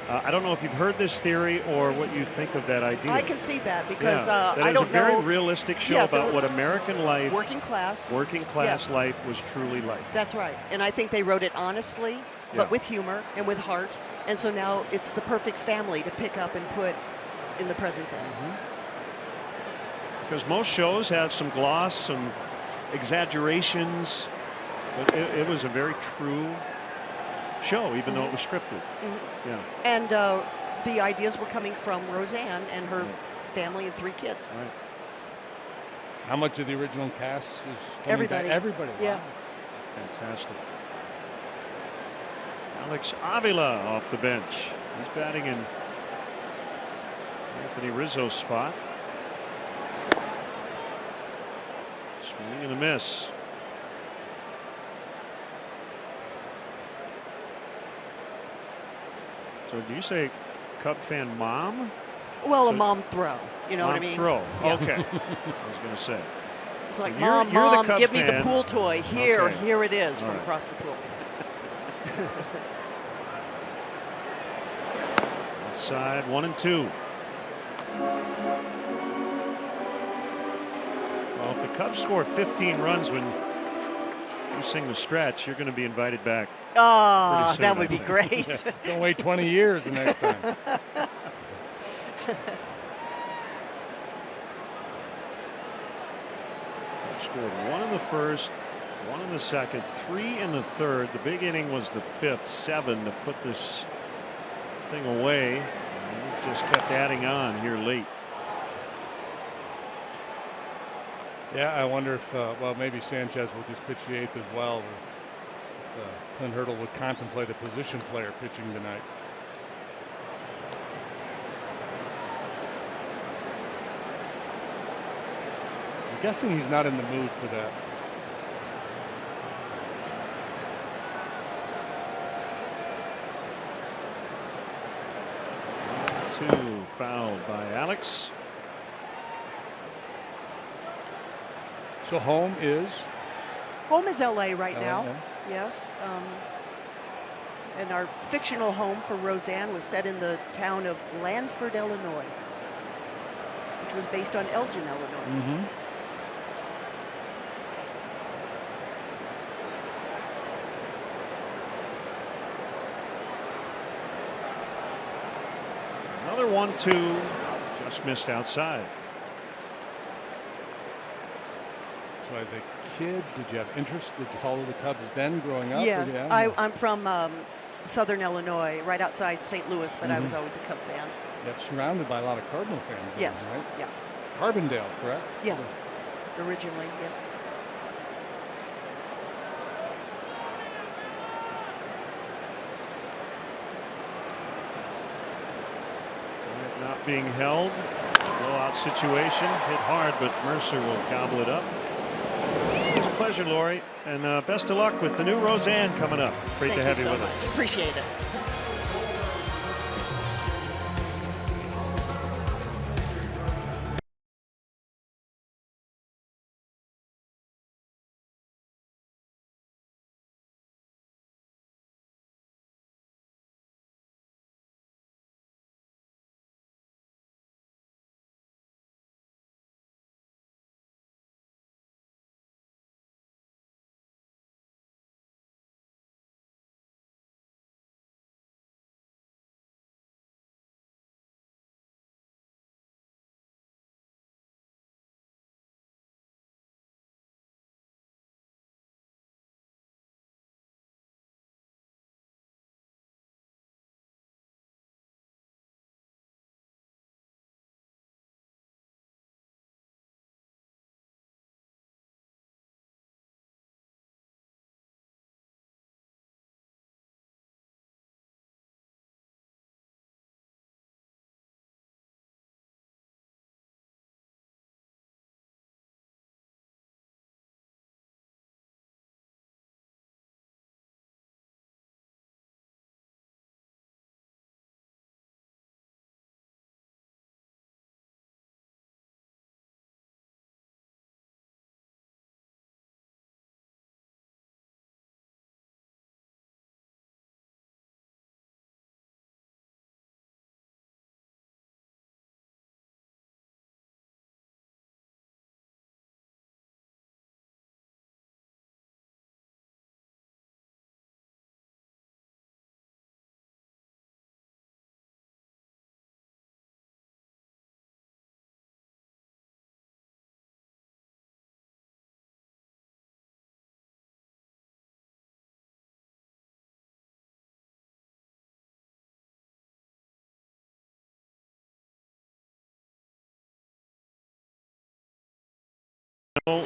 [SPEAKER 2] I don't know if you've heard this theory or what you think of that idea.
[SPEAKER 6] I can see that because
[SPEAKER 2] that
[SPEAKER 6] I don't
[SPEAKER 2] a very
[SPEAKER 6] know.
[SPEAKER 2] realistic show about what American life,
[SPEAKER 6] working class
[SPEAKER 2] life was truly like.
[SPEAKER 6] That's right. And I think they wrote it honestly, but with humor and with heart. And so now it's the perfect family to pick up and put in the present day.
[SPEAKER 2] Mm-hmm. Because most shows have some gloss, some exaggerations, but it was a very true show, even though it was scripted.
[SPEAKER 6] Mm-hmm.
[SPEAKER 2] Yeah.
[SPEAKER 6] And the ideas were coming from Roseanne and her family and 3 kids.
[SPEAKER 2] Right.
[SPEAKER 3] How much of the original cast is coming
[SPEAKER 6] Everybody.
[SPEAKER 3] back? Everybody.
[SPEAKER 6] Yeah.
[SPEAKER 3] Wow.
[SPEAKER 2] Fantastic. Alex Avila off the bench. He's batting in Anthony Rizzo's spot. Swing and a miss. So do you say Cub fan mom?
[SPEAKER 7] Well,
[SPEAKER 2] So
[SPEAKER 7] a mom throw. You know what I
[SPEAKER 2] mom
[SPEAKER 7] mean?
[SPEAKER 2] throw.
[SPEAKER 7] Yeah.
[SPEAKER 2] Okay. I was going to say.
[SPEAKER 7] It's like,
[SPEAKER 2] You're-
[SPEAKER 7] Mom,
[SPEAKER 2] you're the
[SPEAKER 7] Mom,
[SPEAKER 2] Cub
[SPEAKER 7] give me the
[SPEAKER 2] fan.
[SPEAKER 7] pool toy. Here,
[SPEAKER 2] Okay.
[SPEAKER 7] here it is
[SPEAKER 2] All
[SPEAKER 7] from
[SPEAKER 2] right.
[SPEAKER 7] across the pool.
[SPEAKER 2] Outside, 1-2. Well, if the Cubs score 15 runs when you sing the stretch, you're going to be invited back.
[SPEAKER 7] Oh,
[SPEAKER 2] Pretty soon,
[SPEAKER 7] that would
[SPEAKER 2] I
[SPEAKER 7] be
[SPEAKER 2] think.
[SPEAKER 7] great.
[SPEAKER 3] Don't wait 20 years the next time.
[SPEAKER 2] Cubs scored 1 in the first, 1 in the second, 3 in the third. The big inning was the fifth, 7 to put this thing away. And we've just kept adding on here late.
[SPEAKER 3] Yeah, I wonder if, well, maybe Sanchez will just pitch the 8th as well. If Clint Hurdle would contemplate a position player pitching tonight. I'm guessing he's not in the mood for that.
[SPEAKER 2] Two fouled by Alex.
[SPEAKER 3] So home is
[SPEAKER 7] Home is LA right
[SPEAKER 3] LA,
[SPEAKER 7] now.
[SPEAKER 3] yeah.
[SPEAKER 7] Yes. And our fictional home for Roseanne was set in the town of Lanford, Illinois, which was based on Elgin, Illinois.
[SPEAKER 3] Mm-hmm.
[SPEAKER 2] Another 1-2, just missed outside.
[SPEAKER 3] So as a kid, did you have interest? Did you follow the Cubs then growing up?
[SPEAKER 7] Yes,
[SPEAKER 3] Yeah.
[SPEAKER 7] I'm from Southern Illinois, right outside St. Louis, but I was always a Cub fan.
[SPEAKER 3] Yeah, surrounded by a lot of Cardinal fans. Then,
[SPEAKER 7] Yes.
[SPEAKER 3] right?
[SPEAKER 7] Yeah.
[SPEAKER 3] Carbondale, correct?
[SPEAKER 7] Yes. Originally, yeah.
[SPEAKER 2] Not being held. Blowout situation. Hit hard, but Mercer will gobble it up. It's a pleasure, Lori, and best of luck with the new Roseanne coming up. Great to have you
[SPEAKER 7] so
[SPEAKER 2] with
[SPEAKER 7] much.
[SPEAKER 2] us.
[SPEAKER 7] Appreciate it.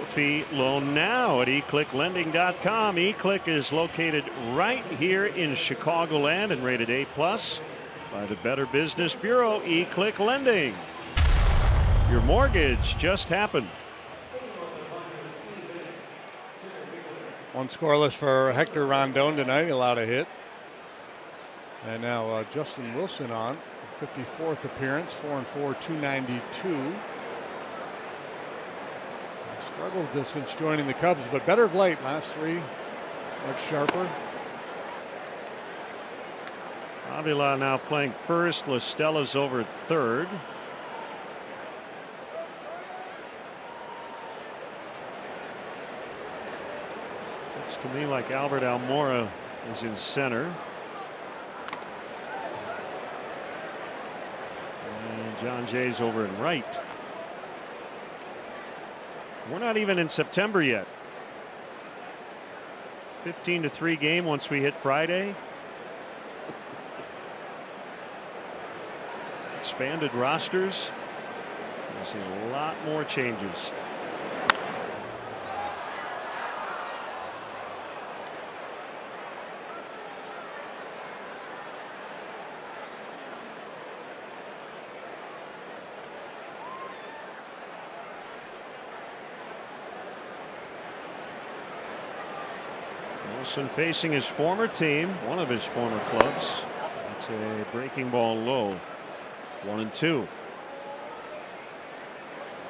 [SPEAKER 2] Fee loan now at eclicklending.com. eClick is located right here in Chicagoland and rated A+ by the Better Business Bureau. eClick Lending. Your mortgage just happened.
[SPEAKER 3] One scoreless for Hector Rondon tonight. Allowed a hit. And now Justin Wilson on 54th appearance, 4-4, 292. Struggled since joining the Cubs, but better of late. Last three, much sharper.
[SPEAKER 2] Avila now playing first. La Stella's over at third. Looks to me like Albert Almora is in center. And John Jay's over in right. We're not even in September yet. 15-3 game once we hit Friday. Expanded rosters. We'll see a lot more changes. Wilson facing his former team, one of his former clubs. That's a breaking ball low. 1-2.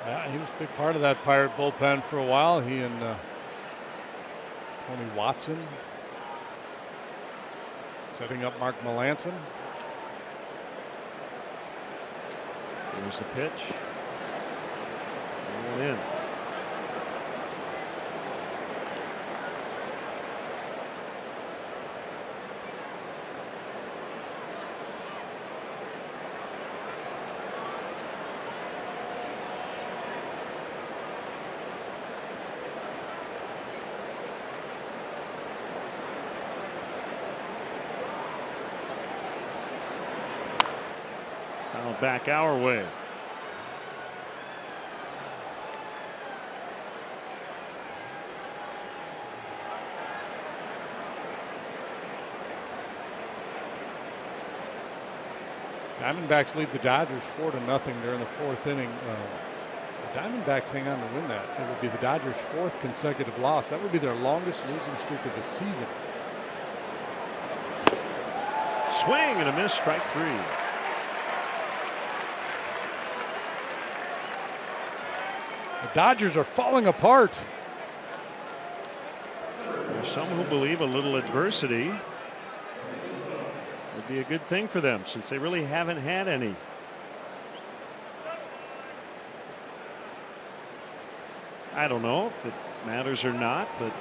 [SPEAKER 3] Yeah, he was a big part of that Pirate bullpen for a while. He and Tony Watson setting up Mark Melancon.
[SPEAKER 2] Here's the pitch. One in. Back our way.
[SPEAKER 3] Diamondbacks lead the Dodgers 4-0 during the fourth inning. The Diamondbacks hang on to win that. It would be the Dodgers' fourth consecutive loss. That would be their longest losing streak of the season.
[SPEAKER 2] Swing and a miss, strike three.
[SPEAKER 3] The Dodgers are falling apart.
[SPEAKER 2] There's some who believe a little adversity would be a good thing for them since they really haven't had any. I don't know if it matters or not, but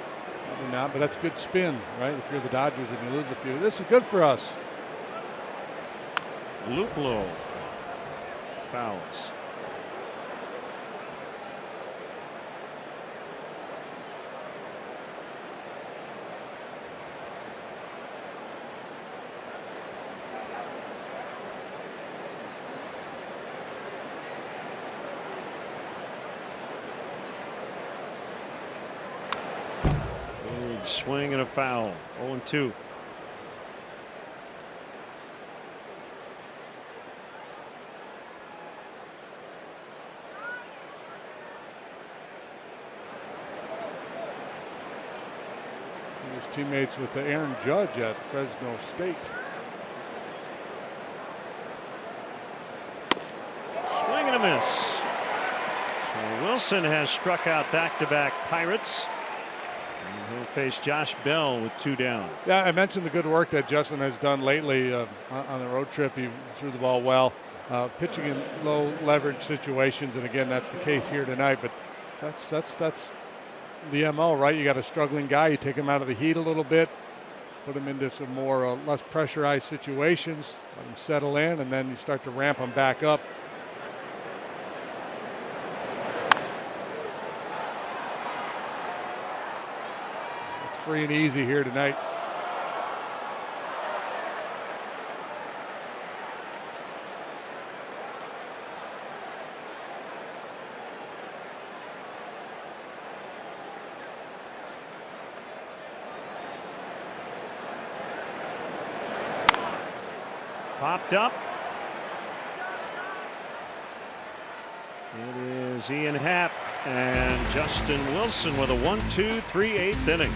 [SPEAKER 3] probably not. But that's good spin, right? If you're the Dodgers and you lose a few, this is good for us.
[SPEAKER 2] Luplow fouls. Swing and a foul. 0-2.
[SPEAKER 3] He was teammates with Aaron Judge at Fresno State.
[SPEAKER 2] Swing and a miss. So Wilson has struck out back-to-back Pirates. And he'll face Josh Bell with two down.
[SPEAKER 3] Yeah, I mentioned the good work that Justin has done lately on the road trip. He threw the ball well, pitching in low leverage situations, and again, that's the case here tonight. But that's the MO, right? You got a struggling guy, you take him out of the heat a little bit, put him into some more less pressurized situations, let him settle in, and then you start to ramp him back up. Free and easy here tonight.
[SPEAKER 2] Popped up. It is Ian Happ and Justin Wilson with a 1-2-3 8th inning.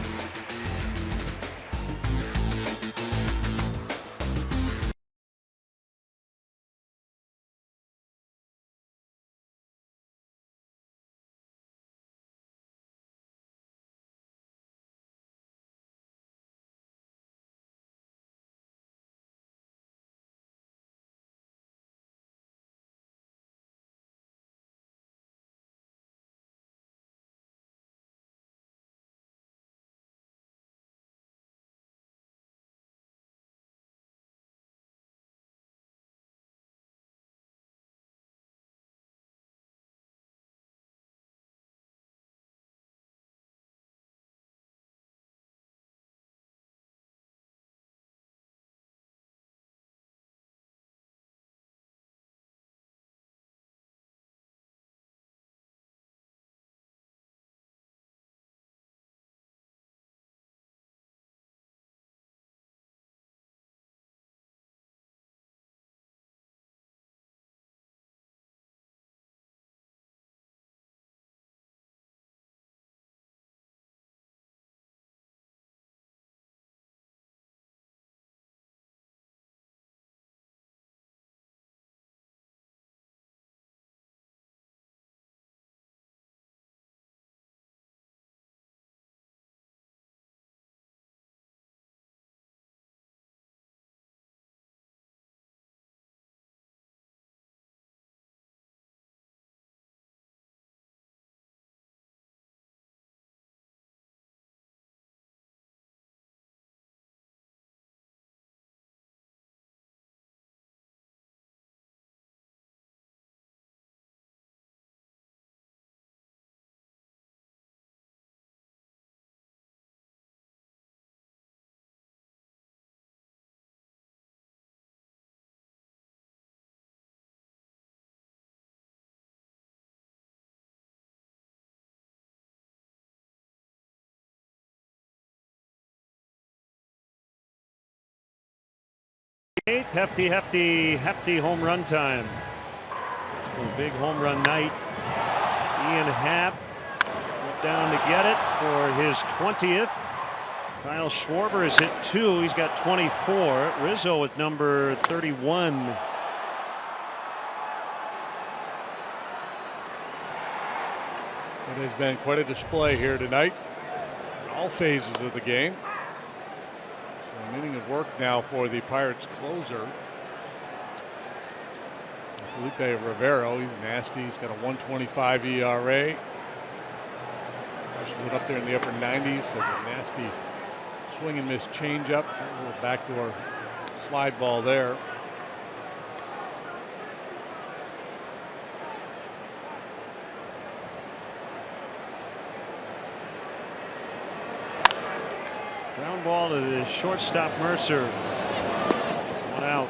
[SPEAKER 2] Hefty home run time. A big home run night. Ian Happ went down to get it for his 20th. Kyle Schwarber has hit 2. He's got 24. Rizzo with number 31.
[SPEAKER 3] It has been quite a display here tonight in all phases of the game. So an inning of work now for the Pirates closer. Felipe Rivero, he's nasty. He's got a 1.25 ERA. Pushes it up there in the upper 90s. Has a nasty swing and miss changeup. A little backdoor slide ball there.
[SPEAKER 2] Ground ball to the shortstop Mercer. 1 out.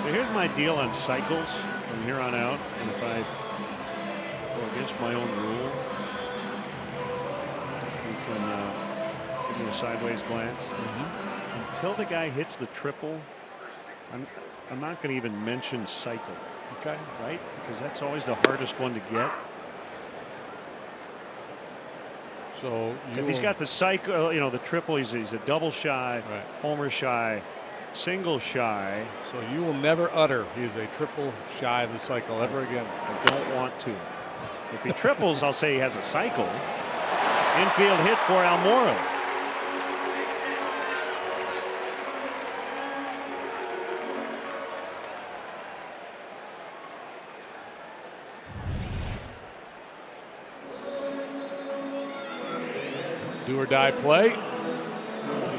[SPEAKER 2] So here's my deal on cycles from here on out. And if I go against my own rule, you can give me a sideways glance. Until the guy hits the triple, I'm not going to even mention cycle.
[SPEAKER 3] Okay.
[SPEAKER 2] Right? Because that's always the hardest one to get.
[SPEAKER 3] So
[SPEAKER 2] if he's got the cycle, you know, the triple, he's a double shy,
[SPEAKER 3] right,
[SPEAKER 2] homer shy, single shy.
[SPEAKER 3] So you will never utter he is a triple shy of the cycle ever again.
[SPEAKER 2] I don't want to. If he triples, I'll say he has a cycle. Infield hit for Almora.
[SPEAKER 3] Do or die play. If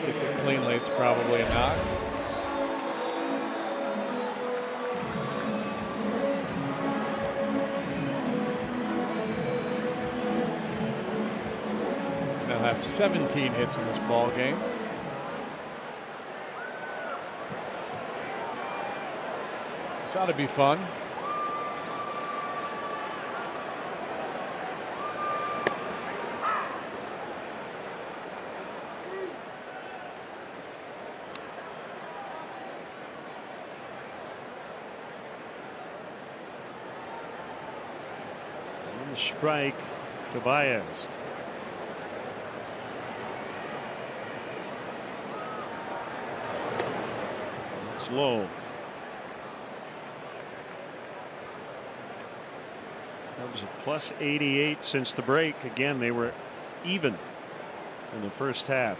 [SPEAKER 3] he gets it cleanly, it's probably a knock. They'll have 17 hits in this ball game. This ought to be fun.
[SPEAKER 2] Strike to Baez. It's low. Cubs a plus 88 since the break. Again, they were even in the first half.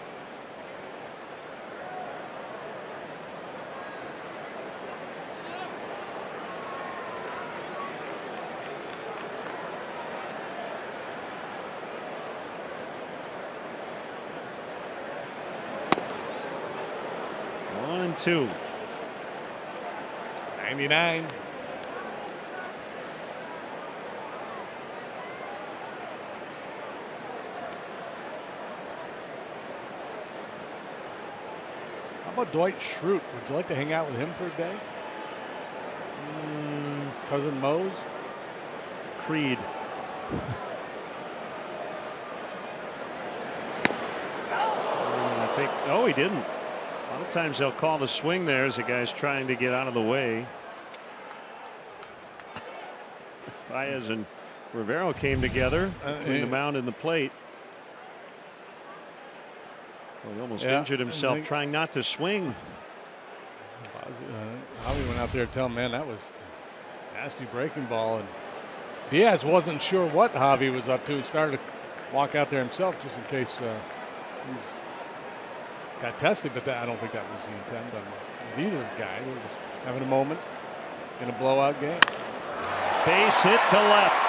[SPEAKER 2] One and two.
[SPEAKER 3] 99. How about Dwight Schrute? Would you like to hang out with him for a day? Cousin Mose?
[SPEAKER 2] Creed. I think, oh, he didn't. A lot of times they'll call the swing there as the guy's trying to get out of the way. Baez and Rivero came together between the mound and the plate. Well, he almost injured himself trying not to swing.
[SPEAKER 3] Javi went out there to tell him, man, that was nasty breaking ball. And Diaz wasn't sure what Javi was up to and started to walk out there himself just in case he got tested. But I don't think that was the intent of either guy. They were just having a moment in a blowout game.
[SPEAKER 2] Base hit to left.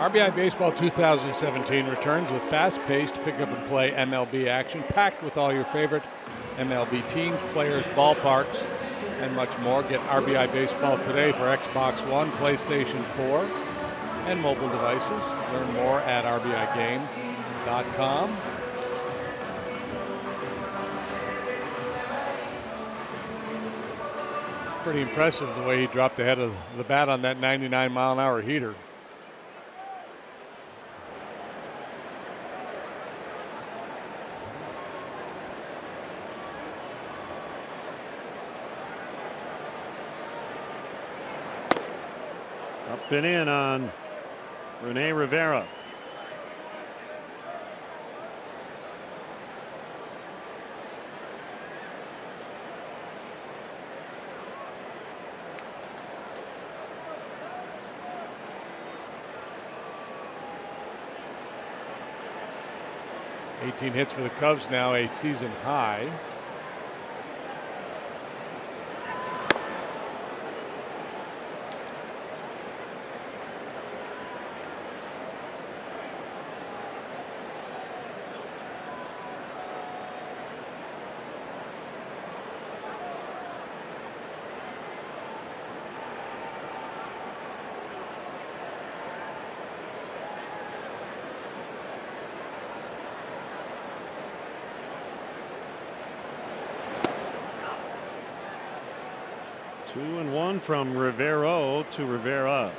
[SPEAKER 3] RBI Baseball 2017 returns with fast-paced pick-up-and-play MLB action, packed with all your favorite MLB teams, players, ballparks, and much more. Get RBI Baseball today for Xbox One, PlayStation 4, and mobile devices. Learn more at RBIGame.com. Pretty impressive the way he dropped the head of the bat on that 99-mile-an-hour heater.
[SPEAKER 2] Up and in on Rene Rivera.
[SPEAKER 3] $18 hits for the Cubs now, a season high.
[SPEAKER 2] Two and one from Rivero to Rivera.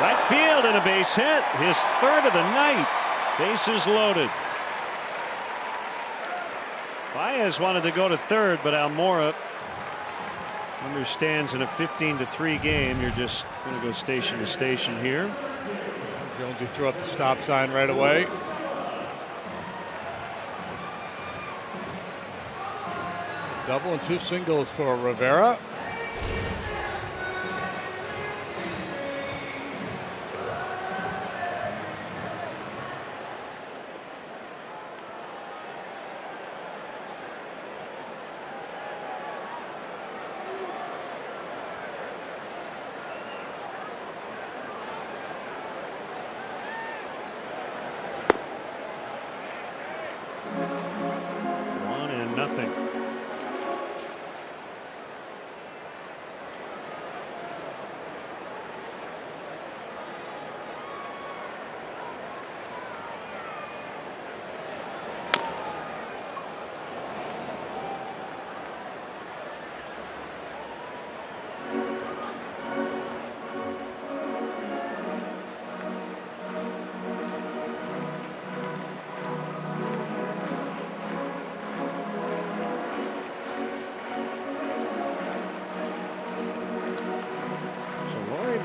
[SPEAKER 2] Right field and a base hit. His third of the night. Bases loaded. Baez wanted to go to third, but Almora understands in a 15-3 game, you're just going to go station to station here.
[SPEAKER 3] Jonesy threw up the stop sign right away. Double and two singles for Rivera.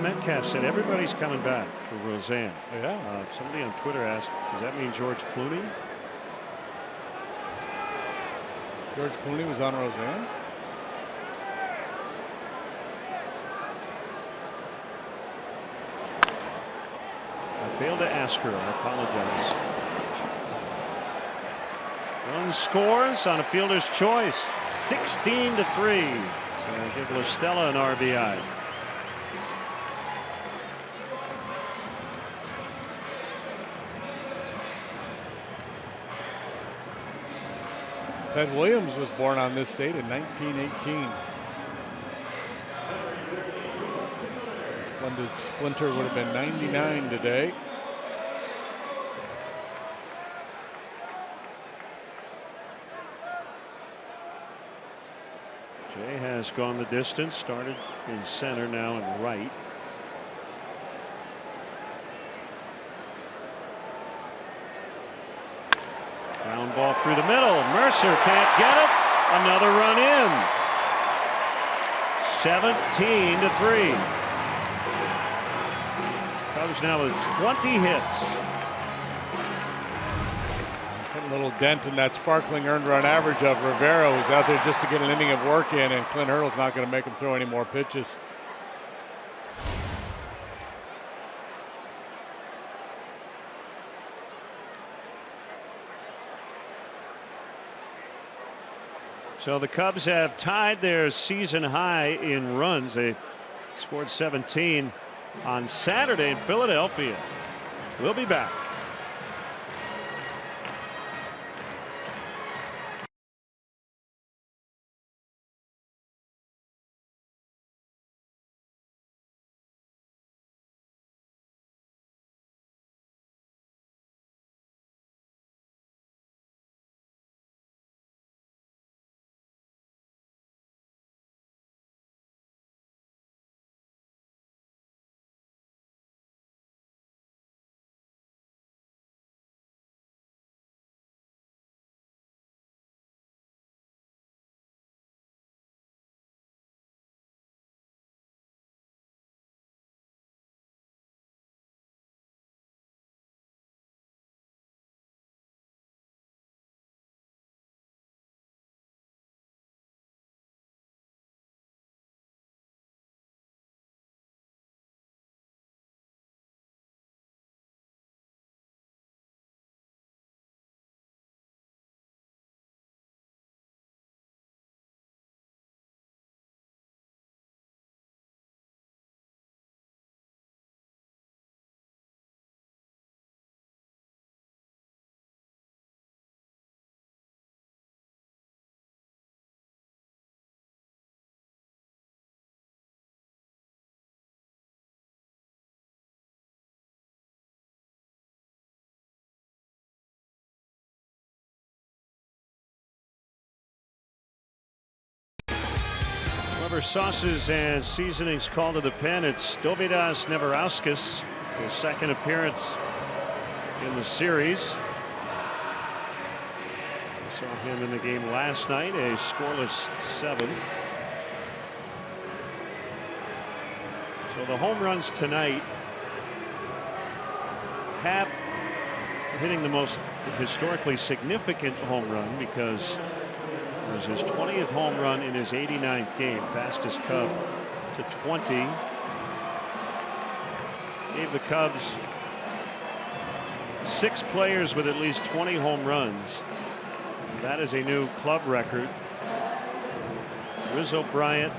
[SPEAKER 2] Metcalf said everybody's coming back for Roseanne.
[SPEAKER 3] Yeah.
[SPEAKER 2] Somebody on Twitter asked, does that mean George Clooney?
[SPEAKER 3] George Clooney was on Roseanne?
[SPEAKER 2] I failed to ask her. I apologize. One scores on a fielder's choice. 16-3. Give La Stella an RBI.
[SPEAKER 3] Ted Williams was born on this date in 1918. Splendid Splinter would have been 99 today.
[SPEAKER 2] Jay has gone the distance, started in center, now in right. Ground ball through the middle. Mercer can't get it. Another run in. 17-3. Cubs now with 20 hits.
[SPEAKER 3] Put a little dent in that sparkling earned run average of Rivera, who's out there just to get an inning of work in, and Clint Hurdle's not going to make him throw any more pitches.
[SPEAKER 2] So the Cubs have tied their season high in runs. They scored 17 on Saturday in Philadelphia. We'll be back. Whoever sauces and seasonings called to the pen, it's Dovydas Neverauskas, his second appearance in the series. We saw him in the game last night, a scoreless 7th. So the home runs tonight. Happ hitting the most historically significant home run because it was his 20th home run in his 89th game, fastest Cub to 20. Gave the Cubs 6 players with at least 20 home runs. That is a new club record. Rizzo, Bryant,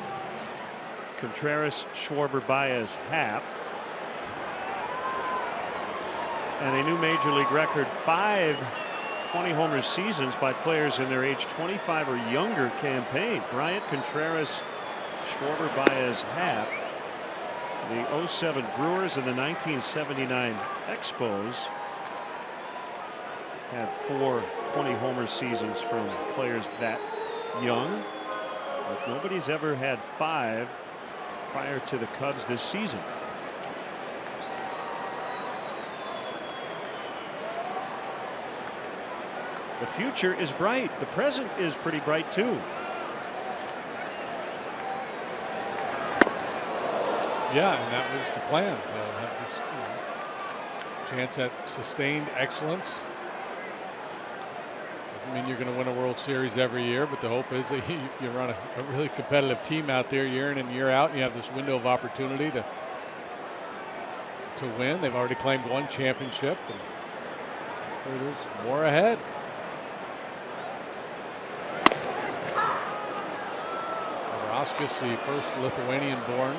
[SPEAKER 2] Contreras, Schwarber, Baez, Happ. And a new major league record, 5 20-homer seasons by players in their age 25 or younger campaign. Bryant, Contreras, Schwarber, Baez, Happ. The 07 Brewers and the 1979 Expos had 4 20-homer seasons from players that young. But nobody's ever had 5 prior to the Cubs this season. The future is bright. The present is pretty bright too.
[SPEAKER 3] Yeah, and that was the plan. Have this chance at sustained excellence. Doesn't mean you're going to win a World Series every year, but the hope is that you run a really competitive team out there year in and year out, and you have this window of opportunity to win. They've already claimed 1 championship, and so there's more ahead. Neverauskas, the first Lithuanian-born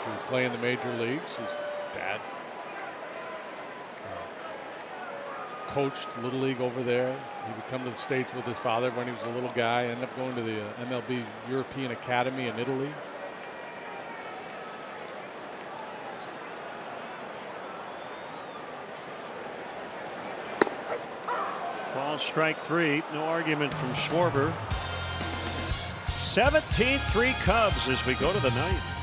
[SPEAKER 3] to play in the major leagues. His dad coached Little League over there. He would come to the States with his father when he was a little guy. Ended up going to the MLB European Academy in Italy.
[SPEAKER 2] Ball strike 3. No argument from Schwarber. 17-3 Cubs as we go to the 9th.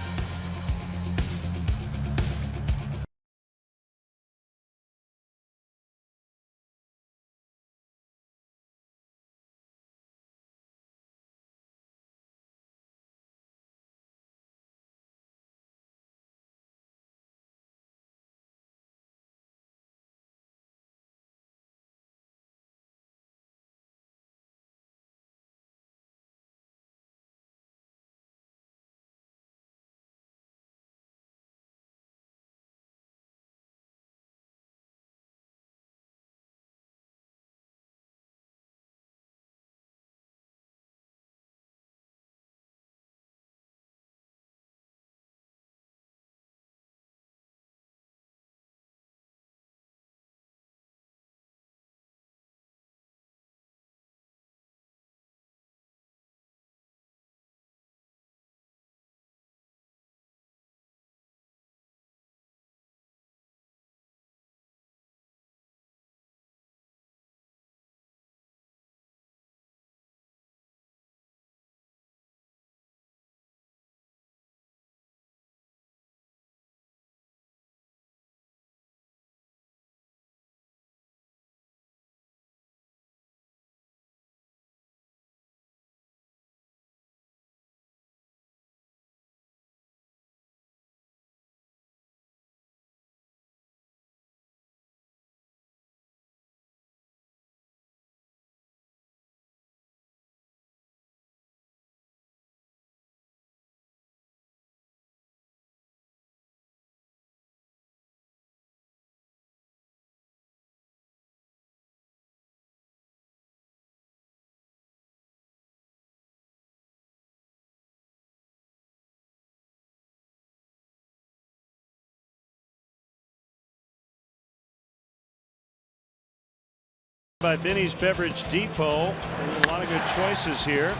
[SPEAKER 2] By Benny's Beverage Depot. A lot of good choices here.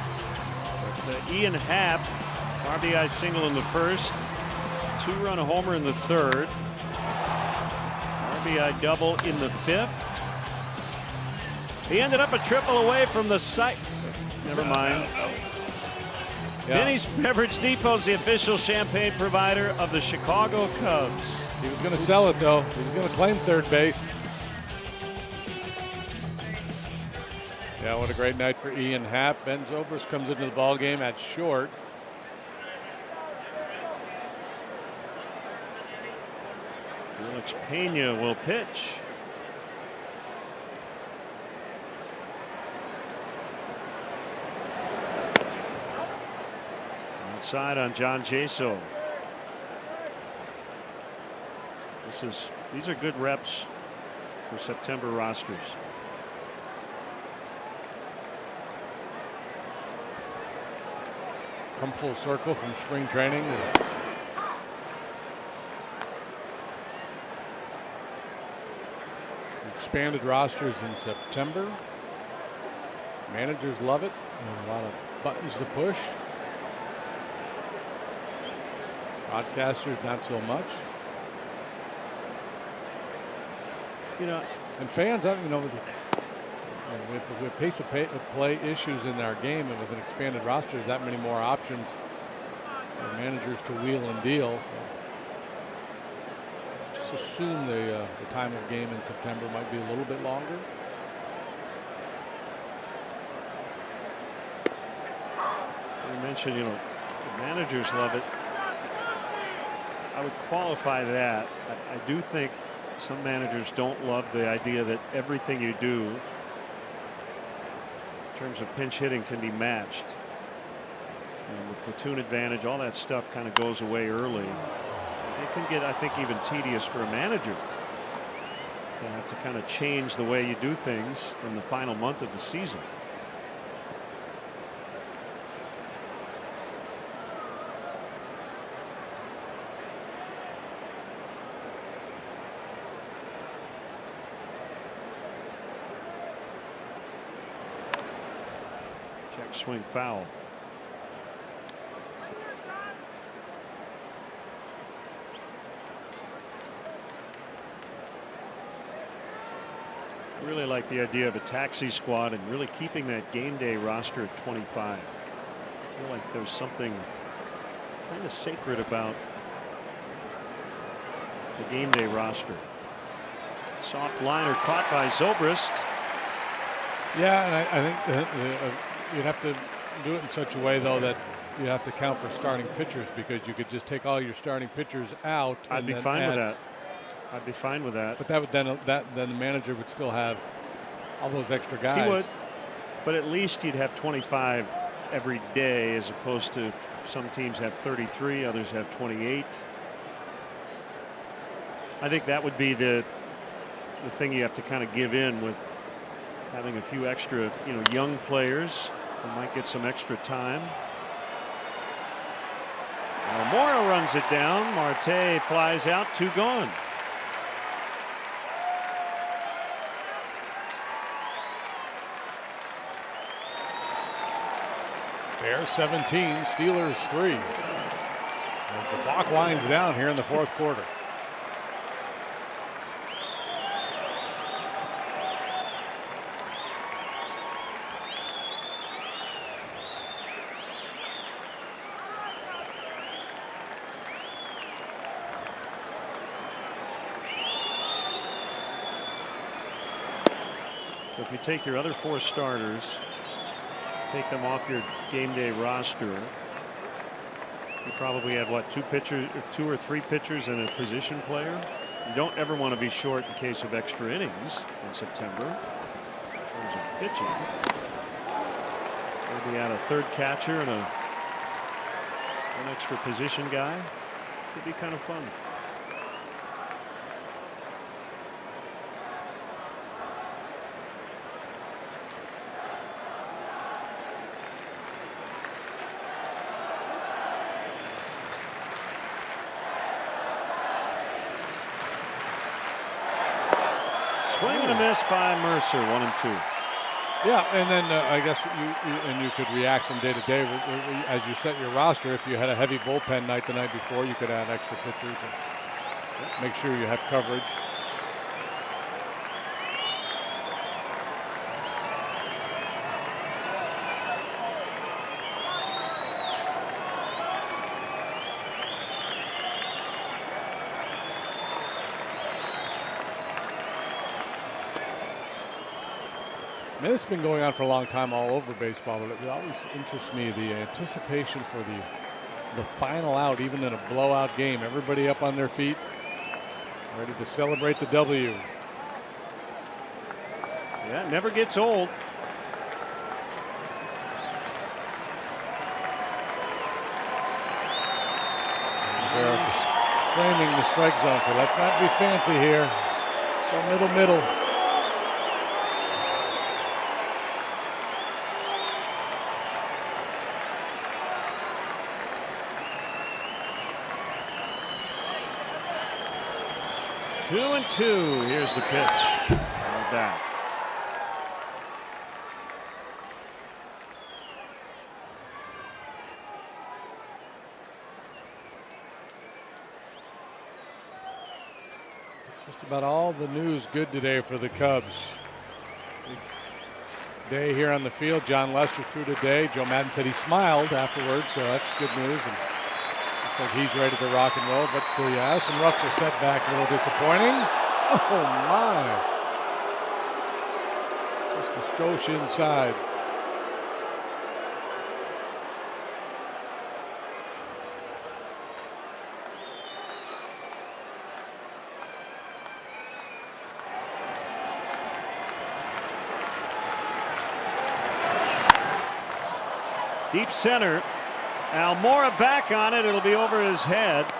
[SPEAKER 2] But, Ian Happ, RBI single in the first, 2-run homer in the third, RBI double in the 5th. He ended up a triple away from the site. Never mind.
[SPEAKER 3] Yeah.
[SPEAKER 2] Denny's Beverage Depot is the official champagne provider of the Chicago Cubs.
[SPEAKER 3] He was going to sell it, though. He was going to claim third base. Yeah, what a great night for Ian Happ. Ben Zobrist comes into the ball game at short.
[SPEAKER 2] Felix Pena will pitch. Outside on John Jaso. These are good reps for September rosters.
[SPEAKER 3] Come full circle from spring training. Expanded rosters in September. Managers love it. And a lot of buttons to push. Broadcasters not so much.
[SPEAKER 2] You know,
[SPEAKER 3] and fans, you know, with pace of play issues in our game, and with an expanded roster, there's that many more options for managers to wheel and deal. So just assume the time of game in September might be a little bit longer.
[SPEAKER 2] You mentioned, you know, the managers love it. I would qualify that. I do think some managers don't love the idea that everything you do in terms of pinch hitting can be matched. And the platoon advantage, all that stuff kind of goes away early. It can get, I think, even tedious for a manager to have to kind of change the way you do things in the final month of the season. Swing foul. I really like the idea of a taxi squad and really keeping that game day roster at 25. I feel like there's something kind of sacred about the game day roster. Soft liner caught by Zobrist.
[SPEAKER 3] Yeah, and I think you'd have to do it in such a way, though, that you have to count for starting pitchers, because you could just take all your starting pitchers out.
[SPEAKER 2] I'd be fine with that. I'd be fine with that.
[SPEAKER 3] But that would then the manager would still have all those extra guys.
[SPEAKER 2] He would, but at least you'd have 25 every day, as opposed to some teams have 33, others have 28. I think that would be the thing you have to kind of give in with having a few extra, you know, young players who might get some extra time. Mora runs it down. Marte flies out, 2 gone.
[SPEAKER 3] Bears 17, Steelers 3. As the clock winds down here in the fourth quarter.
[SPEAKER 2] So if you take your other 4 starters, take them off your game day roster, you probably have what, 2 or 3 pitchers and a position player. You don't ever want to be short in case of extra innings in September. There's a pitching. Maybe add a third catcher and an extra position guy. Could be kind of fun. Swing and a miss by Mercer, 1-2.
[SPEAKER 3] Yeah, and then I guess you could react from day to day as you set your roster. If you had a heavy bullpen night the night before, you could add extra pitchers and make sure you have coverage. mean, this has been going on for a long time all over baseball, but it always interests me, the anticipation for the final out, even in a blowout game. Everybody up on their feet, ready to celebrate the W.
[SPEAKER 2] Yeah, it never gets old.
[SPEAKER 3] They're framing the strike zone, so let's not be fancy here. Go middle.
[SPEAKER 2] 2-2. Here's the pitch. Like that.
[SPEAKER 3] Just about all the news good today for the Cubs. Big day here on the field. John Lester threw today. Joe Maddon said he smiled afterwards, so that's good news. And looks like he's ready to rock and roll. But the Addison Russell setback a little disappointing. Oh my! Just a skosh inside.
[SPEAKER 2] Deep center. Almora back on it. It'll be over his head.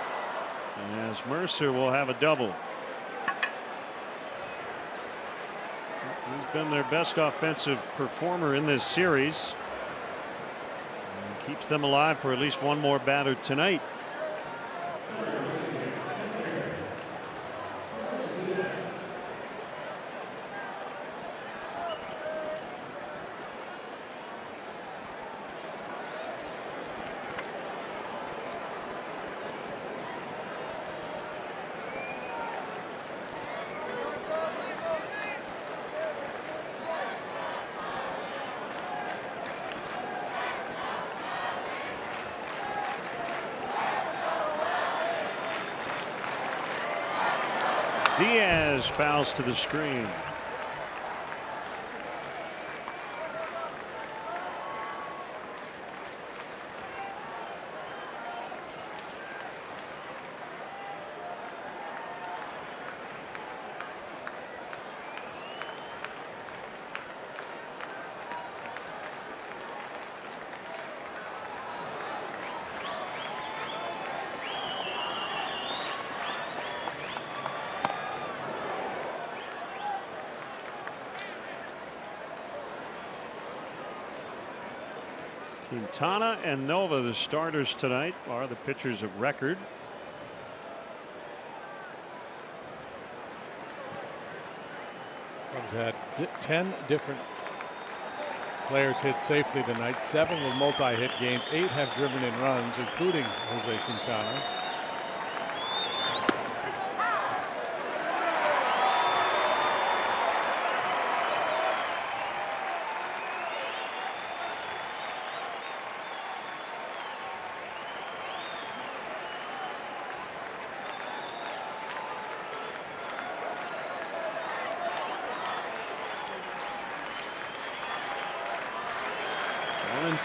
[SPEAKER 2] And as Mercer will have a double. He's been their best offensive performer in this series. And keeps them alive for at least one more batter tonight. Diaz fouls to the screen. Quintana and Nova, the starters tonight, are the pitchers of record.
[SPEAKER 3] Cubs had 10 different players hit safely tonight. 7 with multi-hit games. 8 have driven in runs, including Jose Quintana.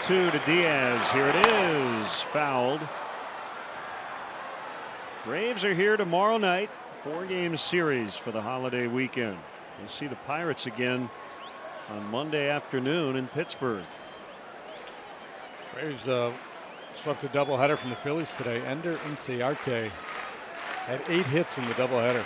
[SPEAKER 2] To Diaz. Here it is. Fouled. Braves are here tomorrow night. 4-game series for the holiday weekend. We'll see the Pirates again on Monday afternoon in Pittsburgh.
[SPEAKER 3] Braves swept a doubleheader from the Phillies today. Ender Inciarte had 8 hits in the doubleheader.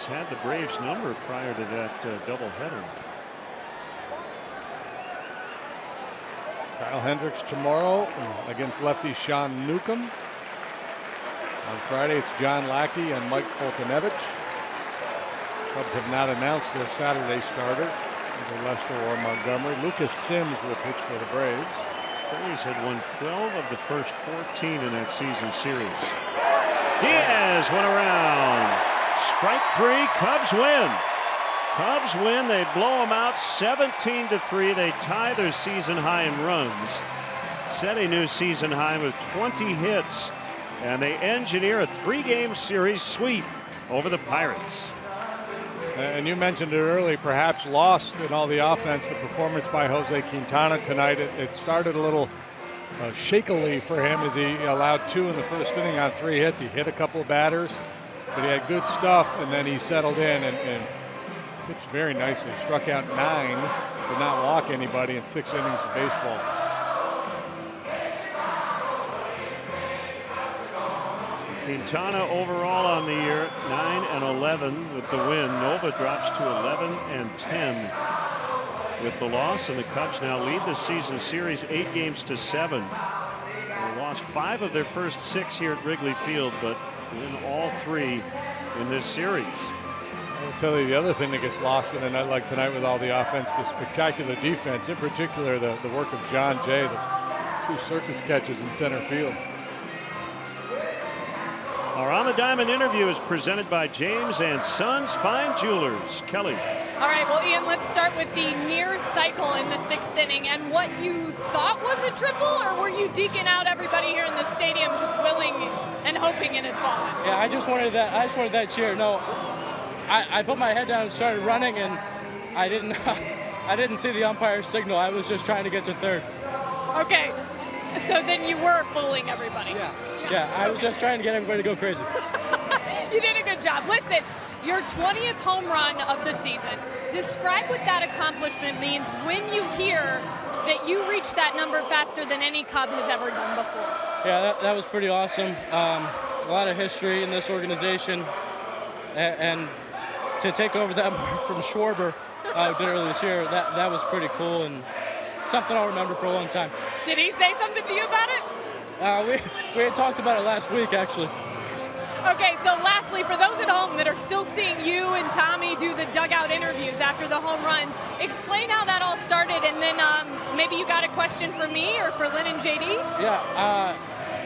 [SPEAKER 2] Had the Braves number prior to that doubleheader.
[SPEAKER 3] Kyle Hendricks tomorrow against lefty Sean Newcomb. On Friday, it's John Lackey and Mike Foltynewicz. Cubs have not announced their Saturday starter, either Lester or Montgomery. Lucas Sims will pitch for the Braves.
[SPEAKER 2] Braves had won 12 of the first 14 in that season series. Diaz went around. Strike 3, Cubs win. Cubs win. They blow them out 17-3. They tie their season high in runs. Set a new season high with 20 hits and they engineer a 3-game series sweep over the Pirates.
[SPEAKER 3] And you mentioned it early, perhaps lost in all the offense, the performance by Jose Quintana tonight. It started a little shakily for him as he allowed 2 in the first inning on 3 hits. He hit a couple of batters, but he had good stuff, and then he settled in and pitched very nicely. Struck out 9, did not walk anybody in 6 innings of baseball.
[SPEAKER 2] Quintana overall on the year 9-11 with the win. Nova drops to 11-10 with the loss, and the Cubs now lead the season series 8-7. They lost 5 of their first 6 here at Wrigley Field, but win all 3 in this series.
[SPEAKER 3] I'll tell you the other thing that gets lost in a night like tonight with all the offense, the spectacular defense, in particular the work of John Jay, the 2 circus catches in center field.
[SPEAKER 2] Our On the Diamond interview is presented by James and Sons Fine Jewelers. Kelly.
[SPEAKER 1] All right, well, Ian, let's start with the near cycle in the 6th inning and what you thought was a triple, or were you deking out everybody here in the stadium just willing and hoping it had fallen?
[SPEAKER 8] Yeah, I just wanted that cheer. No, I put my head down and started running, and I didn't see the umpire's signal. I was just trying to get to third.
[SPEAKER 1] Okay, so then you were fooling everybody.
[SPEAKER 8] Yeah, I was just trying to get everybody to go crazy.
[SPEAKER 1] You did a good job. Listen, your 20th home run of the season. Describe what that accomplishment means when you hear that you reached that number faster than any Cub has ever done before.
[SPEAKER 8] Yeah, that was pretty awesome. A lot of history in this organization, and to take over that mark from Schwarber did earlier this year, that was pretty cool and something I'll remember for a long time.
[SPEAKER 1] Did he say something to you about it?
[SPEAKER 8] We had talked about it last week, actually.
[SPEAKER 1] Okay, so lastly, for those at home that are still seeing you and Tommy do the dugout interviews after the home runs, explain how that all started, and then maybe you got a question for me or for Lynn and JD?
[SPEAKER 8] Yeah,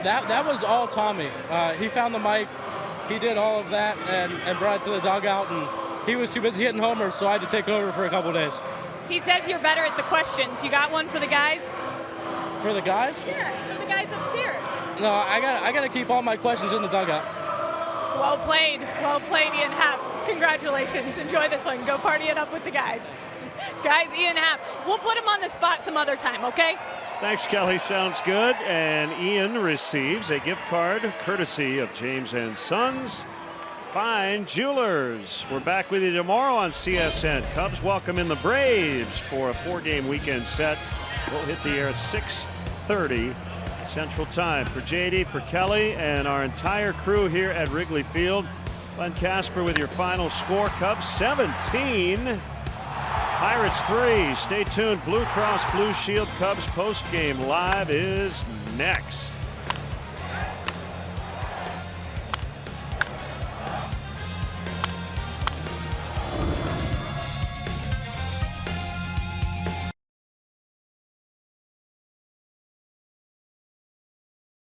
[SPEAKER 8] that was all Tommy. He found the mic, he did all of that, and brought it to the dugout, and he was too busy hitting homers, so I had to take over for a couple days.
[SPEAKER 1] He says you're better at the questions. You got one for the guys?
[SPEAKER 8] For the guys?
[SPEAKER 1] Yeah, for the guys upstairs.
[SPEAKER 8] No, I got to keep all my questions in the dugout.
[SPEAKER 1] Well played, Ian Happ. Congratulations. Enjoy this one. Go party it up with the guys. Guys, Ian Happ. We'll put him on the spot some other time, okay?
[SPEAKER 2] Thanks, Kelly. Sounds good. And Ian receives a gift card courtesy of James and Sons Fine Jewelers. We're back with you tomorrow on CSN. Cubs welcome in the Braves for a 4-game weekend set. We'll hit the air at 6:30 Central Time. For JD, for Kelly, and our entire crew here at Wrigley Field, Glenn Casper with your final score. Cubs 17, Pirates 3. Stay tuned. Blue Cross Blue Shield Cubs postgame live is next.